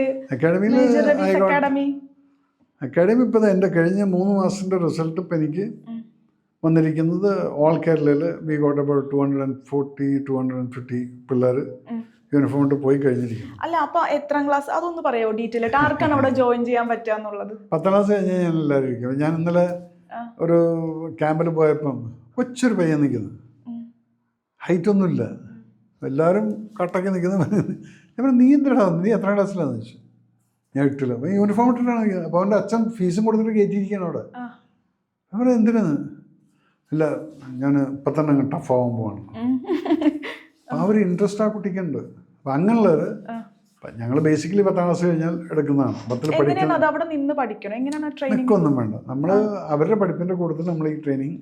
അക്കാഡമി ഇപ്പോൾ എൻ്റെ കഴിഞ്ഞ 3 മാസത്തിൻ്റെ റിസൾട്ട് ഇപ്പം എനിക്ക് വന്നിരിക്കുന്നത് ഓൾ കേരളയിൽ വി ഗോട്ട് അബൌട്ട് 240-250 പിള്ളേർ യൂണിഫോം ഇട്ട് പോയി കഴിഞ്ഞിരിക്കുന്നു. അല്ല, അപ്പോൾ എത്രാം ക്ലാസ് അതൊന്ന് പറയാമോ ഡീറ്റെയിൽ ആയിട്ട്? ആർക്കാണ് അവിടെ ജോയിൻ ചെയ്യാൻ പറ്റുക എന്നുള്ളത്? 10ാം ക്ലാസ് കഴിഞ്ഞാൽ ഞാൻ എല്ലാവരും ഇരിക്കും. ഞാൻ ഇന്നലെ ഒരു ക്യാമ്പിൽ പോയപ്പം കൊച്ചൊരു പയ്യൻ നിൽക്കുന്നത്, ഹൈറ്റൊന്നുമില്ല, എല്ലാവരും കട്ടൊക്കെ നിൽക്കുന്നത്. ഞാൻ പറഞ്ഞു, നീ എന്തിനാ, നീ എത്രാം ക്ലാസ്സിലാണെന്ന് ചോദിച്ചു. ഞാൻ 8ൽ. അപ്പോൾ യൂണിഫോം ഇട്ടിട്ടാണ്. അപ്പോൾ അവൻ്റെ അച്ഛൻ ഫീസും കൊടുത്തിട്ട് കയറ്റിയിരിക്കുകയാണ് അവിടെ. അവർ എന്തിനാണ്? ഇല്ല, ഞാൻ ഇപ്പം തന്നെ ടഫാവാൻ പോവാണ്. അപ്പോൾ അവർ ഇൻട്രസ്റ്റ് ആ കുട്ടിക്കുണ്ട്. അപ്പം അങ്ങനെയുള്ളവർ ഞങ്ങൾ ബേസിക്കലി 10ാം ക്ലാസ് കഴിഞ്ഞാൽ എടുക്കുന്നതാണ്. 10ൽ പഠിക്കൊന്നും വേണ്ട. നമ്മൾ അവരുടെ പഠിപ്പിൻ്റെ കൂടുതൽ നമ്മൾ ഈ ട്രെയിനിങ്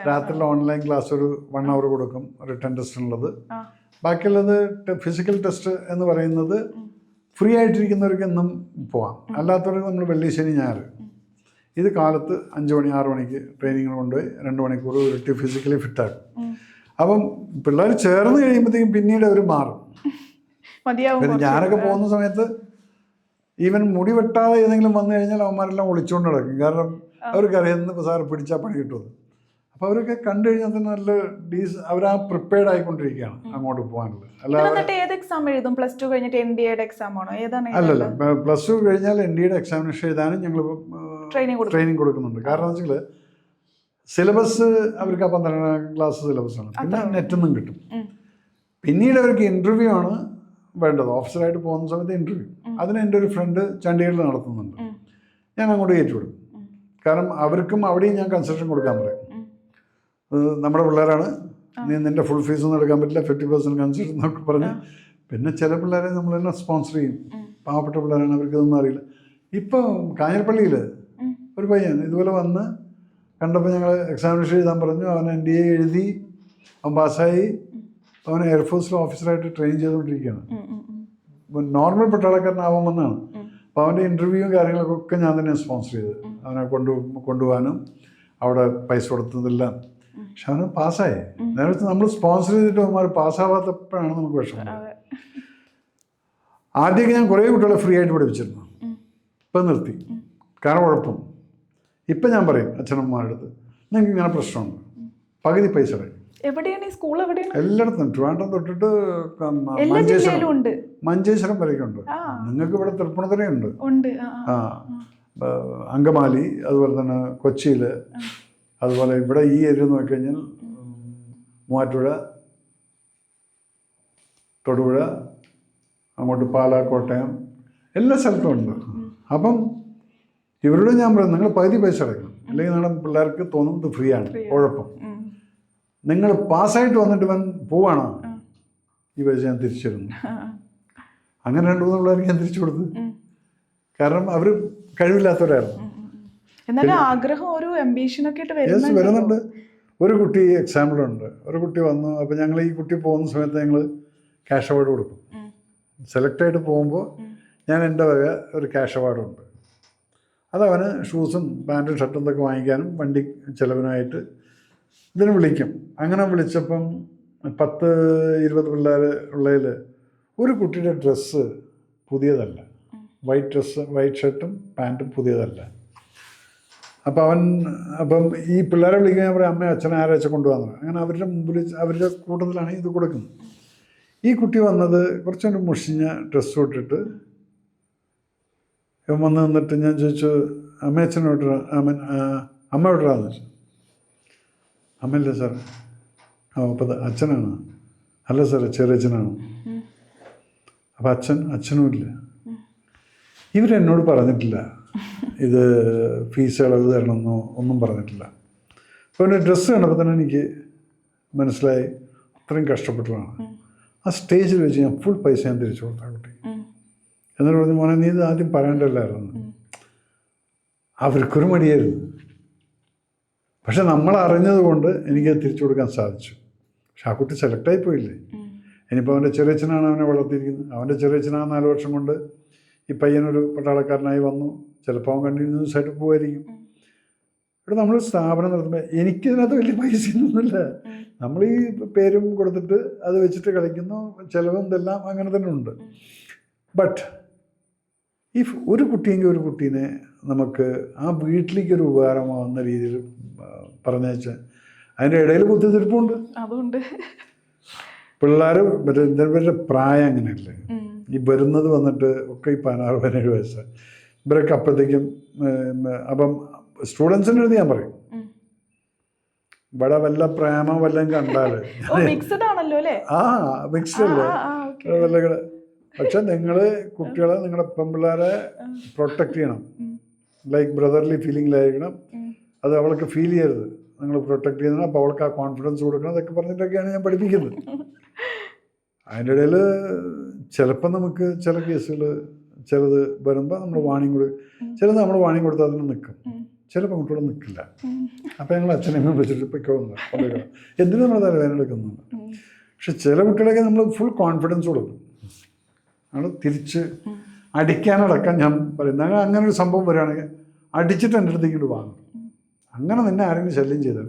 രാത്രി ഓൺലൈൻ ക്ലാസ് ഒരു 1 hour കൊടുക്കും, റിട്ടേൺ ടെസ്റ്റ് ഉള്ളത്. ബാക്കിയുള്ളത് ഫിസിക്കൽ ടെസ്റ്റ് എന്ന് പറയുന്നത് ഫ്രീ ആയിട്ടിരിക്കുന്നവർക്ക് എന്നും പോവാം. അല്ലാത്തവർക്ക് നമ്മൾ വെള്ളി ശനി ഞായർ ഇത് കാലത്ത് 5 മണി 6 മണിക്ക് ട്രെയിനിങ്ങിന് കൊണ്ടുപോയി 2 മണിക്കൂർ ഇരട്ടി ഫിസിക്കലി ഫിറ്റാക്കും. അപ്പം പിള്ളേർ ചേർന്ന് കഴിയുമ്പോഴത്തേക്കും പിന്നീട് അവർ മാറും. പിന്നെ ഞാനൊക്കെ പോകുന്ന സമയത്ത് ഈവൻ മുടി വെട്ടാതെ ഏതെങ്കിലും വന്നു കഴിഞ്ഞാൽ അവന്മാരെല്ലാം ഒളിച്ചുകൊണ്ട് നടക്കും. കാരണം അവർക്കറിയാം സാറ് പിടിച്ചാൽ പണി കിട്ടുമെന്ന്. അപ്പോൾ അവരൊക്കെ കണ്ടു കഴിഞ്ഞാൽ തന്നെ നല്ല അവർ ആ പ്രിപ്പയർഡ് ആയിക്കൊണ്ടിരിക്കുകയാണ് അങ്ങോട്ട് പോകാനുള്ളത്. അല്ലല്ല, +2 കഴിഞ്ഞാൽ NDAയുടെ എക്സാമിനേഷൻ എഴുതാനും ഞങ്ങൾ ട്രെയിനിങ് കൊടുക്കുന്നുണ്ട്. കാരണം എന്ന് വെച്ചാൽ സിലബസ് അവർക്ക് 12ാം ക്ലാസ് സിലബസാണ്. പിന്നെ നെറ്റൊന്നും കിട്ടും. പിന്നീട് അവർക്ക് ഇൻ്റർവ്യൂ ആണ് വേണ്ടത്. ഓഫീസറായിട്ട് പോകുന്ന സമയത്ത് ഇൻ്റർവ്യൂ. അതിന് എൻ്റെ ഒരു ഫ്രണ്ട് ചണ്ഡീഗഡിൽ നടത്തുന്നുണ്ട്. ഞാൻ അങ്ങോട്ട് കയറ്റിവിടും. കാരണം അവർക്കും അവിടെയും ഞാൻ കൺസെഷൻ കൊടുക്കാൻ പറയും. നമ്മുടെ പിള്ളേരാണ്, നീ നിൻ്റെ ഫുൾ ഫീസൊന്നും എടുക്കാൻ പറ്റില്ല, 50% കൺസെഷൻ എന്നൊക്കെ പറഞ്ഞ്. പിന്നെ ചില പിള്ളേരെ നമ്മൾ തന്നെ സ്പോൺസർ ചെയ്യും. പാവപ്പെട്ട പിള്ളേരാണ്, അവർക്ക് ഇതൊന്നും അറിയില്ല. ഇപ്പോൾ കാഞ്ഞിരപ്പള്ളിയിൽ ഒരു പയ്യൻ ഇതുപോലെ വന്ന് കണ്ടപ്പോൾ ഞങ്ങൾ എക്സാമിനേഷൻ എഴുതാൻ പറഞ്ഞു. അവൻ NDA എഴുതി, അവൻ പാസ്സായി. അവൻ എയർഫോഴ്സിൽ ഓഫീസറായിട്ട് ട്രെയിൻ ചെയ്തുകൊണ്ടിരിക്കുകയാണ്. നോർമൽ പട്ടാളക്കാരനാവാൻ വന്നതാണ്. അപ്പോൾ അവൻ്റെ ഇൻ്റർവ്യൂവും കാര്യങ്ങളൊക്കെ ഞാൻ തന്നെ സ്പോൺസർ ചെയ്ത് അവനെ കൊണ്ടുപോകാനും അവിടെ പൈസ കൊടുത്തതെല്ലാം. പക്ഷെ അവന് പാസ്സായി. നേരത്തെ നമ്മൾ സ്പോൺസർ ചെയ്തിട്ട് അവന്മാർ പാസ്സാവാത്തപ്പോഴാണ് നമുക്ക് വിഷമം. ആദ്യമൊക്കെ ഞാൻ കുറേ കുട്ടികളെ ഫ്രീ ആയിട്ട് പഠിപ്പിച്ചിരുന്നു. ഇപ്പം നിർത്തി. കാരണം കുഴപ്പം. ഇപ്പം ഞാൻ പറയും അച്ഛനമ്മമാരുടെ അടുത്ത്, നിങ്ങൾക്ക് ഇങ്ങനെ പ്രശ്നമുണ്ട്, പകുതി പൈസ കളയും. എവിടെയാണ് ഈ സ്കൂൾ? എവിടെയാണ്? എല്ലായിടത്തും ട്രിവാൻഡ്രം തൊട്ടിട്ട് എല്ലാ ജില്ലയിലും ഉണ്ട്. മഞ്ചേശ്വരം വരയ്ക്കുണ്ട്. നിങ്ങൾക്ക് ഇവിടെ തൃപ്പൂണിത്തുറയുണ്ട്. ഉണ്ട്. ആ, അങ്കമാലി, അതുപോലെ തന്നെ കൊച്ചിയിൽ, അതുപോലെ ഇവിടെ ഈ ഏരിയ നോക്കിക്കഴിഞ്ഞാൽ മൂവാറ്റുപുഴ, തൊടുപുഴ, അങ്ങോട്ട് പാലാ, കോട്ടയം, എല്ലാ സ്ഥലത്തും ഉണ്ട്. അപ്പം ഇവരോട് ഞാൻ പറയും, നിങ്ങൾ പകുതി പൈസ അടയ്ക്കണം, അല്ലെങ്കിൽ നിങ്ങളുടെ പിള്ളേർക്ക് തോന്നുന്നത് ഫ്രീ ആണ്. കുഴപ്പം നിങ്ങൾ പാസ്സായിട്ട് വന്നിട്ട് പോവാണോ, ഈ പൈസ ഞാൻ തിരിച്ചു തരുന്നു. അങ്ങനെ 2-3 പിള്ളേർക്ക് ഞാൻ തിരിച്ചു കൊടുത്തു. കാരണം അവർ കഴിവില്ലാത്തവരായിരുന്നു. ആഗ്രഹം, ഒരു അംബീഷനൊക്കെ വരുന്നുണ്ട്. ഒരു കുട്ടി എക്സാമ്പിളുണ്ട്. ഒരു കുട്ടി വന്നു. അപ്പോൾ ഞങ്ങൾ ഈ കുട്ടി പോകുന്ന സമയത്ത് ഞങ്ങൾ ക്യാഷ് അവാർഡ് കൊടുക്കും. സെലക്റ്റായിട്ട് പോകുമ്പോൾ ഞാൻ എൻ്റെ വക ഒരു ക്യാഷ് അവാർഡുണ്ട്. അതവന് ഷൂസും പാൻറ്റും ഷർട്ടും ഇതൊക്കെ വാങ്ങിക്കാനും വണ്ടി ചിലവിനായിട്ട് ഇതിന് വിളിക്കും. അങ്ങനെ വിളിച്ചപ്പം 10-20 പിള്ളേർ ഉള്ളതിൽ ഒരു കുട്ടിയുടെ ഡ്രസ്സ് പുതിയതല്ല. വൈറ്റ് ഷർട്ടും പാൻറ്റും പുതിയതല്ല. അപ്പം ഈ പിള്ളേരെ വിളിക്കാൻ ഞാൻ പറയും, അമ്മയും അച്ഛനെ ആരാച്ച കൊണ്ടുവന്നത്. അങ്ങനെ അവരുടെ മുമ്പിൽ അവരുടെ കൂട്ടത്തിലാണ് ഇത് കൊടുക്കുന്നത്. ഈ കുട്ടി വന്നത് കുറച്ചൊരു മുഷിഞ്ഞ ഡ്രസ്സ് ഇട്ടിട്ട് വന്ന് നിന്നിട്ട് ഞാൻ ചോദിച്ചു, അമ്മയച്ഛനോട്ട് അമ്മ വിട്ടറാന്ന് വെച്ചു. അമ്മയില്ല സാർ. അപ്പോൾ അച്ഛനാണ്. അല്ല സാർ, ചെറിയച്ഛനാണ്. അപ്പം അച്ഛനും ഇല്ല. ഇവരെന്നോട് പറഞ്ഞിട്ടില്ല ഇത് ഫീസ് ഇളവ് തരണമെന്നോ ഒന്നും പറഞ്ഞിട്ടില്ല. അപ്പോൾ എൻ്റെ ഡ്രസ്സ് കണ്ടപ്പോൾ തന്നെ എനിക്ക് മനസ്സിലായി അത്രയും കഷ്ടപ്പെട്ടതാണ്. ആ സ്റ്റേജിൽ വെച്ച് ഞാൻ ഫുൾ പൈസ ഞാൻ തിരിച്ചു കൊടുത്ത കുട്ടി. എന്നിട്ട് പറഞ്ഞു, മോനെ നീ ഇത് ആദ്യം പറയണ്ടല്ലായിരുന്നു. അവർക്കൊരു മടിയായിരുന്നു. പക്ഷെ നമ്മൾ അറിഞ്ഞത് കൊണ്ട് എനിക്കത് തിരിച്ചു കൊടുക്കാൻ സാധിച്ചു. പക്ഷെ ആ കുട്ടി സെലക്റ്റായി പോയില്ലേ. ഇനിയിപ്പോൾ അവൻ്റെ ചെറിയച്ഛനാണ് അവനെ വളർത്തിയിരിക്കുന്നത്. അവൻ്റെ ചെറിയച്ഛനാ 4 വർഷം കൊണ്ട് ഈ പയ്യനൊരു പട്ടാളക്കാരനായി വന്നു. ചിലപ്പോൾ അവൻ കണ്ടിന്യൂസ് ആയിട്ട് പോകുമായിരിക്കും. ഇവിടെ നമ്മൾ സ്ഥാപനം നടത്തുമ്പോൾ എനിക്കിതിനകത്ത് വലിയ പൈസയൊന്നുമില്ല. നമ്മൾ ഈ പേരും കൊടുത്തിട്ട് അത് വെച്ചിട്ട് കളിക്കുന്നു, ചിലവും ഇതെല്ലാം അങ്ങനെ തന്നെ ഉണ്ട്. ബട്ട് ഇഫ് ഒരു കുട്ടിയെങ്കിൽ ഒരു കുട്ടീനെ നമുക്ക് ആ വീട്ടിലേക്കൊരു ഉപകാരമാവുന്ന രീതിയിൽ പറഞ്ഞാൽ അതിൻ്റെ ഇടയിൽ കുത്തിത്തിരിപ്പുണ്ട്. അതുകൊണ്ട് പിള്ളേർ ഇവരുടെ പ്രായം അങ്ങനെയല്ലേ. ഈ വരുന്നത് വന്നിട്ട് ഒക്കെ ഈ 16-17 വയസ്സ്. ഇവരൊക്കെ അപ്പോഴത്തേക്കും അപ്പം സ്റ്റുഡൻസിൻ്റെ അടുത്ത് ഞാൻ പറയും, ഇവിടെ വല്ല പ്രേമം വല്ലതും കണ്ടാൽ മിക്സ്ഡ് അല്ലേ. വല്ല. പക്ഷെ നിങ്ങൾ കുട്ടികളെ, നിങ്ങളുടെ പെൺപിള്ളേരെ പ്രൊട്ടക്റ്റ് ചെയ്യണം. ലൈക്ക് ബ്രദർലി ഫീലിംഗിലായിരിക്കണം. അത് അവൾക്ക് ഫീൽ ചെയ്യരുത്. നിങ്ങൾ പ്രൊട്ടക്റ്റ് ചെയ്യുന്നത്. അപ്പോൾ അവൾക്ക് ആ കോൺഫിഡൻസ് കൊടുക്കണം. അതൊക്കെ പറഞ്ഞിട്ടൊക്കെയാണ് ഞാൻ പഠിപ്പിക്കുന്നത്. അതിൻ്റെ ഇടയിൽ ചിലപ്പോൾ നമുക്ക് ചില കേസുകൾ ചിലത് വരുമ്പോൾ നമ്മൾ വാണിംഗ് ചിലത് നമ്മൾ വാണിംഗ് കൊടുത്താൽ അതിന് നിൽക്കും. ചില പെൺകുട്ടികൾ നിൽക്കില്ല. അപ്പോൾ ഞങ്ങൾ അച്ഛനെയും വിളിച്ചിട്ട് പൊയ്ക്കോളുന്നു. എന്തിനും നമ്മൾ തലവേദന എടുക്കുന്നുണ്ട്. പക്ഷെ ചില കുട്ടികളൊക്കെ നമ്മൾ ഫുൾ കോൺഫിഡൻസ് കൊടുക്കും. നമ്മൾ തിരിച്ച് അടിക്കാനടക്കം ഞാൻ പറയുന്നത്, അങ്ങനെ ഒരു സംഭവം വരികയാണെങ്കിൽ അടിച്ചിട്ട് എൻ്റെ അടുത്തേക്ക് ഇങ്ങോട്ട് വാങ്ങും. അങ്ങനെ നിന്നെ ആരെങ്കിലും ശല്യം ചെയ്താൽ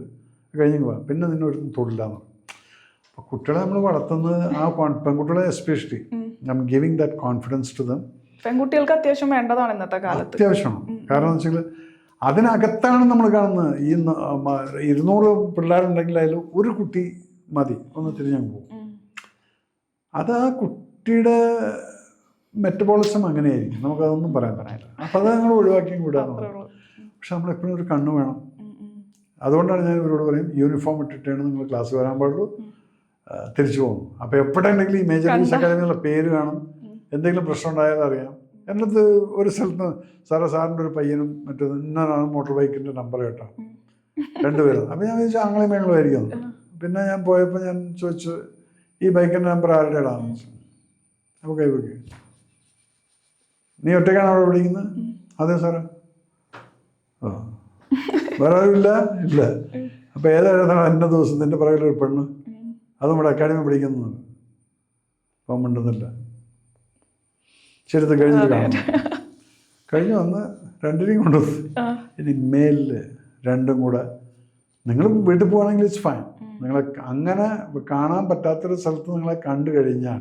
കഴിഞ്ഞ് പോകാം, പിന്നെ നിന്നെ ഒരു തൊഴിലാന്ന്. അപ്പോൾ കുട്ടികളെ നമ്മൾ വളർത്തുന്നത് ആ പെൺകുട്ടികളെ especially I'm giving that confidence to them. പെൺകുട്ടികൾക്ക് അത്യാവശ്യം വേണ്ടതാണ് ഇന്നത്തെ കാലത്ത്. അത്യാവശ്യമാണ്. കാരണം എന്ന് വെച്ചാൽ അതിനകത്താണ് നമ്മൾ കാണുന്നത്. ഈ 200 പിള്ളേരുണ്ടെങ്കിൽ അതിൽ ഒരു കുട്ടി മതി ഒന്ന് തിരിഞ്ഞങ്ങ് പോകും. അത് ആ കുട്ടിയുടെ മെറ്റബോളിസം അങ്ങനെയായിരിക്കും. നമുക്കതൊന്നും പറയാനില്ല. അപ്പം അത് ഞങ്ങൾ ഒഴിവാക്കി വിടാന്നുള്ളത്. പക്ഷെ നമ്മളെപ്പോഴും ഒരു കണ്ണ് വേണം. അതുകൊണ്ടാണ് ഞാൻ ഇവരോട് പറയും, യൂണിഫോം ഇട്ടിട്ടാണ് നിങ്ങൾ ക്ലാസ് വരാൻ പാടുള്ളൂ, തിരിച്ചു പോകും. അപ്പോൾ എപ്പോഴെങ്കിലും ഈ മേജർ ലീഗ്സ് അക്കാദമിയുള്ള പേര് കാണും. എന്തെങ്കിലും പ്രശ്നം ഉണ്ടായാലും അറിയാം. എൻ്റെ അടുത്ത് ഒരു സ്ഥലത്ത് സാറിൻ്റെ ഒരു പയ്യനും മറ്റേത് ഇന്നാണ് മോട്ടോർ ബൈക്കിൻ്റെ നമ്പർ കേട്ടോ, 2 പേരും. അപ്പോൾ ഞാൻ വിചാരിച്ചു ആങ്ങളെയും മേങ്ങളുമായിരിക്കും. പിന്നെ ഞാൻ പോയപ്പോൾ ഞാൻ ചോദിച്ചു, ഈ ബൈക്കിൻ്റെ നമ്പർ ആരുടെയാണെന്ന് ചോദിച്ചു. അപ്പോൾ കൈവയ്ക്ക്, നീ ഒറ്റയ്ക്കാണ് അവിടെ പഠിക്കുന്നത്? അതെ സാറേ. ആ, വേറെ ആരും ഇല്ല? ഇല്ല. അപ്പോൾ ഏതായിരുന്നു എൻ്റെ ദിവസത്തിൻ്റെ പുറകിലൊരു പെണ്ണ്, അതും ഇവിടെ അക്കാഡമി പഠിക്കുന്നതാണ്. അപ്പം മിണ്ടുന്നില്ല. ചെറുത് കഴിഞ്ഞ് വന്ന് 2 കൊണ്ടുവന്നു. ഇനി മേലിൽ 2 കൂടെ നിങ്ങൾ വീട്ടിൽ പോകുകയാണെങ്കിൽ ഇറ്റ്സ് ഫൈൻ. നിങ്ങളെ അങ്ങനെ കാണാൻ പറ്റാത്തൊരു സ്ഥലത്ത് നിങ്ങളെ കണ്ടു കഴിഞ്ഞാൽ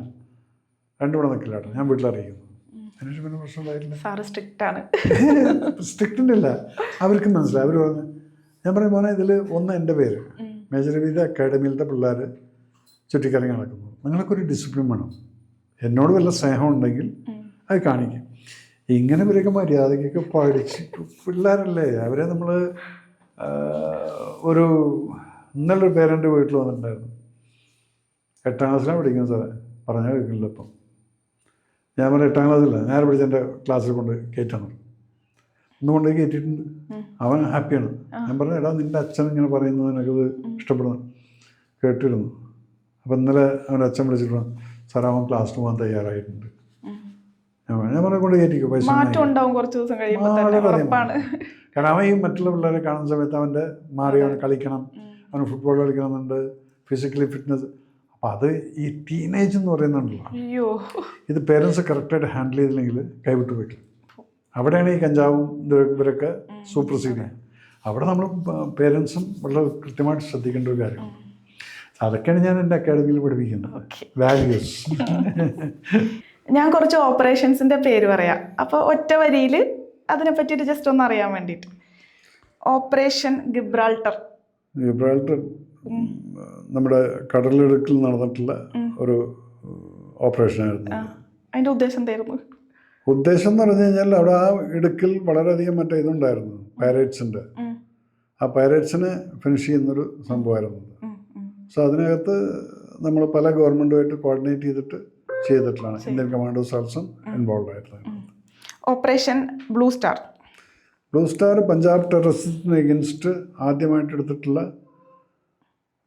2 കൂടെ നിൽക്കില്ല കേട്ടോ, ഞാൻ വീട്ടിലറിയിക്കുന്നു. അതിനുശേഷം പിന്നെ പ്രശ്നം ഉണ്ടായിട്ടില്ല. സ്ട്രിക്റ്റിൻ്റെ ഇല്ല, അവർക്ക് മനസ്സിലായി. അവർ പറഞ്ഞു, ഞാൻ പറയും മോനെ ഇതിൽ ഒന്ന് എൻ്റെ പേര്, മേജർ രവിയുടെ അക്കാഡമിയിലത്തെ പിള്ളേർ ചുറ്റിക്കറങ്ങി നടക്കുന്നു. നിങ്ങൾക്കൊരു ഡിസിപ്ലിൻ വേണം. എന്നോട് വല്ല സ്നേഹം ഉണ്ടെങ്കിൽ അത് കാണിക്കും. ഇങ്ങനെ ഇവരൊക്കെ മര്യാദയ്ക്കൊക്കെ പഠിച്ച് പിള്ളേരല്ലേ, അവരെ നമ്മൾ ഇന്നലെ ഒരു പേരൻ്റെ വീട്ടിൽ വന്നിട്ടുണ്ടായിരുന്നു. 8ാം ക്ലാസ്സിലാണ് പഠിക്കുന്നത് സാറേ, പറഞ്ഞാൽ കേൾക്കില്ല. ഇപ്പം ഞാൻ പറഞ്ഞ 8ാം ക്ലാസ്സില്ല, നേരെ പിടിച്ച് എൻ്റെ ക്ലാസ്സിൽ കൊണ്ട് കയറ്റാൻ പറഞ്ഞു. ഇന്നുകൊണ്ട് കയറ്റിയിട്ടുണ്ട്. അവൻ ഹാപ്പിയാണ്. ഞാൻ പറഞ്ഞു, എടാ നിൻ്റെ അച്ഛൻ ഇങ്ങനെ പറയുന്നത് എനിക്കത് ഇഷ്ടപ്പെടുന്നു കേട്ടിരുന്നു. അപ്പം ഇന്നലെ അവൻ്റെ അച്ഛൻ വിളിച്ചിട്ട് പറഞ്ഞു, സാർ അവൻ ക്ലാസ്സിൽ പോകാൻ തയ്യാറായിട്ടുണ്ട്. ഞാൻ പറഞ്ഞ കൊണ്ട് കയറ്റിക്കോ, പൈസ കാരണം അവൻ ഈ മറ്റുള്ള പിള്ളേരെ കാണുന്ന സമയത്ത് അവൻ്റെ മാറി അവൻ കളിക്കണം, അവന് ഫുട്ബോൾ കളിക്കണമെന്നുണ്ട്, ഫിസിക്കലി ഫിറ്റ്നസ്. അപ്പം അത് ഈ ടീനേജ് എന്ന് പറയുന്നുണ്ടല്ലോ, ഇത് പേരൻസ് കറക്റ്റായിട്ട് ഹാൻഡിൽ ചെയ്തില്ലെങ്കിൽ കൈവിട്ട് പോയിട്ടില്ല. അവിടെയാണ് ഈ കഞ്ചാവും ഇവരൊക്കെ സൂപ്രസീഡ് ചെയ്യുന്നത്. അവിടെ നമ്മൾ പേരൻസും വളരെ കൃത്യമായിട്ട് ശ്രദ്ധിക്കേണ്ട ഒരു കാര്യമാണ്. അതൊക്കെയാണ് ഞാൻ എൻ്റെ അക്കാഡമിയിൽ പഠിപ്പിക്കുന്നത്, വാല്യൂസ്. ഞാൻ കുറച്ച് ഓപ്പറേഷൻസിൻ്റെ പേര് പറയാം. അപ്പോൾ ഒറ്റ വരിയിൽ അതിനെ പറ്റിയിട്ട് ജസ്റ്റ് ഒന്ന് അറിയാൻ വേണ്ടിയിട്ട്. ഓപ്പറേഷൻ ഗിബ്രാൾട്ടർ. ഗിബ്രാൾട്ടർ നമ്മുടെ കടലിടുക്കിൽ നടന്നിട്ടുള്ള ഒരു ഓപ്പറേഷനായിരുന്നു. അതിൻ്റെ ഉദ്ദേശം എന്തായിരുന്നു? ഉദ്ദേശം എന്ന് പറഞ്ഞു കഴിഞ്ഞാൽ അവിടെ ആ ഇടുക്കിൽ വളരെയധികം മറ്റേ ഇതുണ്ടായിരുന്നു, പൈറേറ്റ്സിൻ്റെ. ആ പൈറേറ്റ്സിനെ ഫിനിഷ് ചെയ്യുന്നൊരു സംഭവമായിരുന്നു. സോ അതിനകത്ത് നമ്മൾ പല ഗവൺമെൻറ്റുമായിട്ട് കോർഡിനേറ്റ് ചെയ്തിട്ടുള്ളതാണ്. ഇന്ത്യൻ കമാൻഡോസ് ആൾസോ ഇൻവോൾവ് ആയിട്ടുള്ളത്. Operation blue star. Blue star Punjab ടെററിസത്തിന് എഗൻസ്റ്റ് ആദ്യമായിട്ട് എടുത്തിട്ടുള്ള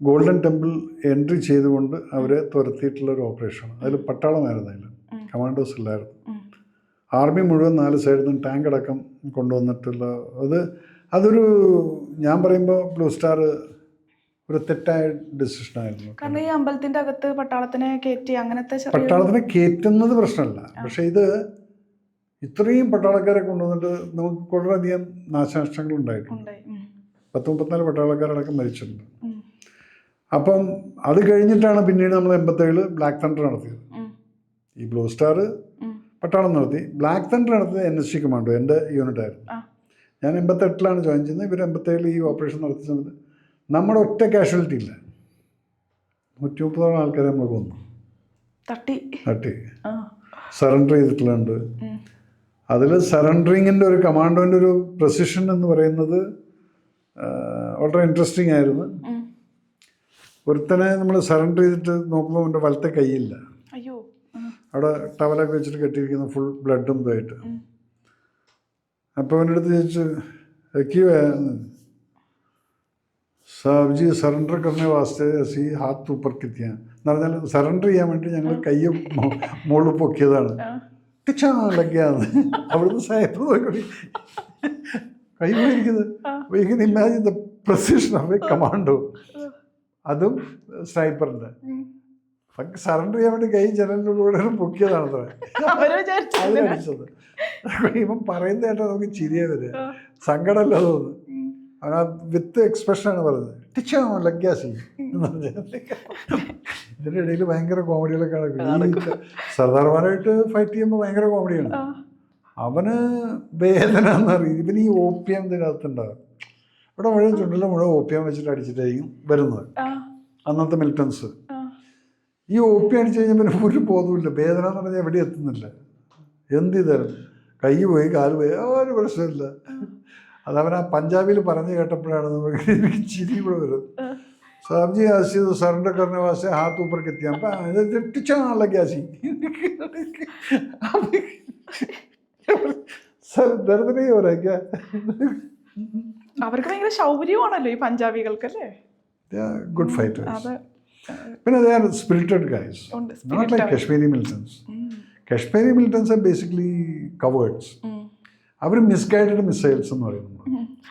ഗോൾഡൻ ടെമ്പിൾ എൻട്രി ചെയ്തുകൊണ്ട് അവരെ തുരത്തിയിട്ടുള്ള ഒരു ഓപ്പറേഷനാണ്. അതിൽ പട്ടാളമായിരുന്നു, അതിൽ കമാൻഡോസ് ഇല്ലായിരുന്നു. ആർമി മുഴുവൻ 4 സൈഡിൽ നിന്നും ടാങ്ക് അടക്കം കൊണ്ടുവന്നിട്ടുള്ള അതൊരു ഞാൻ പറയുമ്പോൾ ബ്ലൂ സ്റ്റാർ ഒരു തെറ്റായ ഡിസിഷനായിരുന്നു. കാരണം ഈ അമ്പലത്തിൻ്റെ അകത്ത് പട്ടാളത്തിനെ കയറ്റി അങ്ങനത്തെ പട്ടാളത്തിനെ കയറ്റുന്നത് പ്രശ്നമല്ല, പക്ഷെ ഇത് ഇത്രയും പട്ടാളക്കാരെ കൊണ്ടുവന്നിട്ട് നമുക്ക് വളരെയധികം നാശനഷ്ടങ്ങൾ ഉണ്ടായിട്ടുണ്ട്. 10-34 പട്ടാളക്കാരടക്കം മരിച്ചിട്ടുണ്ട്. അപ്പം അത് കഴിഞ്ഞിട്ടാണ് പിന്നീട് നമ്മൾ 87 ബ്ലാക്ക് തണ്ടർ നടത്തിയത്. ഈ ബ്ലൂ സ്റ്റാർ പട്ടാളം നടത്തി, ബ്ലാക്ക് തണ്ടർ നടത്തിയത് NSC കമാൻഡോ, എൻ്റെ യൂണിറ്റായിരുന്നു. ഞാൻ 88 ജോയിൻ ചെയ്യുന്നത്. ഇവർ 87 ഈ ഓപ്പറേഷൻ നടത്തിയ സമയത്ത് നമ്മുടെ ഒറ്റ കാഷ്വാലിറ്റി ഇല്ല, 130 ആൾക്കാരെ നമ്മൾ കൊന്നു, തട്ടി സറണ്ടർ ചെയ്തിട്ടുള്ളുണ്ട്. അതിൽ സറണ്ടറിങ്ങിൻ്റെ ഒരു കമാൻഡോൻ്റെ ഒരു പ്രൊസിഷൻ എന്ന് പറയുന്നത് വളരെ ഇൻട്രസ്റ്റിംഗ് ആയിരുന്നു. ഒരുത്തനെ നമ്മൾ സറണ്ടർ ചെയ്തിട്ട് നോക്കുമ്പോൾ അവൻ്റെ വലത്തെ കൈയില്ല, അവിടെ ടവലൊക്കെ വെച്ചിട്ട് കെട്ടിയിരിക്കുന്ന ഫുൾ ബ്ലഡും ഇതായിട്ട്. അപ്പോൾ അവൻ്റെ അടുത്ത് ചോദിച്ചു, ക്യൂ സാബ് ജി സറണ്ടർ കറനെ വാസ്തേ അസി ഹാത്ത് ഊപ്പർ കിത്തിയാ എന്ന് പറഞ്ഞാൽ സറണ്ടർ ചെയ്യാൻ വേണ്ടി ഞങ്ങൾ കൈ മുകളിൽ പൊക്കിയതാണ്. ലഗ്യാന്ന് അവിടുന്ന് സാഹിബ് നോക്കി കൈ പോയിരിക്കുന്നത്. അപ്പോൾ ഇങ്ങനെ imagine the precision of A commando, അതും സ്നൈപ്പറിൻ്റെ. സറണ്ടർ ചെയ്യാൻ വേണ്ടി കൈ ജനലിലൂടെ പൊക്കിയതാണ് അതിലടിച്ചത്. ഇവൻ പറയുന്നത് കേട്ടാൽ നമുക്ക് ചിരിയെ വരിക, സങ്കടമല്ല തോന്നുന്നു. അവൻ വിത്ത് എക്സ്പ്രഷനാണ് പറയുന്നത്, ടിച്ചോ ലഗ്യാസി എന്ന് പറഞ്ഞാൽ. ഇതിൻ്റെ ഇടയിൽ ഭയങ്കര കോമഡികളൊക്കെ നടക്കും. സർദാർമാരായിട്ട് ഫൈറ്റ് ചെയ്യുമ്പോൾ ഭയങ്കര കോമഡിയാണ്. അവന് വേദന എന്നറിയും. ഇവന് ഈ ഓപ്പിയം ഇതിനകത്തുണ്ടാകും. ഇവിടെ മുഴുവൻ ചുണ്ടിലും മുഴുവൻ ഓപ്പിയം വെച്ചിട്ട് അടിച്ചിട്ടായിരിക്കും വരുന്നത് അന്നത്തെ മിലിറ്റൻസ്. ഈ ഓപ്പിയം അടിച്ചു കഴിഞ്ഞാൽ പിന്നെ ഒരു ബോധമില്ല, വേദന എന്ന് പറഞ്ഞാൽ എവിടെ എത്തുന്നില്ല. എന്ത് ചെയ്താലും കൈ പോയി കാല് പോയി ഒരു പ്രശ്നമില്ല. അതവൻ ആ പഞ്ചാബിൽ പറഞ്ഞു കേട്ടപ്പോഴാണ് നമുക്ക് എനിക്ക് ചിരി കൂടെ വരും. സാബ്ജി ആസി സറണ്ടർ കറനെ വാസ്തേ ഹാത്ത് ഊപ്പർ കിത്തിയാ ലഗ്യാസി ദർദ് नहीं हो रहा क्या? അവർക്ക് ഭയങ്കര ശൗര്യമാണല്ലോ ഈ പഞ്ചാബികൾക്ക് അല്ലേ. Good fighters. പിന്നെ they are spirited guys, not like Kashmiri militants. Kashmiri militants are basically cowards. അവർ മിസ്ഗൈഡഡ് മിസൈൽസ് എന്ന് പറയുന്നത്.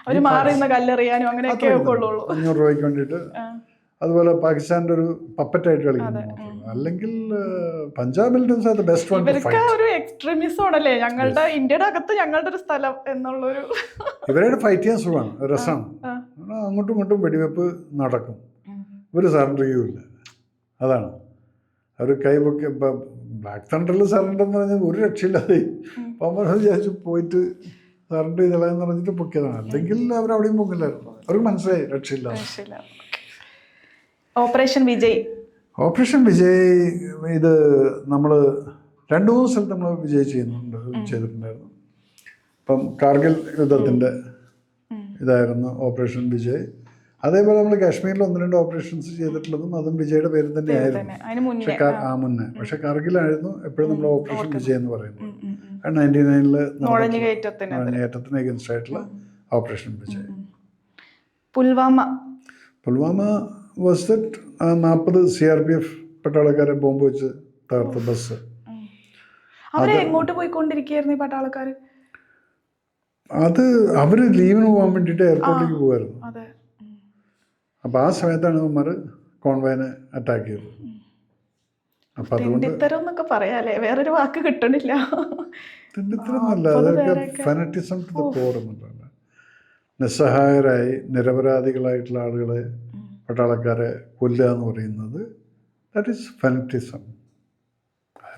അവർ മാറിയുന്ന കല്ലെറിയാനും അങ്ങനെയൊക്കെ ഉള്ളൂ. 500 രൂപയ്ക്ക് വേണ്ടിയിട്ട്. അതുപോലെ പാകിസ്ഥാൻ്റെ ഒരു പപ്പറ്റായിട്ട് കളിക്കുന്നു. അല്ലെങ്കിൽ Punjab militants are the best one two fight. ഒരു എക്സ്ട്രീമിസം ആണല്ലേ ഞങ്ങളുടെ ഇന്ത്യയുടെ അകത്ത് ഞങ്ങളുടെ ഒരു സ്ഥലം എന്നുള്ളൊരു. ഇവരുടെ ഫൈറ്റ് ചെയ്യാൻ സുഖമാണ്, രസമാണ്. അങ്ങോട്ടും ഇങ്ങോട്ടും വെടിവെപ്പ് നടക്കും, ഒരു സറണ്ടർ ചെയ്യൂല. അതാണ് അവർ കൈപൊക്കെ. ഇപ്പം ബ്ലാക്ക് തണ്ടറിൽ സറണ്ടർ എന്ന് പറഞ്ഞാൽ ഒരു രക്ഷയില്ലാതെ പമ്പർ വിചാരിച്ചു പോയിട്ട് സറണ്ടർ ചെയ്തളയെന്ന് പറഞ്ഞിട്ട് പൊക്കിയതാണ്. അല്ലെങ്കിൽ അവരവിടെയും പൊക്കില്ലായിരുന്നു. അവർക്ക് മനസ്സിലായി രക്ഷയില്ല. ഓപ്പറേഷൻ വിജയ് ഇത് നമ്മൾ 2-3 സ്ഥലത്ത് നമ്മൾ ചെയ്തിട്ടുണ്ടായിരുന്നു. ഇപ്പം കാർഗിൽ യുദ്ധത്തിൻ്റെ ഇതായിരുന്നു ഓപ്പറേഷൻ വിജയ്. അതേപോലെ നമ്മൾ കാശ്മീരിൽ 1-2 ഓപ്പറേഷൻസ് ചെയ്തിട്ടുള്ളതും അതും വിജയുടെ പേരിൽ തന്നെയായിരുന്നു. പക്ഷെ കാർഗിലായിരുന്നു എപ്പോഴും നമ്മൾ ഓപ്പറേഷൻ വിജയ് എന്ന് പറയുന്നത്. 99-ല് നുഴഞ്ഞുകയറ്റത്തിന് അഗൻസ്റ്റ് ആയിട്ടുള്ള operation Vijay. Pulwama was that 40 CRPF പട്ടാളക്കാരെ ബോംബ് വെച്ച് തകർത്ത ബസ്. എങ്ങോട്ട് പോയിക്കൊണ്ടിരിക്കുകയായിരുന്നു ഈ പട്ടാളക്കാർ? അത് അവര് ലീവിന് പോകാൻ വേണ്ടിയിട്ട് എയർപോർട്ടിലേക്ക് പോകുമായിരുന്നു. അപ്പൊ ആ സമയത്താണ് ഇവന്മാർ കോൺവോയിനെ അറ്റാക്ക് ചെയ്തത്. അപ്പൊ അതുകൊണ്ട് പറയാല്ലേ, വേറൊരു വാക്ക് കിട്ടണില്ല. തിണ്ടിത്തരമല്ല, അതൊക്കെ ഫാനറ്റിസം ടു ദ കോർ എന്നുള്ളതാണ്. നിസ്സഹായരായി നിരപരാധികളായിട്ടുള്ള ആളുകളെ പട്ടാളക്കാരെ കൊല്ലുക എന്ന് പറയുന്നത് ദാറ്റ് ഈസ് ഫാനറ്റിസം.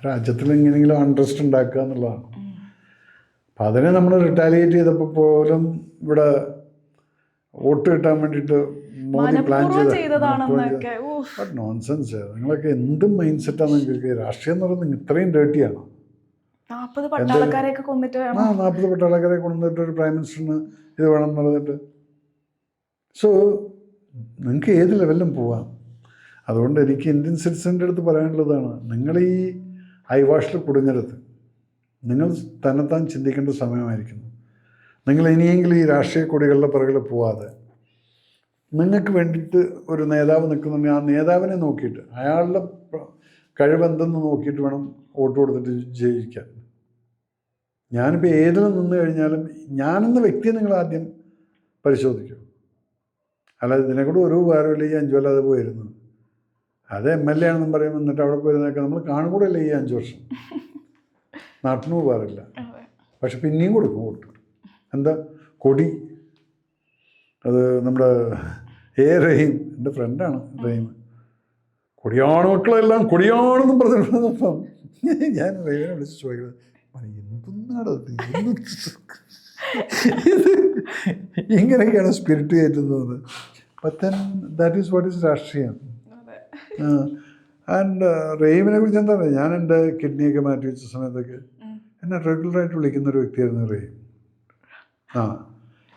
രാജ്യത്തിൽ എങ്ങനെയെങ്കിലും അൺട്രസ്റ്റ് ഉണ്ടാക്കുക എന്നുള്ളതാണ്. അപ്പം അതിനെ നമ്മൾ റിറ്റാലിയേറ്റ് ചെയ്തപ്പോൾ പോലും ഇവിടെ വോട്ട് കിട്ടാൻ വേണ്ടിയിട്ട് മോദി പ്ലാൻ ബട്ട് നോൺസെൻസ്. നിങ്ങളൊക്കെ എന്ത് മൈൻഡ് സെറ്റാണ് നിങ്ങൾക്ക്? രാഷ്ട്രീയം എന്ന് പറയുന്നത് ഇത്രയും ഡേർട്ടിയാണോ? 40 പട്ടാളക്കാരെ കൊന്നിട്ട് ഒരു പ്രൈം മിനിസ്റ്ററിന് ഇത് വേണം എന്ന് പറഞ്ഞിട്ട്. സോ നിങ്ങൾക്ക് ഏത് ലെവലിലും പോവാം. അതുകൊണ്ട് എനിക്ക് ഇന്ത്യൻ സിറ്റിസൻ്റെ അടുത്ത് പറയാനുള്ളതാണ്, നിങ്ങൾ ഈ ഐവാഷിൽ കുടുങ്ങരുത്. നിങ്ങൾ തന്നെത്താൻ ചിന്തിക്കേണ്ട സമയമായിരിക്കുന്നു. നിങ്ങൾ ഇനിയെങ്കിലും ഈ രാഷ്ട്രീയ കൊടികളുടെ പിറകിൽ പോവാതെ നിങ്ങൾക്ക് വേണ്ടിയിട്ട് ഒരു നേതാവ് നിൽക്കുന്നുണ്ടെങ്കിൽ ആ നേതാവിനെ നോക്കിയിട്ട് അയാളുടെ കഴിവെന്തെന്ന് നോക്കിയിട്ട് വേണം വോട്ട് കൊടുത്തിട്ട് ജയിക്കാൻ. ഞാനിപ്പോൾ ഏതിൽ നിന്ന് കഴിഞ്ഞാലും ഞാനെന്ന വ്യക്തിയെ നിങ്ങൾ ആദ്യം പരിശോധിക്കും. അല്ലാതെ ഇതിനെക്കൂടെ ഒരു ഉപകാരമില്ല ഈ 5 കൊല്ലം അത് പോയിരുന്നു. അത് MLA ആണെന്നും പറയുമ്പോൾ എന്നിട്ട് അവിടെ പോയിരുന്നേക്കാം. നമ്മൾ കാണുകൂടല്ലേ ഈ 5 വർഷം. നാട്ടിനും ഉപകാരമില്ല. പക്ഷെ പിന്നെയും കൊടുക്കും വോട്ട്. എന്താ കൊടി? അത് നമ്മുടെ റഹീം, എൻ്റെ ഫ്രണ്ടാണ് റഹീം. കൊടിയാണ് മക്കളെല്ലാം കൊടിയാണെന്നും പറഞ്ഞിട്ടുള്ളപ്പം ഞാൻ റഹീമിനെ വിളിച്ച് ചോദിക്കുന്നത്, എന്തെന്നാടത്, ഇങ്ങനെയൊക്കെയാണ് സ്പിരിറ്റ് കയറ്റുന്നത്. But that is what is രാഷ്ട്രീയം. ആൻഡ് റഹീമിനെ കുറിച്ച് എന്താ പറയുക, ഞാൻ എൻ്റെ കിഡ്നിയൊക്കെ മാറ്റി വെച്ച സമയത്തൊക്കെ എന്നെ റെഗുലറായിട്ട് വിളിക്കുന്നൊരു വ്യക്തിയായിരുന്നു റഹീം.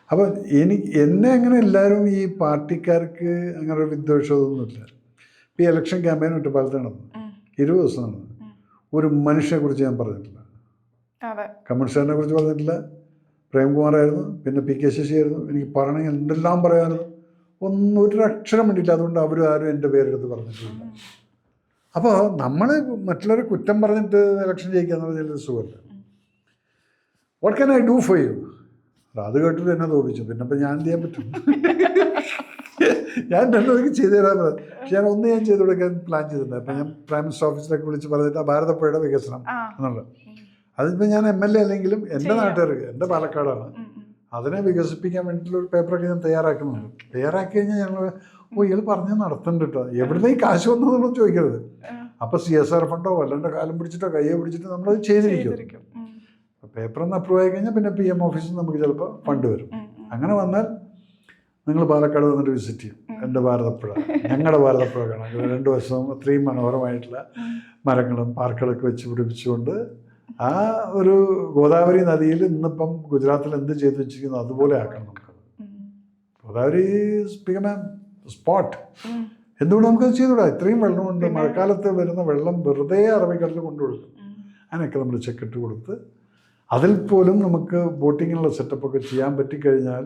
അപ്പോൾ എന്നെ അങ്ങനെ എല്ലാവരും ഈ പാർട്ടിക്കാർക്ക് അങ്ങനെ ഒരു വിദ്വേഷമൊന്നുമില്ല. ഇപ്പോൾ ഈ ഇലക്ഷൻ ക്യാമ്പയിൻ ഒറ്റപ്പാലത്ത് നടന്നു, 20 ദിവസം നടന്നു. ഒരു മനുഷ്യനെക്കുറിച്ച് ഞാൻ പറഞ്ഞിട്ടില്ല. കമ്മ്യൂണിസ്റ്റുകാരനെ കുറിച്ച് പറഞ്ഞിട്ടില്ല. പ്രേംകുമാറായിരുന്നു, പിന്നെ PK ശശിയായിരുന്നു. എനിക്ക് പറയണമെങ്കിൽ എന്തെല്ലാം പറയാമായിരുന്നു, ഒരു അക്ഷരം വേണ്ടിയില്ല. അതുകൊണ്ട് ആരും എൻ്റെ പേരെടുത്ത് പറഞ്ഞിട്ടില്ല. അപ്പോൾ നമ്മൾ മറ്റുള്ളവരെ കുറ്റം പറഞ്ഞിട്ട് ഇലക്ഷൻ ജയിക്കുക എന്ന് പറഞ്ഞാൽ സുഖമല്ല. What can I do for you? അത് കേട്ടിട്ട് എന്നെ തോപ്പിച്ചു. പിന്നെ ഇപ്പം ഞാൻ എന്ത് ചെയ്യാൻ പറ്റും? ഞാൻ 2 വഴിക്ക് ചെയ്തു തരാൻ പറഞ്ഞു. പക്ഷെ ഞാൻ ഞാൻ ചെയ്തു കൊടുക്കാൻ പ്ലാൻ ചെയ്തിട്ടുണ്ട്. അപ്പം ഞാൻ പ്രൈം മിനിസ്റ്റർ ഓഫീസിലേക്ക് വിളിച്ച് പറഞ്ഞിട്ട് ഭാരതപ്പുഴയുടെ വികസനം എന്നുള്ളത്, അതിപ്പോൾ ഞാൻ MLA അല്ലെങ്കിലും എൻ്റെ നാട്ടുകാർക്ക്, എൻ്റെ പാലക്കാടാണ്, അതിനെ വികസിപ്പിക്കാൻ വേണ്ടിയിട്ടുള്ള ഒരു പേപ്പറൊക്കെ ഞാൻ തയ്യാറാക്കുന്നുണ്ട്. തയ്യാറാക്കി കഴിഞ്ഞാൽ ഞങ്ങൾ ഇയാൾ പറഞ്ഞ് നടത്തുന്നുണ്ട് കേട്ടോ, എവിടുന്ന് ഈ കാശ് വന്നതെന്നും ചോദിക്കരുത്. അപ്പോൾ CSR ഫണ്ടോ വല്ലൻ്റെ കാലം പിടിച്ചിട്ടോ കയ്യെ പിടിച്ചിട്ടോ നമ്മളത് ചെയ്തിരിക്കും. പേപ്പറൊന്ന് അപ്രൂവ് ആയി കഴിഞ്ഞാൽ പിന്നെ PM ഓഫീസിൽ നമുക്ക് ചിലപ്പോൾ ഫണ്ട് വരും. അങ്ങനെ വന്നാൽ നിങ്ങൾ പാലക്കാട് വന്നിട്ട് വിസിറ്റ് ചെയ്യും എൻ്റെ ഭാരതപ്പുഴ, ഞങ്ങളുടെ ഭാരതപ്പുഴ കാണാം. 2 വശവും അത്രയും മനോഹരമായിട്ടുള്ള മരങ്ങളും പാർക്കുകളൊക്കെ വെച്ച് പിടിപ്പിച്ചുകൊണ്ട് ആ ഒരു ഗോദാവരി നദിയിൽ ഇന്നിപ്പം ഗുജറാത്തിൽ എന്ത് ചെയ്തു വെച്ചിരിക്കുന്നു അതുപോലെ ആക്കണം നമുക്കത്. ഗോദാവരി സ്പോട്ട് എന്തുകൊണ്ട് നമുക്കത് ചെയ്തുകൂടാ? ഇത്രയും വെള്ളമുണ്ട്. മഴക്കാലത്ത് വരുന്ന വെള്ളം വെറുതെ അറബിക്കടലിൽ കൊണ്ടുകൊടുക്കും. അതിനൊക്കെ നമ്മൾ ചെക്കിട്ട് കൊടുത്ത് അതിൽ പോലും നമുക്ക് ബോട്ടിങ്ങിനുള്ള സെറ്റപ്പൊക്കെ ചെയ്യാൻ പറ്റിക്കഴിഞ്ഞാൽ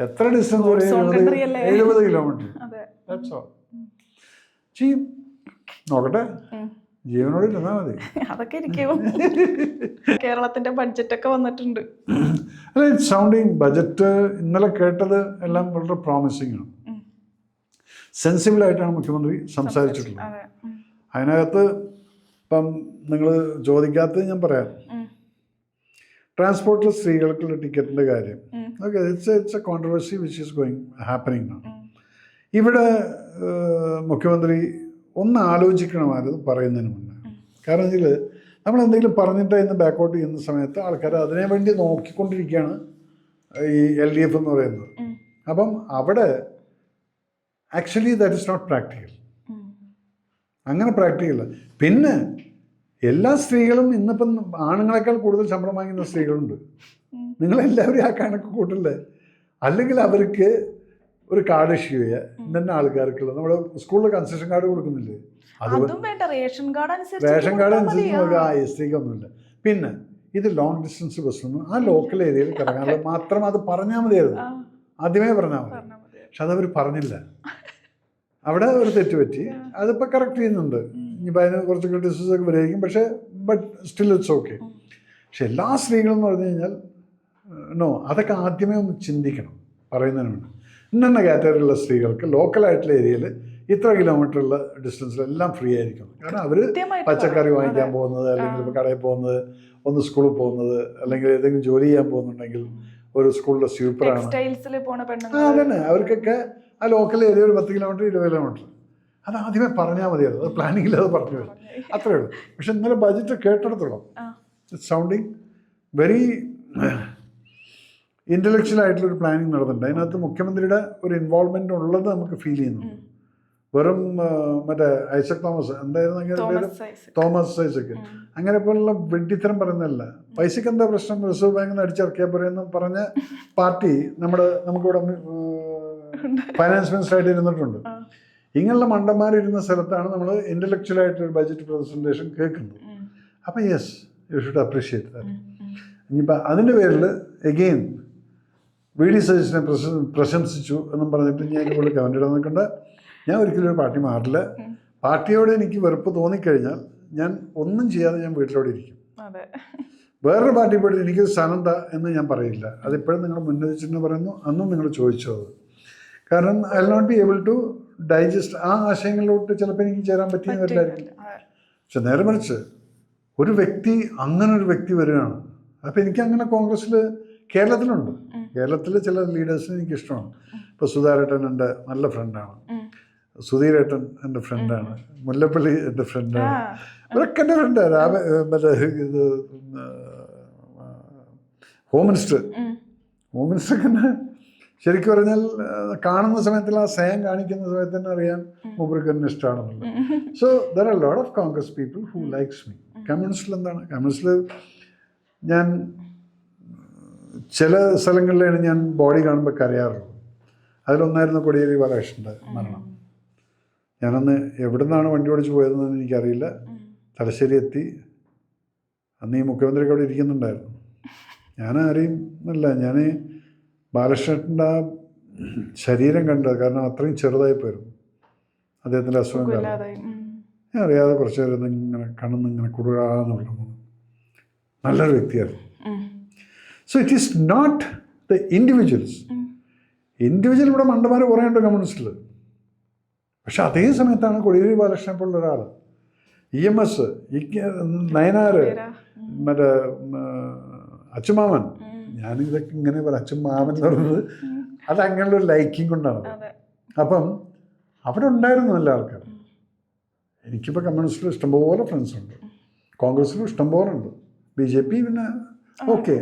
എത്ര ഡിസ്റ്റൻസ് വരെ 70 കിലോമീറ്റർ ചെയ്യും. നോക്കട്ടെ, ജീവനോട് ഇരുന്നാൽ മതി. അതൊക്കെ ഇരിക്കും. കേരളത്തിന്റെ ബഡ്ജറ്റ് ഒക്കെ വന്നിട്ടുണ്ട്. അല്ല, ഇറ്റ് സൗണ്ടിങ് ബഡ്ജറ്റ് ഇന്നലെ കേട്ടത് എല്ലാം വളരെ പ്രോമിസിങ് ആണ്. സെൻസിബിൾ ആയിട്ടാണ് മുഖ്യമന്ത്രി സംസാരിച്ചിട്ടുള്ളത്. അതിനകത്ത് ഇപ്പം നിങ്ങൾ ചോദിക്കാത്തത് ഞാൻ പറയാം. ട്രാൻസ്പോർട്ടിൽ സ്ത്രീകൾക്കുള്ള ടിക്കറ്റിൻ്റെ കാര്യം, okay, it's A controversy which is happening now. ഇവിടെ മുഖ്യമന്ത്രി ഒന്ന് ആലോചിക്കണമായിരുന്നു പറയുന്നതിന് മുന്നേ. കാരണം വെച്ചാൽ നമ്മൾ എന്തെങ്കിലും പറഞ്ഞിട്ട് ഇന്ന് ബാക്കൗട്ട് ചെയ്യുന്ന സമയത്ത് ആൾക്കാർ അതിനെ വേണ്ടി നോക്കിക്കൊണ്ടിരിക്കുകയാണ് ഈ LDF എന്ന് പറയുന്നത്. അപ്പം അവിടെ actually that is not practical. അങ്ങനെ പ്രാക്ടിക്കൽ. പിന്നെ എല്ലാ സ്ത്രീകളും ഇന്നിപ്പം ആണുങ്ങളെക്കാൾ കൂടുതൽ ശമ്പളം വാങ്ങുന്ന സ്ത്രീകളുണ്ട്. നിങ്ങളെല്ലാവരും ആ കണക്ക് കൂട്ടില്ലേ? അല്ലെങ്കിൽ അവർക്ക് ഒരു കാർഡ് ഇഷ്യൂ ചെയ്യുക, ഇന്ന ആൾക്കാർക്കുള്ള നമ്മുടെ സ്കൂളിൽ കൺസെഷൻ കാർഡ് കൊടുക്കുന്നില്ലേ, റേഷൻ കാർഡ് അനുസരിച്ച് നോക്കുക. ആ സ്ത്രീക്കൊന്നുമില്ല. പിന്നെ ഇത് ലോങ് ഡിസ്റ്റൻസ് ബസ്സൊന്നും ആ ലോക്കൽ ഏരിയയിൽ കറങ്ങാനുള്ള മാത്രം അത് പറഞ്ഞാൽ മതിയായിരുന്നു, ആദ്യമേ പറഞ്ഞാൽ മതി. പക്ഷെ അതവർ പറഞ്ഞില്ല. അവിടെ ഒരു തെറ്റുപറ്റി, അതിപ്പോൾ കറക്റ്റ് ചെയ്യുന്നുണ്ട്. ഇനിയിപ്പോൾ അതിന് കുറച്ച് ക്രിറ്റിസിസം ഒക്കെ വരുമായിരിക്കും, പക്ഷേ ബട്ട് സ്റ്റിൽ ഇറ്റ്സ് ഓക്കെ. പക്ഷെ എല്ലാ സ്ത്രീകളും എന്ന് പറഞ്ഞു കഴിഞ്ഞാൽ അതൊക്കെ ആദ്യമേ ഒന്ന് ചിന്തിക്കണം പറയുന്നതിന് വേണ്ടി. ഇന്ന കാറ്റഗറിയിലുള്ള സ്ത്രീകൾക്ക് ലോക്കലായിട്ടുള്ള ഏരിയയിൽ ഇത്ര കിലോമീറ്ററുള്ള ഡിസ്റ്റൻസിലെല്ലാം ഫ്രീ ആയിരിക്കും. കാരണം അവർ പച്ചക്കറി വാങ്ങിക്കാൻ പോകുന്നത്, അല്ലെങ്കിൽ ഇപ്പോൾ കടയിൽ പോകുന്നത്, ഒന്ന് സ്കൂളിൽ പോകുന്നത്, അല്ലെങ്കിൽ ഏതെങ്കിലും ജോലി ചെയ്യാൻ പോകുന്നുണ്ടെങ്കിൽ ഒരു സ്കൂളിലെ സ്വീപ്പറാണ്, അതന്നെ അവർക്കൊക്കെ ആ ലോക്കൽ ഏരിയ ഒരു 10 കിലോമീറ്റർ 20 കിലോമീറ്റർ. അത് ആദ്യമേ പറഞ്ഞാൽ മതിയായിരുന്നു. അത് പ്ലാനിങ്ങിൽ അത് പറഞ്ഞു വരും, അത്രയേ ഉള്ളൂ. പക്ഷെ ഇന്നലെ ബഡ്ജറ്റ് കേട്ടെടുത്തോളം ഇറ്റ്സ് സൗണ്ടിങ് വെരി ഇൻ്റലക്ച്വൽ ആയിട്ടുള്ളൊരു പ്ലാനിങ് നടന്നിട്ടുണ്ട്. അതിനകത്ത് മുഖ്യമന്ത്രിയുടെ ഒരു ഇൻവോൾവ്മെൻ്റ് ഉള്ളത് നമുക്ക് ഫീൽ ചെയ്യുന്നുണ്ട്. വെറും മറ്റേ ഐസക് തോമസ് എന്തായിരുന്നു അങ്ങനെ പേര്, തോമസ് ഐസക്, അങ്ങനെ പോലുള്ള വെഡിത്തരം പറയുന്നതല്ല. പൈസക്ക് എന്താ പ്രശ്നം, റിസർവ് ബാങ്കിൽ നിന്ന് അടിച്ചിറക്കിയാൽ പറയുന്ന പറഞ്ഞ പാർട്ടി നമുക്കിവിടെ ഫൈനാൻസ് മിനിസ്റ്ററായിട്ട് ഇരുന്നിട്ടുണ്ട്. ഇങ്ങനെയുള്ള മണ്ടന്മാരിരുന്ന സ്ഥലത്താണ് നമ്മൾ ഇൻ്റലക്ച്വലായിട്ടൊരു ബഡ്ജറ്റ് പ്രസൻറ്റേഷൻ കേൾക്കുന്നത്. അപ്പം yes, you should appreciate that. ഇനിയിപ്പോൾ അതിൻ്റെ പേരിൽ എഗെയിൻ വി.ഡി. സതീശനെ പ്രശംസിച്ചു എന്നും പറഞ്ഞിട്ട് ഞാൻ കൂടുതൽ കമൻ്റ് ഇടാൻ നിൽക്കേണ്ട. ഞാൻ ഒരിക്കലും ഒരു പാർട്ടി മാറില്ല. പാർട്ടിയോട് എനിക്ക് വെറുപ്പ് തോന്നിക്കഴിഞ്ഞാൽ ഞാൻ ഒന്നും ചെയ്യാതെ ഞാൻ വീട്ടിലോടെ ഇരിക്കും. വേറൊരു പാർട്ടി പോയിട്ട് എനിക്കൊരു സ്ഥാനം താ എന്ന് ഞാൻ പറയില്ല. അതിപ്പോഴും നിങ്ങൾ മുന്നറിയിച്ചിട്ട് പറയുന്നു, അന്നും നിങ്ങൾ ചോദിച്ചു അത്. കാരണം I will not be able to digest ആ ആശയങ്ങളിലോട്ട് ചിലപ്പോൾ എനിക്ക് ചേരാൻ പറ്റിയെന്ന് വരില്ലായിരിക്കും. പക്ഷെ നേരെ മറിച്ച് ഒരു വ്യക്തി, അങ്ങനെ ഒരു വ്യക്തി വരികയാണ്. അപ്പോൾ എനിക്ക് അങ്ങനെ കോൺഗ്രസ്സിൽ കേരളത്തിലുണ്ട്. കേരളത്തിൽ ചില ലീഡേഴ്സിന് എനിക്ക് ഇഷ്ടമാണ്. ഇപ്പോൾ സുധാരേട്ടൻ എൻ്റെ നല്ല ഫ്രണ്ടാണ്, സുധീരേട്ടൻ എൻ്റെ ഫ്രണ്ടാണ്, മുല്ലപ്പള്ളി എൻ്റെ ഫ്രണ്ടാണ്, ഇവരൊക്കെ എൻ്റെ ഫ്രണ്ടാണ്. മറ്റേ ഇത് ഹോം മിനിസ്റ്റർക്ക് തന്നെ ശരിക്കും പറഞ്ഞാൽ കാണുന്ന സമയത്തിൽ ആ സ്നേഹം കാണിക്കുന്ന സമയത്ത് തന്നെ അറിയാം മൂപ്പർക്ക് എന്നെ ഇഷ്ടമാണെന്നുള്ളത്. So there are lot of Congress people who likes me. കമ്മ്യൂണിസ്റ്റിൽ എന്താണ്, കമ്മ്യൂണിസ്റ്റിൽ ഞാൻ ചില സ്ഥലങ്ങളിലാണ് ഞാൻ ബോഡി കാണുമ്പോൾ കരയാറുള്ളത്. അതിലൊന്നായിരുന്നു കോടിയേരി ബാലകൃഷ്ണൻ്റെ മരണം. ഞാനന്ന് എവിടെ നിന്നാണ് വണ്ടി ഓടിച്ച് പോയതെന്ന് എനിക്കറിയില്ല. തലശ്ശേരി എത്തി. അന്ന് ഈ മുഖ്യമന്ത്രിയൊക്കെ അവിടെ ഇരിക്കുന്നുണ്ടായിരുന്നു. ഞാൻ ആരെയും അല്ല, ഞാൻ ബാലകൃഷ്ണൻ്റെ ആ ശരീരം കണ്ടത്, കാരണം അത്രയും ചെറുതായി പോയിരുന്നു അദ്ദേഹത്തിൻ്റെ അസുഖം കാരണം. ഞാൻ അറിയാതെ കുറച്ച് നേരം ഇങ്ങനെ കണ്ണിങ്ങനെ കുടുകാന്ന് പറഞ്ഞു. നല്ലൊരു വ്യക്തിയായിരുന്നു. So it is not the individuals. Individual ഇവിടെ മണ്ടന്മാർ കുറേ ഉണ്ട് കമ്മ്യൂണിസ്റ്റിൽ. പക്ഷെ അതേ സമയത്താണ് കോടിയേരി ബാലകൃഷ്ണനെ പോലുള്ള ഒരാൾ, EMS, നയനാർ, മറ്റേ അച്ചുമാമൻ. ഞാനിതൊക്കെ ഇങ്ങനെ പറയാം, അച്ചുമാമൻ എന്ന് പറയുന്നത് അത് അങ്ങനെയുള്ളൊരു ലൈക്കിങ് കൊണ്ടാണ്. അപ്പം അവിടെ ഉണ്ടായിരുന്നു നല്ല ആൾക്കാർ. എനിക്കിപ്പോൾ കമ്മ്യൂണിസ്റ്റിൽ ഇഷ്ടംപോലെ ഫ്രണ്ട്സ് ഉണ്ട്, കോൺഗ്രസ്സിലും ഇഷ്ടംപോലെ ഉണ്ട്, BJP പിന്നെ okay.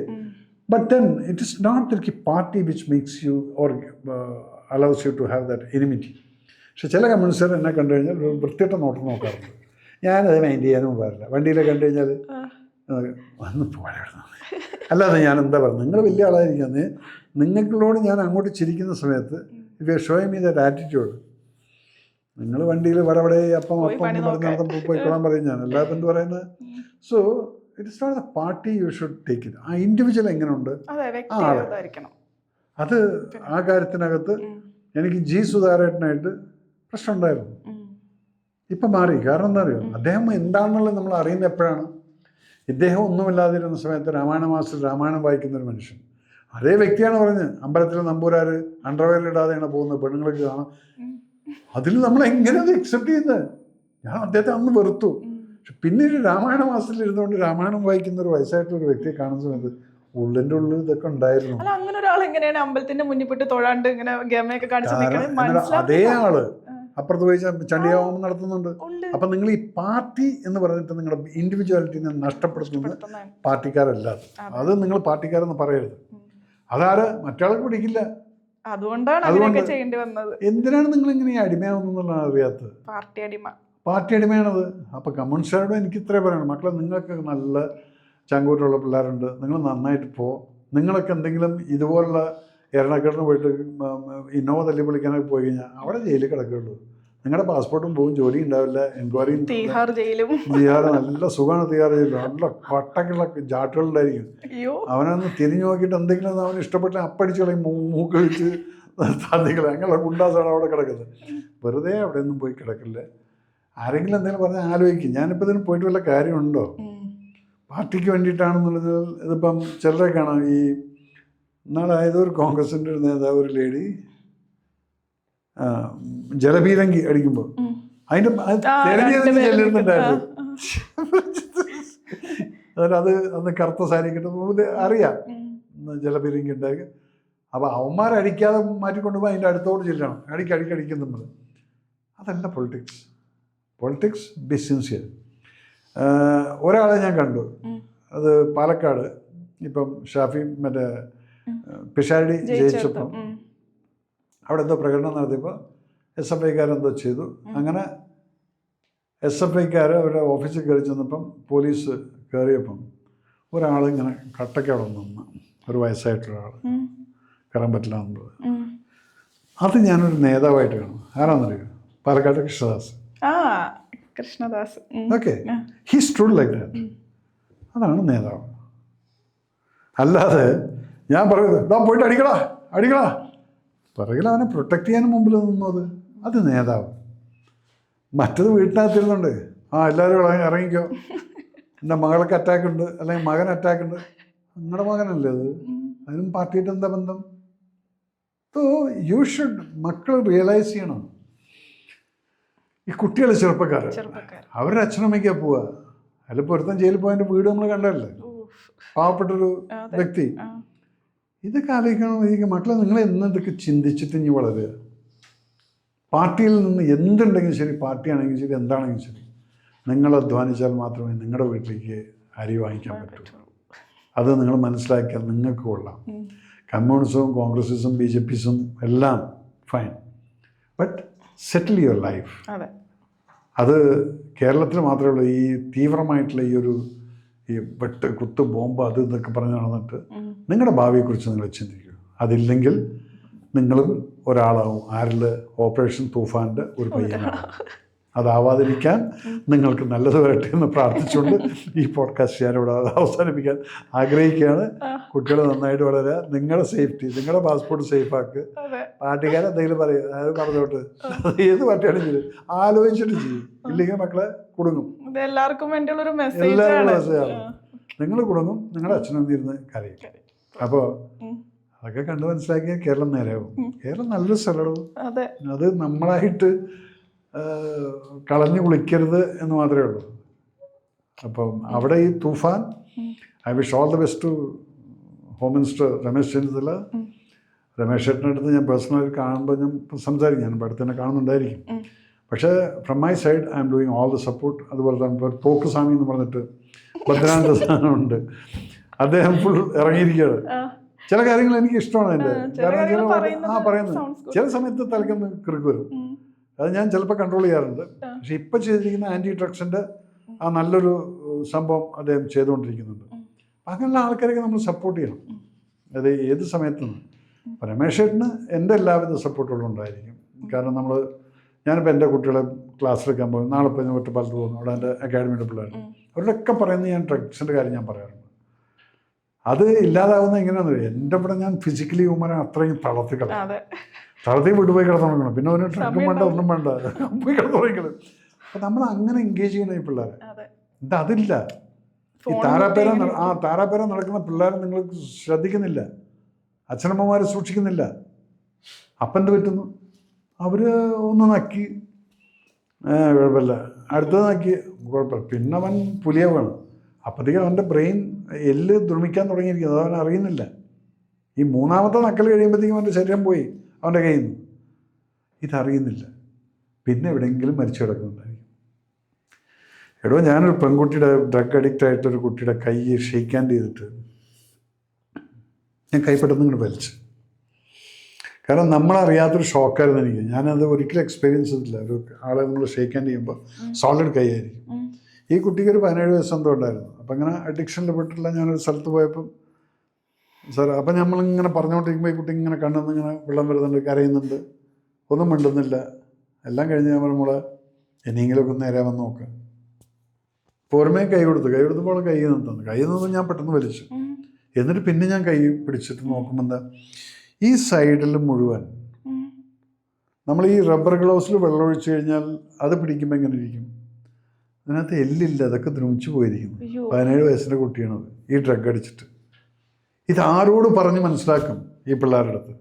But then it is not the party which makes you or allows you to have that enmity. പക്ഷെ ചില കമ്മ്യൂണിസ്റ്റുകാർ എന്നെ കണ്ടു കഴിഞ്ഞാൽ വൃത്തിയിട്ട നോട്ടം നോക്കാറുണ്ട്. ഞാനത് മൈൻഡ് ചെയ്യാനും പാടില്ല. വണ്ടിയിലെ കണ്ടു കഴിഞ്ഞാൽ വന്ന് പോരാടുന്നു. അല്ലാതെ ഞാൻ എന്താ പറയുക, നിങ്ങൾ വലിയ ആളായിരിക്കുന്നത്, നിങ്ങളോട് ഞാൻ അങ്ങോട്ട് ചിരിക്കുന്ന സമയത്ത് if you showing me that attitude, നിങ്ങൾ വണ്ടിയിൽ വടവടെ അപ്പം പറഞ്ഞ പോയിക്കൊള്ളാൻ പറയും ഞാൻ, അല്ലാതെ എന്ത് പറയുന്നത്. So it is not the party you should take it. ആ ഇൻഡിവിജ്വൽ എങ്ങനെയുണ്ട് ആ ആള്, അത് ആ കാര്യത്തിനകത്ത് എനിക്ക് G. സുധാരേട്ടനായിട്ട് പ്രശ്നമുണ്ടായിരുന്നു. ഇപ്പം മാറി. കാരണം എന്താ അറിയോ, അദ്ദേഹം എന്താണെന്നുള്ളത് നമ്മൾ അറിയുന്നത് എപ്പോഴാണ്? ഇദ്ദേഹം ഒന്നുമില്ലാതിരുന്ന സമയത്ത് രാമായണ മാസത്തിൽ രാമായണം വായിക്കുന്നൊരു മനുഷ്യൻ. അതേ വ്യക്തിയാണ് പറഞ്ഞത് അമ്പലത്തിലെ നമ്പൂരാർ അണ്ടർവെയർ ഇടാതെയാണ് പോകുന്നത്, പെണ്ണുങ്ങൾക്ക് കാണാം. അതിൽ നമ്മൾ എങ്ങനെയത് അക്സെപ്റ്റ് ചെയ്യുന്നത്? ഞാൻ അദ്ദേഹത്തെ അന്ന് വെറുത്തു. പക്ഷെ പിന്നീട് രാമായണ മാസത്തിൽ ഇരുന്നുകൊണ്ട് രാമായണം വായിക്കുന്ന ഒരു വയസ്സായിട്ടുള്ള ഒരു വ്യക്തിയെ കാണുന്ന സമയത്ത് ഉള്ളിൻ്റെ ഉള്ളിൽ ഇതൊക്കെ ഉണ്ടായിരുന്നു. അങ്ങനെ ഒരാൾ എങ്ങനെയാണ് അമ്പലത്തിന്റെ മുന്നിൽ പോയിട്ട് തൊഴാണ്ട് ഇങ്ങനെ ഗമയൊക്കെ കാണിച്ചു? അതേ ആള് അപ്പുറത്ത് പോയി ചണ്ഡിയാഹോമം നടത്തുന്നുണ്ട്. അപ്പം നിങ്ങൾ ഈ പാർട്ടി എന്ന് പറഞ്ഞിട്ട് നിങ്ങളുടെ ഇൻഡിവിജ്വാലിറ്റിനെ നഷ്ടപ്പെടുത്തുന്നത് പാർട്ടിക്കാരല്ല. അത് നിങ്ങൾ പാർട്ടിക്കാരെന്ന് പറയരുത്. അതാര് മറ്റാൾക്ക് പിടിക്കില്ല, അതുകൊണ്ടാണ് അങ്ങനെയൊക്കെ ചെയ്യേണ്ടി വന്നത്. എന്തിനാണ് നിങ്ങൾ ഇങ്ങനെ അടിമയാവുന്നതാണ് അറിയാത്തത്. പാർട്ടി അടിമയാണത്. അപ്പോൾ കമ്മ്യൂണിസ്റ്റുകാരോട് എനിക്ക് ഇത്രേ പറയണം, മക്കളെ നിങ്ങൾക്ക് നല്ല ചങ്കൂറ്റുള്ള പിള്ളേരുണ്ട്, നിങ്ങൾ നന്നായിട്ട് നിങ്ങളൊക്കെ എന്തെങ്കിലും ഇതുപോലുള്ള എറണാകുളത്തിന് പോയിട്ട് ഇന്നോവ തല്ലി പൊളിക്കാനൊക്കെ പോയി കഴിഞ്ഞാൽ അവിടെ ജയിലിൽ കിടക്കുകയുള്ളൂ. നിങ്ങളുടെ പാസ്പോർട്ടും പോവും, ജോലി ഉണ്ടാവില്ല, എൻക്വയറിയും. തിഹാർ നല്ല സുഖമാണ് തിഹാർ ജയിലും. നല്ല കട്ടക്കുള്ള ജാട്ടുകളുണ്ടായിരിക്കും. അവനൊന്ന് തിരിഞ്ഞു നോക്കിയിട്ട് എന്തെങ്കിലും അവന് ഇഷ്ടപ്പെട്ട അപ്പടിച്ച് കളയും, മൂക്കഴിച്ച് തന്നിക്കളെ. അങ്ങനെയുള്ള ഗുണ്ടാസാണ് അവിടെ കിടക്കുന്നത്. വെറുതെ അവിടെ ഒന്നും പോയി കിടക്കില്ല. ആരെങ്കിലും എന്തെങ്കിലും പറഞ്ഞാൽ ആലോചിക്കും, ഞാനിപ്പോൾ ഇതിന് പോയിട്ട് വല്ല കാര്യമുണ്ടോ, പാർട്ടിക്ക് വേണ്ടിയിട്ടാണെന്നുള്ളത്. ഇതിപ്പം ചിലരെ കാണാം, ഈ നാളെ ഏതൊരു കോൺഗ്രസിൻ്റെ ഒരു നേതാവ്, ഒരു ലേഡി ജലപീരങ്കി അടിക്കുമ്പോൾ അതിൻ്റെ ചെല്ലുന്നുണ്ടായിരുന്നു. അത് അന്ന് കറുത്ത സാരി കിട്ടുമ്പോൾ അറിയാം ജലപീരങ്കി ഉണ്ടാക്കി. അപ്പോൾ അവന്മാരടിക്കാതെ മാറ്റിക്കൊണ്ടുപോയി അതിൻ്റെ അടുത്തോട് ചെല്ലണം, അടിക്കടിക്കും നമ്മൾ. അതല്ല പൊളിറ്റിക്സ് ബി സിൻസിയർ. ഒരാളെ ഞാൻ കണ്ടു, അത് പാലക്കാട് ഇപ്പം ഷാഫി മറ്റേ പിഷാരടി ജയിച്ചപ്പം അവിടെ എന്തോ പ്രകടനം നടത്തിയപ്പോൾ SFIക്കാരെന്തോ ചെയ്തു. അങ്ങനെ SFIക്കാർ അവരുടെ ഓഫീസിൽ കയറി ചെന്നപ്പം പോലീസ് കയറിയപ്പം ഒരാളിങ്ങനെ കട്ടക്കവിടെ നിന്ന്, ഒരു വയസ്സായിട്ടുള്ള ആൾ, കയറാൻ പറ്റില്ല എന്നുള്ളത്. അത് ഞാനൊരു നേതാവായിട്ട് കാണും. ആരാന്നറിയോ? Palakkad Krishnadas. Okay, he stood like that. അതാണ് നേതാവ്. അല്ലാതെ ഞാൻ പറയുന്നത് പോയിട്ട് അടിക്കടാ പിറകിൽ അവനെ പ്രൊട്ടക്ട് ചെയ്യാനും മുമ്പിൽ നിന്നത്, അത് നേതാവ്. മറ്റത് വീട്ടിനകത്തിരുന്നുണ്ട്, എല്ലാവരും ഇറങ്ങിക്കോ, എൻ്റെ മകൾക്ക് അറ്റാക്ക് ഉണ്ട്, അല്ലെങ്കിൽ മകൻ അറ്റാക്ക് ഉണ്ട്. നിങ്ങളുടെ മകനല്ലേ അത്, അതിനും പാർട്ടിയായിട്ട് എന്താ ബന്ധം? സോ യു ഷുഡ്, മക്കൾ റിയലൈസ് ചെയ്യണം. ഈ കുട്ടികൾ ചെറുപ്പക്കാർ അവരുടെ അച്ഛനമ്മയ്ക്കാ പോവുക. അതിലിപ്പോൾ ഒരുത്തൻ ജയിലിൽ പോയതിൻ്റെ വീട് നമ്മൾ കണ്ടല്ലേ, പാവപ്പെട്ടൊരു വ്യക്തി. ഇതൊക്കെ ആലോചിക്കണം. മക്കളെ, നിങ്ങൾ എന്നതൊക്കെ ചിന്തിച്ചിട്ട് ഇനി വളരുക. പാർട്ടിയിൽ നിന്ന് എന്തുണ്ടെങ്കിലും ശരി, പാർട്ടിയാണെങ്കിലും ശരി, എന്താണെങ്കിലും ശരി, നിങ്ങൾ അധ്വാനിച്ചാൽ മാത്രമേ നിങ്ങളുടെ വീട്ടിലേക്ക് അരി വാങ്ങിക്കാൻ പറ്റൂ. അത് നിങ്ങൾ മനസ്സിലാക്കിയാൽ നിങ്ങൾക്ക് കൊള്ളാം. കമ്മ്യൂണിസവും കോൺഗ്രസിസം BJPസും എല്ലാം fine, but settle your life. അത് കേരളത്തിൽ മാത്രമേ ഉള്ളൂ. ഈ തീവ്രമായിട്ടുള്ള ഈ വെട്ട് കുത്ത് ബോംബ് അത് ഇതൊക്കെ പറഞ്ഞ് നടന്നിട്ട് നിങ്ങളുടെ ഭാവിയെക്കുറിച്ച് നിങ്ങൾ ചിന്തിക്കൂ. അതില്ലെങ്കിൽ നിങ്ങളും ഒരാളാവും. ആരിൽ ഓപ്പറേഷൻ തൂഫാൻ്റെ ഒരു പയ്യനാണ്. അതാവാതിരിക്കാൻ നിങ്ങൾക്ക് നല്ലത് വരട്ടെ എന്ന് പ്രാർത്ഥിച്ചുകൊണ്ട് ഈ പോഡ്കാസ്റ്റ് ഞാനിവിടെ അവസാനിപ്പിക്കാൻ ആഗ്രഹിക്കുകയാണ്. കുട്ടികൾ നന്നായിട്ട് വളരുക, നിങ്ങളുടെ സേഫ്റ്റി, നിങ്ങളുടെ പാസ്പോർട്ട് സേഫാക്ക്. പാർട്ടിക്കാരെ എന്തെങ്കിലും പറയും, അത് പറഞ്ഞോട്ട്, ഏത് പാർട്ടിയാണെങ്കിലും ആലോചിച്ചിട്ട് ചെയ്യും. ഇല്ലെങ്കിൽ മക്കളെ കുടുങ്ങും. എല്ലാവർക്കും മെസ്സേജാണ്. നിങ്ങൾ കുടുങ്ങും, നിങ്ങളുടെ അച്ഛനും ഇരുന്ന് കരയും. അപ്പോൾ അതൊക്കെ കണ്ട് മനസ്സിലാക്കിയ കേരളം നേരെയാവും. കേരളം നല്ലൊരു സ്ഥലവും അത് നമ്മളായിട്ട് കളഞ്ഞു കുളിക്കരുത് എന്ന് മാത്രമേ ഉള്ളൂ. അപ്പം അവിടെ ഈ തൂഫാൻ, I wish all the best to home minister Ramesh Chennithala. Ramesh ചേട്ടൻ്റെ അടുത്ത് ഞാൻ പേഴ്സണലി കാണുമ്പോൾ ഞാൻ സംസാരിക്കും, ഞാൻ അടുത്ത് തന്നെ കാണുന്നുണ്ടായിരിക്കും. പക്ഷേ from my side I am doing all the support. അതുപോലെ തന്നെ തോക്ക് സ്വാമി എന്ന് പറഞ്ഞിട്ട് ഭദ്രാനന്ദ സ്ഥാനമുണ്ട്, അദ്ദേഹം ഫുൾ ഇറങ്ങിയിരിക്കുകയാണ്. ചില കാര്യങ്ങൾ എനിക്ക് ഇഷ്ടമാണ് അതിൻ്റെ. കാരണം പറയുന്നത് ചില സമയത്ത് തലക്കൊന്ന് കിറുക്ക് വരും, അത് ഞാൻ ചിലപ്പോൾ കൺട്രോൾ ചെയ്യാറുണ്ട്. പക്ഷെ ഇപ്പം ചെയ്തിരിക്കുന്ന ആൻറ്റി ഡ്രഗ്സിൻ്റെ ആ നല്ലൊരു സംഭവം അദ്ദേഹം ചെയ്തുകൊണ്ടിരിക്കുന്നുണ്ട്. അങ്ങനെയുള്ള ആൾക്കാരൊക്കെ നമ്മൾ സപ്പോർട്ട് ചെയ്യണം, അത് ഏത് സമയത്തും. രമേശ് ചേട്ടന് എൻ്റെ എല്ലാവിധ സപ്പോർട്ടുകളും ഉണ്ടായിരിക്കും. കാരണം ഞാനിപ്പോൾ എൻ്റെ കുട്ടികളെ ക്ലാസ്സിലെടുക്കാൻ പോകും, നാളെ പോയി ഒറ്റപ്പാലത്ത് പോകുന്നു, അവിടെ എൻ്റെ അക്കാഡമിയുടെ പിള്ളേർ, അവരുടെയൊക്കെ പറയുന്നത് ഞാൻ ഡ്രഗ്സിൻ്റെ കാര്യം ഞാൻ പറയാറുണ്ട്. അത് ഇല്ലാതാവുന്ന എങ്ങനെയാണെന്ന് എൻ്റെ ഇവിടെ ഞാൻ ഫിസിക്കലി ഹ്യൂമനെ അത്രയും തളർത്തി വിട്ടുപോയി കിടന്നുറങ്ങണം. പിന്നെ ഒരു ട്രക്കും വേണ്ട, ഒന്നും വേണ്ട, പോയി കിടന്നുറങ്ങിക്കണം. അപ്പം നമ്മൾ അങ്ങനെ എൻഗേജ് ചെയ്യണം ഈ പിള്ളേരെ. അതില്ല. ഈ താരാപേര നടക്കുന്ന പിള്ളേരെ നിങ്ങൾ ശ്രദ്ധിക്കുന്നില്ല, അച്ഛനമ്മമാർ സൂക്ഷിക്കുന്നില്ല. അപ്പം എന്ത് പറ്റുന്നു? അവർ ഒന്ന് നക്കി, കുഴപ്പമില്ല, അടുത്തത് നക്കി, കുഴപ്പമില്ല, പിന്നെ അവൻ പുലിയ വേണം. അപ്പോഴത്തേക്കും അവൻ്റെ ബ്രെയിൻ എല്ല് ദ്രുമിക്കാൻ തുടങ്ങിയിരിക്കുന്നത്, അവൻ അറിയുന്നില്ല. ഈ മൂന്നാമത്തെ നക്കൽ കഴിയുമ്പോഴത്തേക്കും അവൻ്റെ ശരീരം പോയി അവൻ്റെ കയ്യിൽ നിന്ന്. ഇതറിയുന്നില്ല. പിന്നെ എവിടെയെങ്കിലും മരിച്ചു കിടക്കുന്നുണ്ടായിരിക്കും. ഞാനൊരു പെൺകുട്ടിയുടെ ഡ്രഗ് അഡിക്റ്റ് ആയിട്ടൊരു കുട്ടിയുടെ കൈ ഷെയ്ക്ക് ഹാൻഡ് ചെയ്തിട്ട് ഞാൻ കൈ പെട്ടെന്ന് ഇങ്ങോട്ട് വലിച്ചു. കാരണം നമ്മളറിയാത്തൊരു ഷോക്കായിരുന്നു എനിക്ക്. ഞാനത് ഒരിക്കലും എക്സ്പീരിയൻസ് ചെയ്തില്ല. ഒരു ആളെ നമ്മൾ ഷേക്ക് ഹാൻഡ് ചെയ്യുമ്പോൾ സോളിഡ് കൈയായിരിക്കും. ഈ കുട്ടിക്ക് ഒരു 17 വയസ്സെന്തോ ഉണ്ടായിരുന്നു. അപ്പം ഇങ്ങനെ അഡിക്ഷനിൽ പെട്ടില്ല. ഞാനൊരു സ്ഥലത്ത് പോയപ്പം സാർ അപ്പം നമ്മളിങ്ങനെ പറഞ്ഞുകൊണ്ടിരിക്കുമ്പോൾ ഈ കുട്ടി ഇങ്ങനെ കണ്ണെന്ന് ഇങ്ങനെ വെള്ളം വരുന്നുണ്ട്, കരയുന്നുണ്ട്, ഒന്നും മിണ്ടുന്നില്ല. എല്ലാം കഴിഞ്ഞ് ഞാൻ നമ്മളെ ഇനിയെങ്കിലുമൊക്കെ നേരെ വന്ന് നോക്കാം. പോരുമേ കൈ കൊടുത്തപ്പോൾ കൈ നിന്നു. കൈ നിന്ന് ഞാൻ പെട്ടെന്ന് വലിച്ചു. എന്നിട്ട് പിന്നെ ഞാൻ കൈ പിടിച്ചിട്ട് നോക്കുമ്പോൾ എന്താ ഈ സൈഡിൽ മുഴുവൻ നമ്മൾ ഈ റബ്ബർ ഗ്ലൗസിൽ വെള്ളം ഒഴിച്ചു കഴിഞ്ഞാൽ അത് പിടിക്കുമ്പോൾ എങ്ങനെ ഇരിക്കും? അതിനകത്ത് എല്ലില്ല, അതൊക്കെ ദ്രമിച്ചു പോയിരിക്കുന്നു. 17 വയസ്സിൻ്റെ കുട്ടിയാണത് ഈ ഡ്രഗ് അടിച്ചിട്ട്. ഇതാരോട് പറഞ്ഞ് മനസ്സിലാക്കും ഈ പിള്ളേരുടെ അടുത്ത്?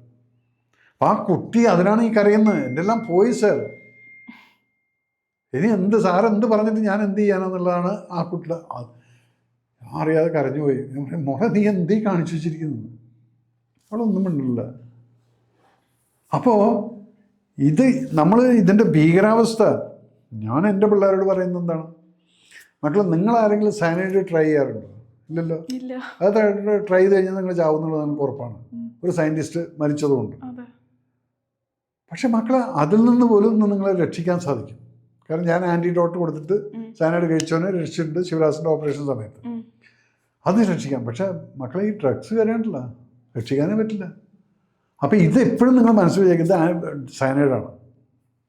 അപ്പം ആ കുട്ടി അതിനാണ് ഈ കരയുന്നത്. എൻ്റെ എല്ലാം പോയി സാർ, ഇനി സാറെന്ത് പറഞ്ഞിട്ട് ഞാൻ എന്ത് ചെയ്യാനെന്നുള്ളതാണ് ആ കുട്ടിയുടെ. ഞാൻ അറിയാതെ കരഞ്ഞു പോയി. മോളെ നീ എന്തീ കാണിച്ചു വെച്ചിരിക്കുന്നത്? അവളൊന്നും മിണ്ടില്ല. അപ്പോൾ നമ്മൾ ഇതിൻ്റെ ഭീകരാവസ്ഥ ഞാൻ എൻ്റെ പിള്ളേരോട് പറയുന്നത് എന്താണ്, മക്കളെ നിങ്ങളാരെങ്കിലും സയനൈഡ് ട്രൈ ചെയ്യാറുണ്ടോ? ഇല്ലല്ലോ. അത് ട്രൈ ചെയ്ത് കഴിഞ്ഞാൽ നിങ്ങൾ ചാവുന്നുള്ളത് നമുക്ക് ഉറപ്പാണ്. ഒരു സയൻറ്റിസ്റ്റ് മരിച്ചതുകൊണ്ട്. പക്ഷെ മക്കളെ അതിൽ നിന്ന് പോലും നിങ്ങളെ രക്ഷിക്കാൻ സാധിക്കും. കാരണം ഞാൻ ആൻറ്റിഡോട്ട് കൊടുത്തിട്ട് സയനൈഡ് കഴിച്ചവനെ രക്ഷിച്ചിട്ടുണ്ട് ശിവരാസിൻ്റെ ഓപ്പറേഷൻ സമയത്ത്. അത് രക്ഷിക്കാം. പക്ഷെ മക്കളെ ഈ ഡ്രഗ്സ് കരയാണ്ടില്ല, രക്ഷിക്കാനേ പറ്റില്ല. അപ്പോൾ ഇത് എപ്പോഴും നിങ്ങൾ മനസ്സിൽ വിചാരിക്കുന്നത് സയനൈഡാണ്.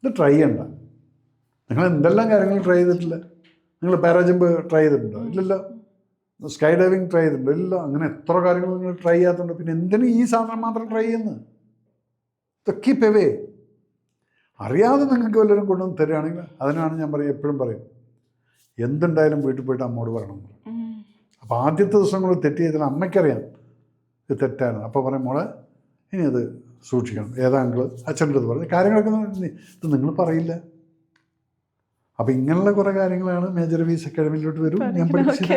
ഇത് ട്രൈ ചെയ്യണ്ട. നിങ്ങൾ എന്തെല്ലാം കാര്യങ്ങൾ ട്രൈ ചെയ്തിട്ടില്ല? നിങ്ങൾ പാരാജമ്പ് ട്രൈ ചെയ്തിട്ടുണ്ടോ? ഇല്ലല്ലോ. സ്കൈ ഡൈവിങ് ട്രൈ ചെയ്തിട്ടുണ്ടോ? ഇല്ലല്ലോ. അങ്ങനെ എത്ര കാര്യങ്ങൾ നിങ്ങൾ ട്രൈ ചെയ്യാത്തുണ്ടോ? പിന്നെ എന്തിനും ഈ സാധനം മാത്രം ട്രൈ ചെയ്യുന്നത്? Keep away. അറിയാതെ നിങ്ങൾക്ക് വല്ലവരും കൊണ്ടുവന്ന് തരികയാണെങ്കിൽ അതിനാണ് ഞാൻ എപ്പോഴും പറയും, എന്തുണ്ടായാലും വീട്ടിൽ പോയിട്ട് അമ്മോട് പറയണം. അപ്പോൾ ആദ്യത്തെ ദിവസങ്ങൾ തെറ്റ് ചെയ്താൽ അമ്മയ്ക്കറിയാം ഇത് തെറ്റാണ്. അപ്പോൾ പറയും മോളെ ഇനി അത് സൂക്ഷിക്കണം. ഏതാങ്കിൾ അച്ഛൻ്റെ അടുത്ത് പറഞ്ഞ് കാര്യങ്ങളൊക്കെ ഇത് നിങ്ങൾ പറയില്ല. അപ്പം ഇങ്ങനെയുള്ള കുറേ കാര്യങ്ങളാണ് മേജർ വീസ് അക്കാഡമിയിലോട്ട് വരും ഞാൻ പഠിച്ചത്.